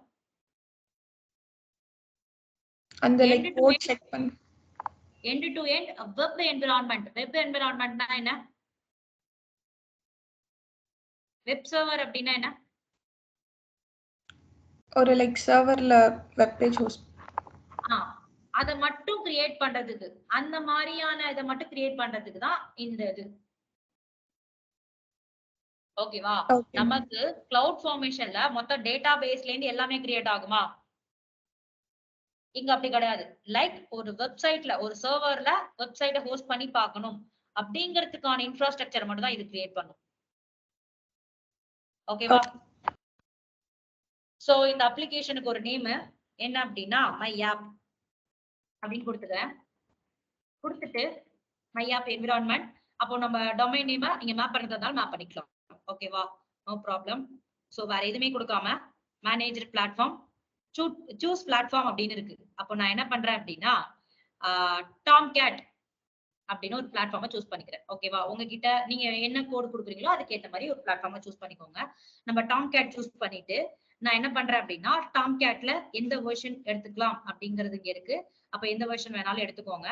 அந்த லைக் கோட் செக் பண்ணு
end to end web environment. Web என்விரான்மென்ட்னா என்ன, வெப் சர்வர் அப்படின்னா என்ன,
ஒரு லைக் சர்வர்ல வெப் பேஜ் ஹோஸ்ட்
அத மட்டும் கிரியேட் பண்றதுக்கு, அந்த மாதிரியான இதை மட்டும் கிரியேட் பண்றதுக்கு தான் இந்த இது. ஓகேவா? நமக்கு கிளவுட் ஃபார்மேஷன்ல மொத்த டேட்டா பேஸ்ல இருந்து எல்லாமே கிரியேட் ஆகுமா? இங்க அப்படி கிடையாது. லைக் ஒரு வெப்சைட்ல ஒரு சர்வர்ல வெப்சைட்டை ஹோஸ்ட் பண்ணி பார்க்கணும் அப்படிங்கிறதுக்கான இன்ஃப்ராஸ்ட்ரக்சர் மட்டும் தான் இது கிரியேட் பண்ணும். ஓகேவா? சோ இந்த அப்ளிகேஷனுக்கு ஒரு நேம் என்ன அப்படின்னா மை ஆப் அப்படின்னு கொடுத்துக்கிறேன். கொடுத்துட்டு மை ஆப் என்விரான்மெண்ட். அப்போ நம்ம டொமைன் நேம் நீங்க மேப் பண்றதுனால மேப் பண்ணிக்கலாம். ஓகேவா? No problem. சோ வேற எதுவுமே கொடுக்காம மேனேஜர் பிளாட்ஃபார்ம் சூஸ் பிளாட்ஃபார்ம் அப்படின்னு இருக்கு. அப்போ நான் என்ன பண்றேன் அப்படின்னா டாம் கேட் அப்படின்னு ஒரு பிளாட்ஃபார்மை சூஸ் பண்ணிக்கிறேன். ஓகேவா? உங்ககிட்ட நீங்க என்ன கோட் கொடுக்குறீங்களோ அதுக்கு ஏற்ற மாதிரி ஒரு பிளாட்ஃபார்மை சூஸ் பண்ணிக்கோங்க. நம்ம டாம் கேட் சூஸ் பண்ணிட்டு நான் என்ன பண்றேன் அப்படின்னா டாம் கேட்ல எந்த வெர்ஷன் எடுத்துக்கலாம் அப்படிங்கிறது இங்க இருக்கு. அப்ப எந்த வெர்ஷன் வேணாலும் எடுத்துக்கோங்க.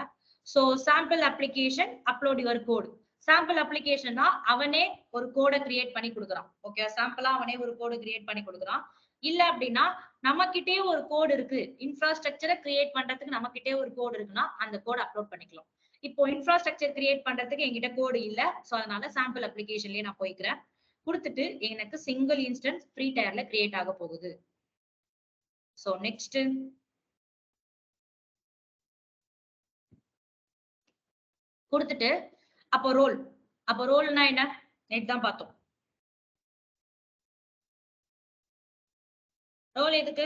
So sample application upload your code. Sample அப்ளிகேஷன்னா அவனே ஒரு கோடை கிரியேட் பண்ணி கொடுக்குறான். ஓகே, சாம்பிளா அவனே ஒரு கோடு கிரியேட் பண்ணி கொடுக்குறான். இல்ல அப்படின்னா நம்ம கிட்டே ஒரு கோடு இருக்கு, இன்ஃப்ராஸ்ட்ரக்சரை கிரியேட் பண்றதுக்கு நம்ம கிட்டே ஒரு கோடு இருக்குன்னா அந்த கோட் அப்லோட் பண்ணிக்கலாம். இப்போ இன்ஃப்ராஸ்ட்ரக்சர் கிரியேட் பண்றதுக்கு என்கிட்ட கோடு இல்ல, சோ அதனால சாம்பிள் அப்ளிகேஷன்லயே நான் போய்க்கிறேன். கொடுத்துட்டு எனக்கு சிங்கிள் இன்ஸ்டன்ஸ் ஃப்ரீ டயர்ல கிரியேட் ஆக போகுது. சோ நெக்ஸ்ட் கொடுத்துட்டு அப்போ ரோல்னா என்ன நேத்து தான் பார்த்தோம். ரோல் எதுக்கு,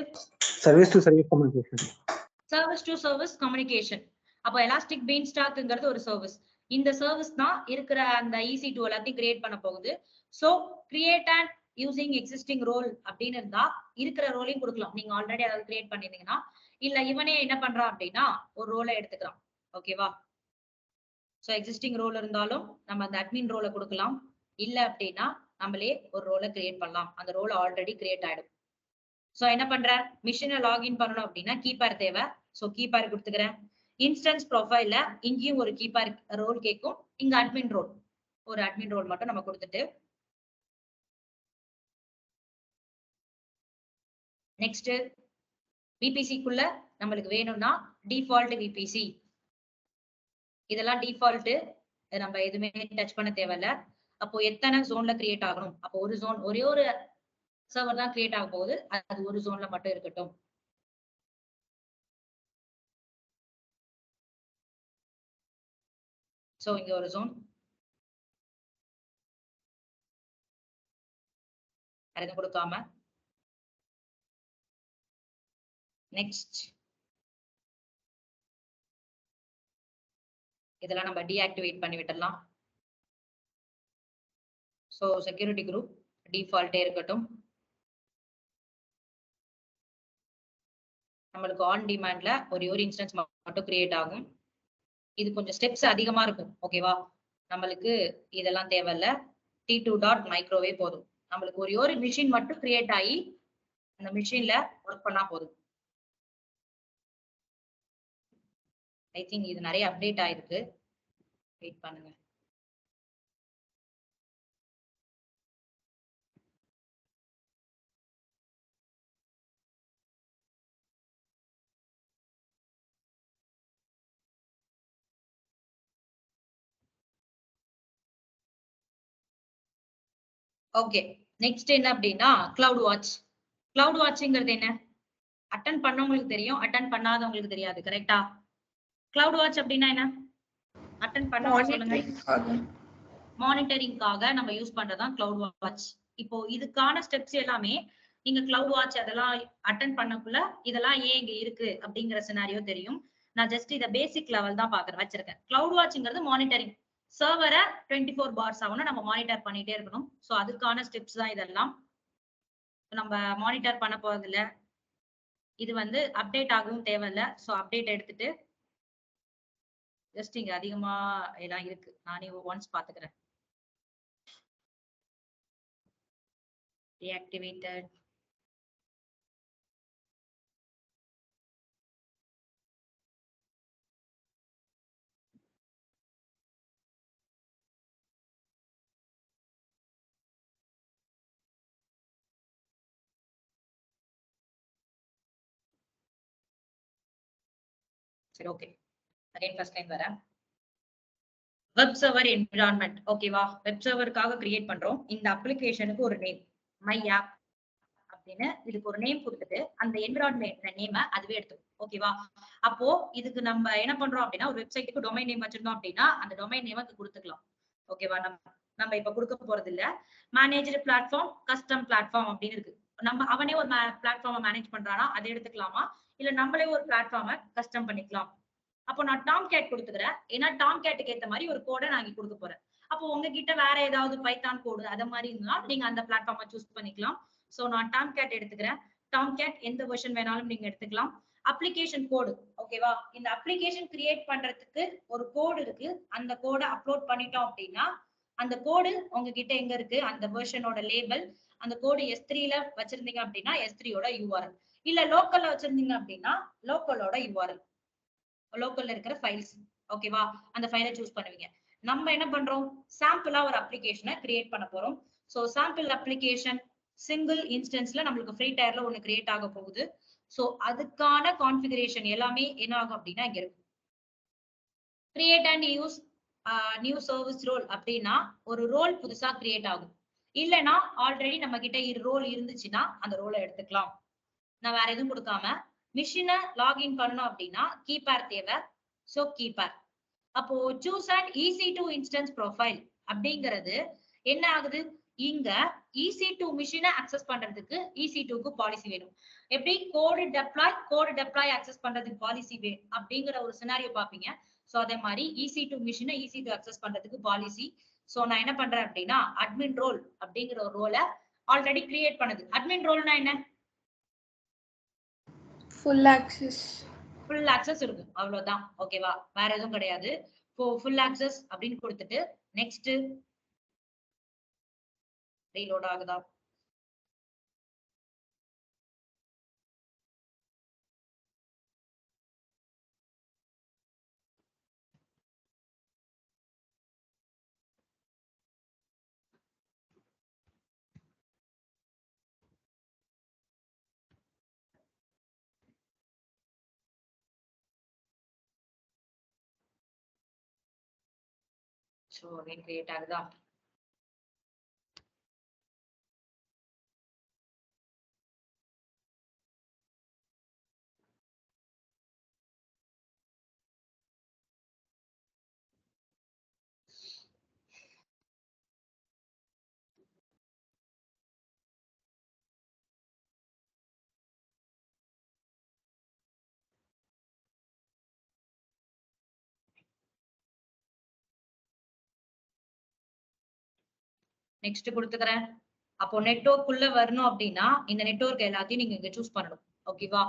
service to service communication.
Service to service communication. அப்போ எலாஸ்டிக் பீன்ஸ்டாக்ங்கிறது ஒரு சர்வீஸ். இந்த சர்வீஸ் தான் இருக்கிற அந்த EC2 எல்லாத்தையும் கிரியேட் பண்ண போகுது. So create and using existing role அப்படின்னு இருந்தா இருக்கிற ரோலையும் கொடுக்கலாம். நீங்க ஆல்ரெடி அதாவது கிரியேட் பண்ணிருந்தீங்கன்னா, இல்ல இவனே என்ன பண்றான் அப்படின்னா ஒரு ரோலை எடுத்துக்கிறான். ஓகேவா? சோ எக்ஸிஸ்டிங் ரோல் இருந்தாலும் நம்ம அந்த அட்மின் ரோலை கொடுக்கலாம். இல்ல அப்படின்னா நம்மளே ஒரு ரோலை கிரியேட் பண்ணலாம். அந்த ரோல் ஆல்ரெடி கிரியேட் ஆயிடும். சோ என்ன பண்றேன், மிஷினை லாகின் பண்ணணும் அப்படின்னா கீப்பர் தேவை. சோ கீப்பர் கொடுத்துக்கிறேன். இன்ஸ்டன்ஸ் ப்ரொஃபைல்ல இங்கேயும் ஒரு கீப்பர் ரோல் கேட்கும். இங்க அட்மின் ரோல், ஒரு அட்மின் ரோல் மட்டும் நம்ம கொடுத்துட்டு நெக்ஸ்ட் VPC-க்குள்ள நம்மளுக்கு வேணும்னா டிஃபால்ட் VPC. இதெல்லாம் டிஃபால்ட், நம்ம எதுவுமே டச் பண்ண தேவையில்ல. அப்போ எத்தனை ஜோன்ல கிரியேட் ஆகணும், அப்போ ஒரு ஜோன் ஒரே ஒரு சர்வர் தான் கிரியேட் ஆக போகுது, அது ஒரு ஜோன்ல மட்டும் இருக்கட்டும். சோ இங்க ஒரு ஜோன், அதை கொடுக்காம நெக்ஸ்ட் இதெல்லாம் நம்ம டீஆக்டிவேட் பண்ணி விட்டுடலாம். சோ செக்யூரிட்டி குரூப் டிஃபால்ட்டே இருக்கட்டும். நம்மளுக்கு ஆன் டிமாண்ட்ல ஒரு இன்ஸ்டன்ஸ் மட்டும் கிரியேட் ஆகும். இது கொஞ்சம் ஸ்டெப்ஸ் அதிகமா இருக்கும். ஓகேவா, நம்மளுக்கு இதெல்லாம் தேவையில்ல. T2 டாட் மைக்ரோவே போதும். நம்மளுக்கு ஒரு மிஷின் மட்டும் கிரியேட் ஆகி அந்த மிஷின்ல ஒர்க் பண்ணா போதும். ஐ திங்க் இது நிறைய அப்டேட் ஆயிருக்கு. வெயிட் பண்ணுங்க. ஓகே, நெக்ஸ்ட் என்ன அப்படின்னா கிளவுட் வாட்ச். கிளவுட் வாட்ச்ங்கிறது என்ன? அட்டன் பண்ணவங்களுக்கு தெரியும், அட்டன் பண்ணாதவங்களுக்கு தெரியாது. கரெக்டா? கிளவுட் வாட்ச் அப்படின்னா என்ன? அட்டன் பண்ணவங்க சொல்லுங்க. மானிட்டரிங்காக நம்ம யூஸ் பண்றதுதான் கிளவுட் வாட்ச். இப்போ இதுக்கான ஸ்டெப்ஸ் எல்லாமே நீங்க கிளவுட் வாட்ச் அதெல்லாம் அட்டன் பண்ணக்குள்ள இதெல்லாம் ஏன் இங்க இருக்கு அப்படிங்கிற சினாரியோ தெரியும். நான் ஜஸ்ட் இத பேசிக் லெவல் தான் வச்சிருக்கேன். கிளவுட் வாட்ச்ங்கிறது மானிட்டரிங். சர்வரை 24 bars ஆகணும் நம்ம மானிட்டர் பண்ணிட்டே இருக்கணும். சோ அதுக்கான ஸ்டெப்ஸ் தான் இதெல்லாம். நம்ம மானிட்டர் பண்ண போறது இல்ல. இது வந்து அப்டேட் ஆகவும் தேவையில்ல. சோ அப்டேட் எடுத்துட்டு ஜஸ்ட் இங்க அதிகமா எல்லாம் இருக்கு. நானே ஒன்ஸ் பாத்துக்கிறேன். Deactivated. சரி, ஓகே. அகைன் ஃபர்ஸ்ட் லைன் வரேன். Web server environment. ஓகேவா, வெப் சர்வருக்காக கிரியேட் பண்றோம். இந்த அப்ளிகேஷனுக்கு ஒரு நேம் மை ஆப் அப்படின்னு இதுக்கு ஒரு நேம் கொடுத்துட்டு அந்த என்விரான்மெண்ட் நேம அதுவே எடுத்துக்கும். ஓகேவா, அப்போ இதுக்கு நம்ம என்ன பண்றோம் அப்படின்னா ஒரு வெப்சைட்டுக்கு டொமைன் நேம் வச்சிருந்தோம் அப்படின்னா அந்த டொமைன் நேமுக்கு கொடுத்துக்கலாம். ஓகேவா, நம்ம இப்ப கொடுக்க போறது இல்ல. மேனேஜ்டு பிளாட்ஃபார்ம், கஸ்டம் பிளாட்ஃபார்ம் அப்படின்னு இருக்கு. நம்ம அவனே ஒரு பிளாட்ஃபார்மை மேனேஜ் பண்றானா அதை எடுத்துக்கலாமா, இல்ல நம்மளே ஒரு பிளாட்ஃபார்மை கஸ்டம் பண்ணிக்கலாம். அப்போ நான் டாம் கேட் கொடுத்துக்கிறேன். ஏன்னா டாம் கேட்டுக்கு ஏத்த மாதிரி ஒரு கோடை நான் இங்க கொடுக்க போறேன். அப்போ உங்ககிட்ட வேற ஏதாவது பைத்தான் கோடு அத மாதிரி இருந்தா நீங்க அந்த பிளாட்ஃபார்மை சூஸ் பண்ணிக்கலாம். சோ நான் டாம் கேட் எடுத்துக்கிறேன். டாம் கேட் எந்த வெர்ஷன் வேணாலும் நீங்க எடுத்துக்கலாம். அப்ளிகேஷன் கோடு. ஓகேவா, இந்த அப்ளிகேஷன் கிரியேட் பண்றதுக்கு ஒரு கோடு இருக்கு. அந்த கோடை அப்லோட் பண்ணிட்டோம் அப்படின்னா அந்த கோடு உங்ககிட்ட எங்க இருக்கு, அந்த வெர்ஷனோட லேபிள். அந்த கோடு S3ல வச்சிருந்தீங்க அப்படின்னா S3யோட URL, இல்ல லோக்கல்ல வச்சிருந்தீங்க அப்படின்னா லோக்கலோட URL, லோக்கல்ல இருக்கிற ஃபைல்ஸ். ஓகேவா, அந்த ஃபைலை சூஸ் பண்ணுவீங்க. நம்ம என்ன பண்றோம், சாம்பிளா ஒரு அப்ளிகேஷனை கிரியேட் பண்ண போறோம். சோ சாம்பிள் அப்ளிகேஷன் சிங்கிள் இன்ஸ்டன்ஸ்ல நம்மளுக்கு ஃப்ரீ டயர்ல ஒண்ணு கிரியேட் ஆக போகுது. சோ அதுக்கான கான்ஃபிகரேஷன் எல்லாமே என்ன ஆகும் அப்படின்னா இங்க இருக்கு. Create and use new service role அப்படின்னா ஒரு ரோல் புதுசா கிரியேட் ஆகும். இல்லைன்னா ஆல்ரெடி நம்ம கிட்ட ரோல் இருந்துச்சுன்னா அந்த ரோலை எடுத்துக்கலாம். நான் வேற எதுவும் கொடுக்காம மிஷினை லாகின் பண்ணணும் அப்படின்னா கீபேர் தேவை. சோ கீபேர். அப்போ choose and EC2 instance profile அப்படிங்கிறது என்ன ஆகுது, இங்க EC2 மிஷினை அக்சஸ் பண்றதுக்கு EC2க்கு பாலிசி வேணும். எப்படி கோடு டெப்ளாய் அக்சஸ் பண்றதுக்கு பாலிசி வேணும் அப்படிங்கிற ஒரு சினாரியோ பாப்பீங்க. சோ அதே மாதிரி EC2 மிஷினை EC2 அக்சஸ் பண்றதுக்கு பாலிசி. சோ நான் என்ன பண்றேன் அப்படின்னா அட்மின் ரோல் அப்படிங்கிற ஒரு ரோலை ஆல்ரெடி கிரியேட் பண்ணுது. அட்மின் ரோல்னா என்ன,
ஃபுல் ஆக்சஸ் இருக்கும், அவ்வளவுதான். ஓகேவா, வேற எதுவும் கிடையாது. ஃபுல் ஆக்சஸ் அப்படின்னு கொடுத்துட்டு நெக்ஸ்ட் ரீலோட் ஆகுதா, சோ கிரியேட் ஆகுதா. நெக்ஸ்ட் கொடுத்துக்கிறேன். அப்போ நெட்வொர்க் உள்ள வரணும் அப்படின்னா இந்த நெட்வொர்க் எல்லாத்தையும் நீங்க இங்க சூஸ் பண்ணணும். ஓகேவா,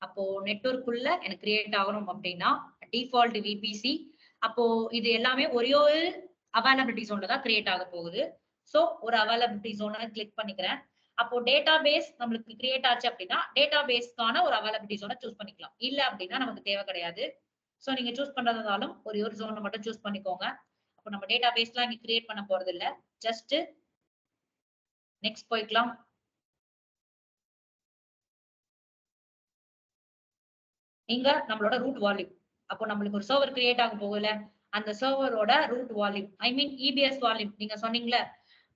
அப்போ நெட்வொர்க்குள்ள எனக்கு கிரியேட் ஆகணும் அப்படின்னா டிஃபால்ட் விபிசி. அப்போ இது எல்லாமே ஒரே ஒரு அவைலபிலிட்டி ஜோன்ல தான் கிரியேட் ஆக போகுது. சோ ஒரு அவைலபிலிட்டி ஜோனை கிளிக் பண்ணிக்கிறேன். அப்போ டேட்டா பேஸ் நம்மளுக்கு கிரியேட் ஆச்சு அப்படின்னா டேட்டா பேஸ்க்கான ஒரு அவைலபிலிட்டி ஜோனை சூஸ் பண்ணிக்கலாம். இல்ல அப்படின்னா நமக்கு தேவை கிடையாது. சோ நீங்க சூஸ் பண்றதாலும் ஒரு ஜோனை மட்டும் சூஸ் பண்ணிக்கோங்க. அப்போ நம்ம டேட்டா பேஸ்லாம் இங்க கிரியேட் பண்ண போறது இல்ல. ஜஸ்ட் நெக்ஸ்ட் போய்க்கலாம். இங்க நம்மளோட ரூட் வால்யூம். அப்போ நம்மளுக்கு ஒரு சர்வர் கிரியேட் ஆக போகல, அந்த சர்வரோட ரூட் வால்யூம், ஐ மீன் இபிஎஸ் வால்யூம். நீங்க சொன்னீங்கல்ல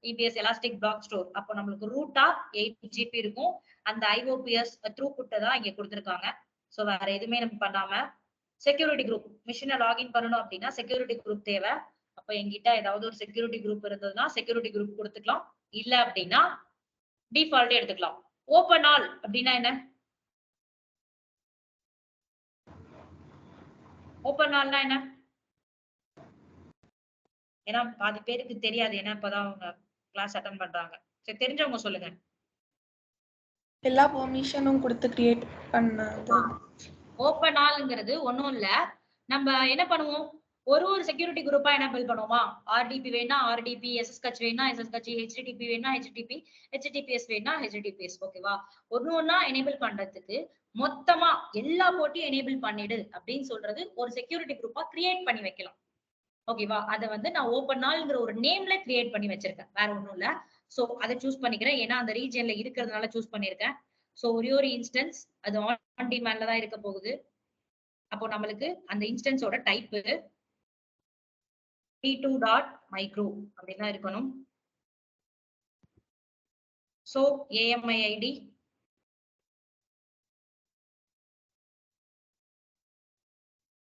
இபிஎஸ் எலாஸ்டிக் பிளாக் ஸ்டோர், அப்போ நம்மளுக்கு ரூட்டா 8 GB இருக்கும். அந்த ஐஓபிஎஸ் த்ரூபுட் தான் இங்க கொடுத்திருக்காங்க. சோ வேற எதுவுமே நம்ம பண்ணாம செக்யூரிட்டி குரூப் மிஷினை லாகின் பண்ணணும் அப்படின்னா செக்யூரிட்டி குரூப் தேவை. அப்ப என்கிட்ட ஏதாவது ஒரு செக்யூரிட்டி குரூப் இருந்ததுன்னா செக்யூரிட்டி குரூப் கொடுத்துக்கலாம். இல்ல அப்படின்னா டிஃபால்ட் எடுத்துக்கலாம். ஓபன் ஆல் அப்படின்னா என்ன? ஓபன் ஆல்னா என்ன? ஏன்னா பாதி பேருக்கு தெரியாது, ஏன்னா இப்பதான் அவங்க கிளாஸ் அட்டன் பண்றாங்க. சரி, தெரிஞ்சவங்க சொல்லுங்க.
எல்லா பெர்மிஷனும் கொடுத்து கிரியேட் பண்ணது.
ஓபன் ஆல்ங்கிறது ஒண்ணும் இல்ல, நம்ம என்ன பண்ணுவோம், ஒரு செக்யூரிட்டி குரூப்பா எனேபிள் பண்ணுவோமா? ஆர்டிபி வேணா ஆர்டிபி, எஸ்எஸ்ஹெச் வேணா எஸ்எஸ்ஹெச், ஹெச்டிடிபி வேணா ஹெச்டிடிபி, ஹெச்டிடிபிஎஸ் வேணா ஹெச்டிடிபிஎஸ். ஓகேவா? ஒண்ணா எனேபிள் பண்றதுக்கு மொத்தமா எல்லா போட்டியும் எனேபிள் பண்ணிடு அப்படின்னு சொல்றது ஒரு செக்யூரிட்டி குரூப்பா கிரியேட் பண்ணி வைக்கலாம். ஓகேவா? அதை வந்து நான் ஓபன் ஆல்ங்கிற ஒரு நேம்ல கிரியேட் பண்ணி வச்சிருக்கேன், வேற ஒண்ணும் இல்ல. சோ அதை சூஸ் பண்ணிக்கிறேன், ஏன்னா அந்த ரீஜன்ல இருக்கிறதுனால சூஸ் பண்ணிருக்கேன். சோ ஒரு இன்ஸ்டன்ஸ் அது ஆன் டிமாண்ட்ல தான் இருக்க போகுது. அப்போ நம்மளுக்கு அந்த இன்ஸ்டன்ஸோட டைப் t2.micro அப்படிதான் இருக்கணும். சோ AMI ID,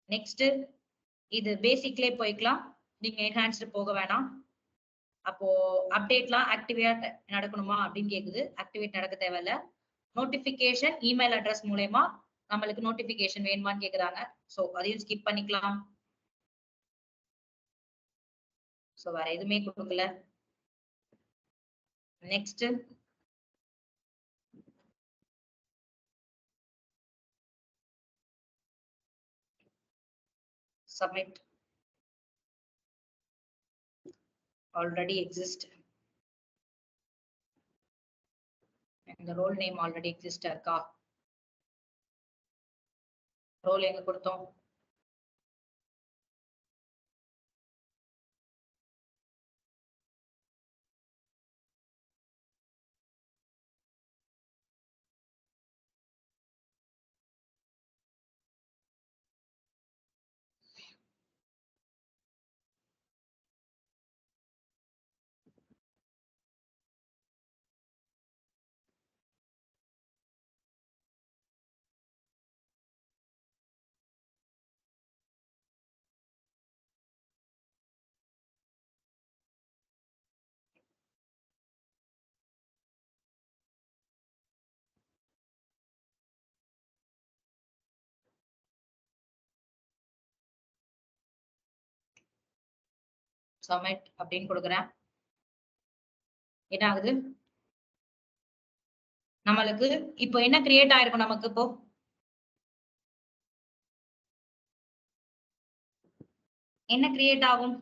நெக்ஸ்ட் இது பேசிக்லயே போய்க்கலாம், நீங்க என்ஹான்ஸ்டு போக வேணாம். அப்போ அப்டேட்லாம் ஆக்டிவேட் நடக்கணுமா அப்படின்னு கேக்குது. ஆக்டிவேட் நடக்க தேவையில்ல. நோட்டிபிகேஷன் இமெயில் அட்ரஸ் மூலமா நம்மளுக்கு நோட்டிபிகேஷன் வேணுமான்னு கேக்குறாங்க. சோ அதையும் ஸ்கிப் பண்ணிக்கலாம். சோ வேற எதுவுமே கொடுக்கல. Next submit. Already exist. And the role name already exist இருக்கா? ரோல் எங்க கொடுத்தோம்? சப்மிட் அப்படின்னு கொடுக்குறேன். என்ன ஆகுது? நம்மளுக்கு இப்போ என்ன கிரியேட் ஆயிருக்கும்? நமக்கு இப்போ என்ன கிரியேட் ஆகும்?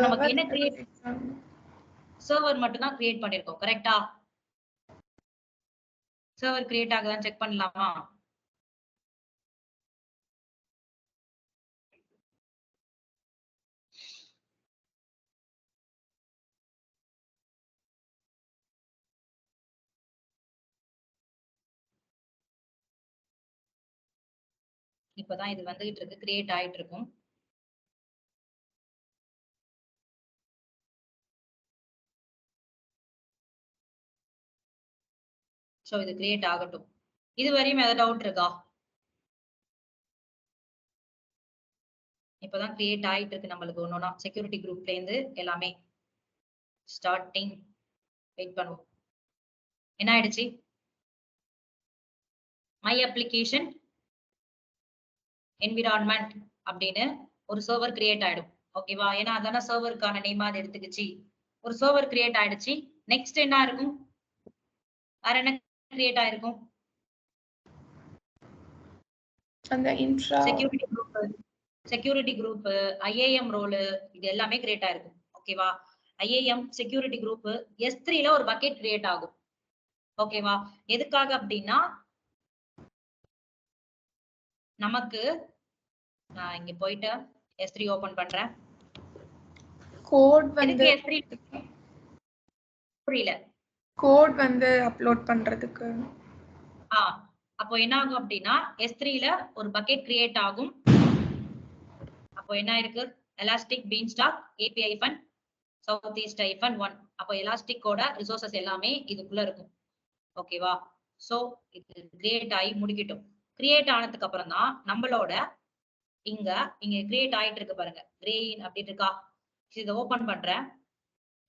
நமக்கு என்ன கிரியேட்? சர்வர் மட்டும் தான் கிரியேட் பண்ணிருக்கோம், கரெக்டா? சர்வர் கிரியேட் ஆகுதான்னு செக் பண்ணலாமா? இப்பதான் இது வந்துகிட்டு இருக்கு, கிரியேட் ஆயிட்டு இருக்கும். சோ இது கிரியேட் ஆகட்டும். இது வரையும் ஏதாவது டவுட் இருக்கா? இப்பதான் கிரியேட் ஆயிட்டு இருக்கு நம்மளுக்கு ஒன்னொன்னா, செக்யூரிட்டி குரூப்ல இருந்து எல்லாமே. ஸ்டார்டிங் வெயிட் பண்ணுவோம். என்ன ஆயிடுச்சு? மை அப்ளிகேஷன் என்விரான்மெண்ட் அப்படின்னு ஒரு சர்வர் கிரியேட் ஆயிடும். ஓகேவா? ஏன்னா அதான சர்வருக்கான நேமா அது எடுத்துக்கிச்சு. ஒரு சர்வர் கிரியேட் ஆயிடுச்சு. நெக்ஸ்ட் என்ன இருக்கும்? வேற என்ன கிரியேட் ஆயிருக்கும்?
அந்த infra
security group IAM role இது எல்லாமே கிரியேட் ஆயிருக்கும். ஓகேவா? ஐஏஎம் செக்யூரிட்டி குரூப் S3ல ஒரு பக்கெட் கிரியேட் ஆகும். ஓகேவா? எதுக்காக அப்படின்னா நமக்கு நான் இங்க போயிட்டு S3 ஓபன் பண்றேன்.
கோட் வந்து
S3 புரியல.
கோட் வந்து அப்லோட் பண்றதுக்கு.
அப்போ என்ன ஆகும் அப்படின்னா S3ல ஒரு பக்கெட் கிரியேட் ஆகும். அப்போ என்ன இருக்கு? எலாஸ்டிக் பீன்ஸ்டாக் API ஃபண்ட் சவுத் ஈஸ்ட் -1. அப்போ எலாஸ்டிக்கோட ரிசோர்சஸ் எல்லாமே இதுக்குள்ள இருக்கும். ஓகேவா? சோ இது கிரியேட் ஆகி முடிக்கட்டும். கிரியேட் ஆனதுக்கு அப்புறம் தான் நம்மளோட இங்க கிரியேட் ஆயிட்டு இருக்கு பாருங்க, கிரீன் அப்படி இருக்கா? இதை ஓபன் பண்றேன்.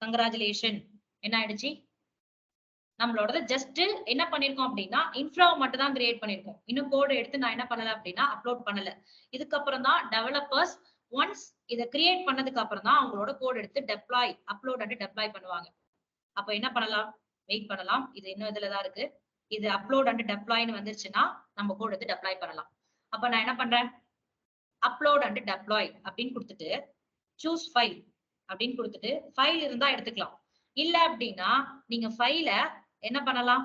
கங்க்ராச்சுலேஷன். என்ன ஆயிடுச்சு? நம்மளோட ஜஸ்ட் என்ன பண்ணிருக்கோம் அப்படின்னா இன்ஃப்ராவை மட்டும் தான் கிரியேட் பண்ணிருக்கோம். இன்னும் கோட் எடுத்து நான் என்ன பண்ணல அப்படின்னா அப்லோட் பண்ணல. இதுக்கப்புறம் தான் டெவலப்பர்ஸ் ஒன்ஸ் இதை கிரியேட் பண்ணதுக்கு அப்புறம் தான் அவங்களோட கோட் எடுத்து டெப்ளாய் அப்லோட் அண்ட் டெப்ளாய் பண்ணுவாங்க. அப்ப என்ன பண்ணலாம்? வெயிட் பண்ணலாம். இது இன்னும் இதுலதான் இருக்கு. இது அப்லோட் அண்ட் டெப்ளாய்னு வந்துருச்சுன்னா நம்ம கோட் எடுத்து டெப்ளாய் பண்ணலாம். அப்ப நான் என்ன பண்றேன்? அப்லோட் அண்ட் டெப்ளாய் அப்படின்னு கொடுத்துட்டு சூஸ் ஃபைல் அப்படின்னு கொடுத்துட்டு ஃபைல் இருந்தா எடுத்துக்கலாம். இல்ல அப்படின்னா நீங்க ஃபைல என்ன பண்ணலாம்?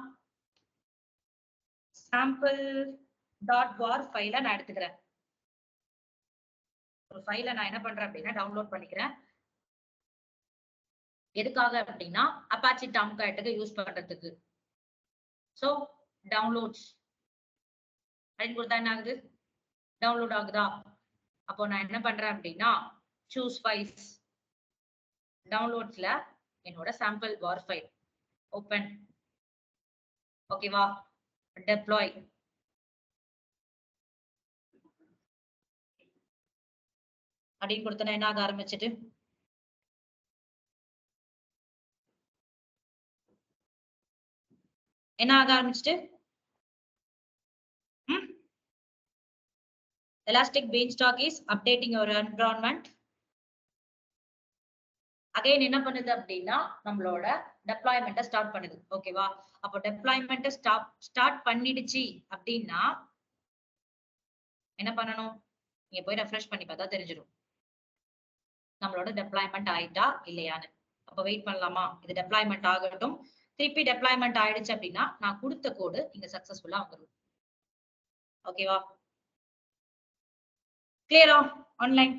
sample.var ஃபைல நான் எடுத்துக்கிறேன். ஒரு ஃபைல நான் என்ன பண்றேன் அப்படின்னா டவுன்லோட் பண்ணிக்கிறேன். எதுக்காக அப்படின்னா அப்பாச்சி டாம்காய்ட்டுக்கு யூஸ் பண்றதுக்கு. சோ டவுன்லோட்ஸ் அப்படின்னு கொடுத்தா என்ன ஆகுது? டவுன்லோட் ஆகுதா? அப்போ நான் என்ன பண்றேன் அப்படின்னா சூஸ் ஃபைல்ஸ், டவுன்லோட்ஸ்ல என்னோட சாம்பிள் வார் ஃபைல் ஓபன். ஓகேவா? டெப்ளாய் அப்படின்னு கொடுத்தா என்ன ஆக ஆரம்பிச்சிட்டு Elastic Beanstalk is updating your environment. Again என்ன பண்ணுது அப்படின்னா நம்மளோட டெப்ளாய்மெண்ட்டை ஸ்டார்ட் பண்ணுது. ஓகேவா? அப்போ டெப்ளாய்மெண்ட்டை ஸ்டார்ட் பண்ணிடுச்சு அப்படின்னா என்ன பண்ணணும்? நீங்க போய் ரெஃப்ரெஷ் பண்ணி பார்த்தா தெரிஞ்சிடும் நம்மளோட டெப்ளாய்மெண்ட் ஆயிட்டா இல்லையான்னு. அப்ப வெயிட் பண்ணலாமா? இது டெப்ளாய்மெண்ட் ஆகட்டும். திருப்பி டெப்ளாய்மெண்ட் ஆயிடுச்சு அப்படின்னா நான் கொடுத்த கோடு இங்க சக்சஸ்ஃபுல்லா வந்துடும். ஓகேவா? கிளியரா? ஆன்லைன்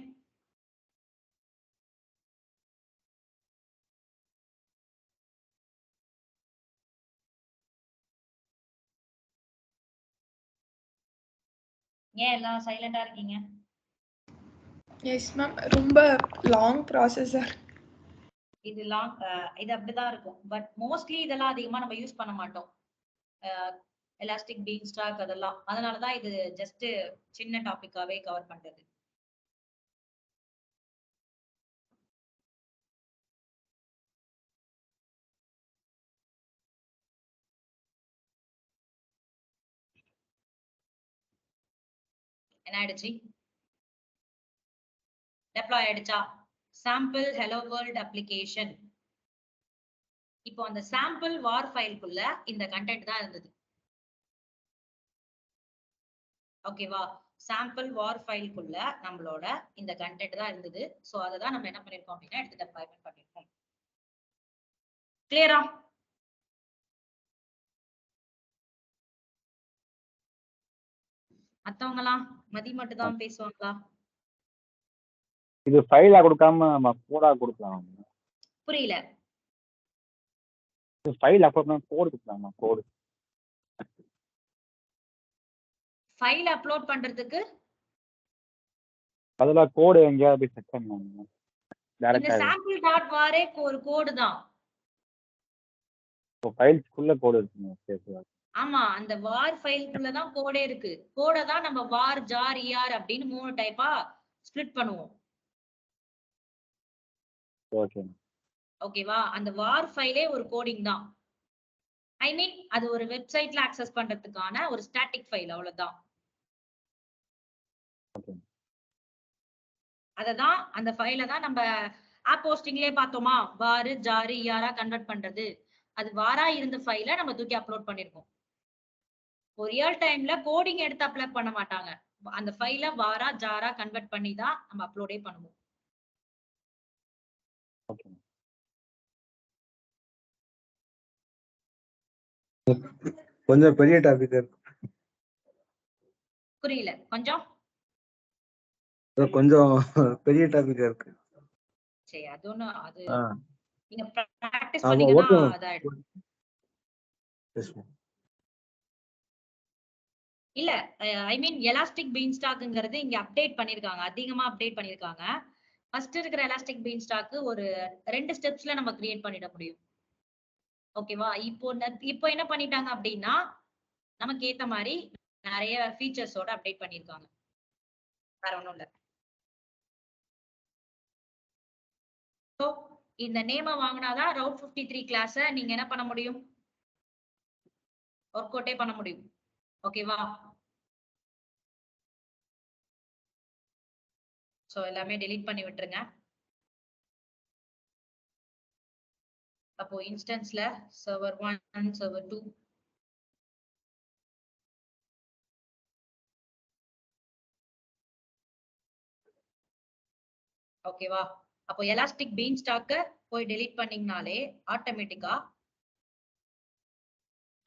ஏன் எல்லாம் சைலண்டா இருக்கீங்க?
எஸ் மேம், ரொம்ப லாங் ப்ராசஸா இருக்கு.
இது அப்படிதான் இருக்கும். பட் மோஸ்ட்லி இதெல்லாம் அதிகமா நம்ம யூஸ் பண்ண மாட்டோம். எலாஸ்டிக் பீன்ஸ்டாக் அதெல்லாம். அதனாலதான் இது ஜஸ்ட் சின்ன டாபிக்காவே கவர் பண்றது. என்ன ஆயிடுச்சு? டெப்ளாய் ஆயிடுச்சா? Sample hello world application. இப்போ அந்த சாம்பிள் வார் ஃபைலுக்குள்ள இந்த கண்டென்ட் தான் இருந்தது. ஓகேவா? சாம்பிள் வார் ஃபைலுக்குள்ள நம்மளோட இந்த கண்டென்ட் தான் இருந்தது. சோ அதை தான் நம்ம என்ன பண்ணிருக்கோம் அப்படின்னா எடுத்து டெப்ளாய்மென்ட் பண்ணிருக்கோம். கிளியரா? மத்தவங்கலாம் மதி மட்டும் தான் பேசுவாங்களா?
இது ஃபைலா கொடுக்காம நம்ம கோடா கொடுக்கலாம்.
புரியல.
இது ஃபைல் அப்லோட் பண்ண கோட் கொடுக்கலாமா? கோட்
ஃபைல் அப்லோட் பண்றதுக்கு
பதிலா கோட் எங்கேயாவது போய் செக் பண்ணலாம்.
இந்த
டைரக்டா
sample.var ஒரு கோட் தான்.
ஃபைல்ஸ்க்குள்ள கோட் இருக்குங்க. சரி.
ஆமா, அந்த வார் ஃபைலுக்குள்ள தான் கோடே இருக்கு. கோட தான் நம்ம வார் ஜார் ER அப்படின்னு 3 டைப்பா ஸ்ப்ளிட் பண்ணுவோம்.
ஓகே.
ஓகேவா? அந்த வார் ஃபைலே ஒரு கோடிங் தான். ஐ மீன் அது ஒரு வெப்சைட்ல அக்சஸ் பண்றதுக்கான ஒரு ஸ்டாட்டிக் ஃபைல், அவ்வளவுதான். அததான் அந்த ஃபைல தான் நம்ம ஆப் போஸ்டிங்லயே பார்த்தோமா, வார் ஜார் ER கன்வெர்ட் பண்றது. அது வாரா இருந்த ஃபைல நம்ம தூக்கி அப்லோட் பண்ணிருக்கோம். ஒரு ரியல் டைம்ல கோடிங் எடுத்து அப்லோட் பண்ண மாட்டாங்க. அந்த ஃபைல வாரா ஜாரா கன்வெர்ட் பண்ணி தான் நம்ம அப்லோடே பண்ணுவோம்.
ஓகே.
கொஞ்சம் பெரிய டாபிக் இருக்கு.
புரியல கொஞ்சம்
கொஞ்சம் பெரிய டாபிக் இருக்கு.
சரி அது ஒண்ணு அது
ஆ.
நீங்க பிராக்டிஸ்
ஆமா,
பண்ணீங்கன்னா
ஓகே மேம்.
அதாயிடும்.
Yes, ma'am.
இல்ல ஐ மீன் எலாஸ்டிக் பீன் ஸ்டாக்ங்கிறது இங்க அப்டேட் பண்ணிருக்காங்க, அதிகமா அப்டேட் பண்ணிருக்காங்க. ஃபர்ஸ்ட் இருக்கிற எலாஸ்டிக் பீன் ஸ்டாக் ஒரு 2 ஸ்டெப்ஸ்ல நம்ம கிரியேட் பண்ணிட முடியும். ஓகேவா? இப்போ என்ன பண்ணிட்டாங்க அப்படின்னா நமக்கு ஏத்த மாதிரி நிறைய ஃபீச்சர்ஸோட அப்டேட் பண்ணிருக்காங்க. வேற ஒண்ணும் இல்ல. So, இந்த நேம வாங்கினாதான் ரவுட் 53 கிளாஸ நீங்க என்ன பண்ண முடியும், ஒர்க் அவுட்டே பண்ண முடியும். ஓகேவா? சோ எல்லாமே டெலீட் பண்ணி விட்டுருங்க. அப்போ இன்ஸ்டன்ஸ்ல சர்வர் 1 சர்வர் 2 ஓகேவா? அப்போ எலாஸ்டிக் பீன் ஸ்டாக்க போய் டெலீட் பண்ணீங்கனாலே ஆட்டோமேட்டிக்கா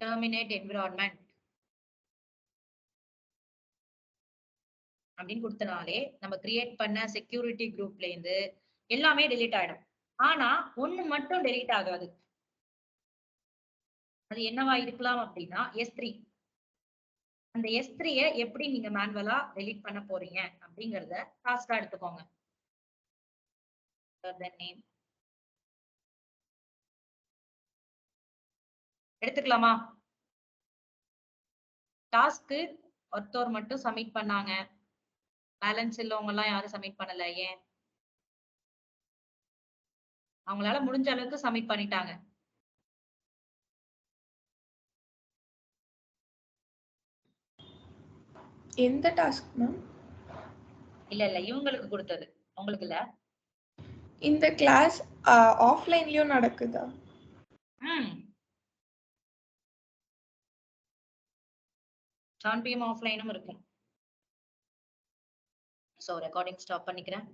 டெர்மினேட் என்விரான்மெண்ட் அப்படின்னு கொடுத்தனாலே நம்ம கிரியேட் பண்ண செக்யூரிட்டி குரூப்ல இருந்து எல்லாமே டெலீட் ஆயிடும். ஆனா ஒண்ணு மட்டும் டெலீட் ஆகாது. அது என்னவா இருக்கலாம் அப்படின்னா S3. அந்த S3 எப்படி நீங்க மேனுவலா டெலீட் பண்ண போறீங்க அப்படிங்கறத டாஸ்கா எடுத்துக்கோங்க. நேம் எடுத்துக்கலாமா? டாஸ்க்கு ஒருத்தர் மட்டும் சப்மிட் பண்ணாங்க, பேலன்ஸ் இல்லவங்க எல்லாம் யாரும் சப்மிட் பண்ணல. ஏன்? அவங்களால முடிஞ்ச அளவுக்கு சப்மிட் பண்ணிட்டாங்க.
எந்த டாஸ்க் மேம்?
இல்ல இவங்களுக்கு கொடுத்தது, உங்களுக்கு இல்ல.
இந்த கிளாஸ் ஆஃப்லைன்லயும் நடக்குதா?
7 PM ஆஃப்லைனும் இருக்கும். சோ ரெக்கார்டிங் ஸ்டாப் பண்ணிக்கிறேன்.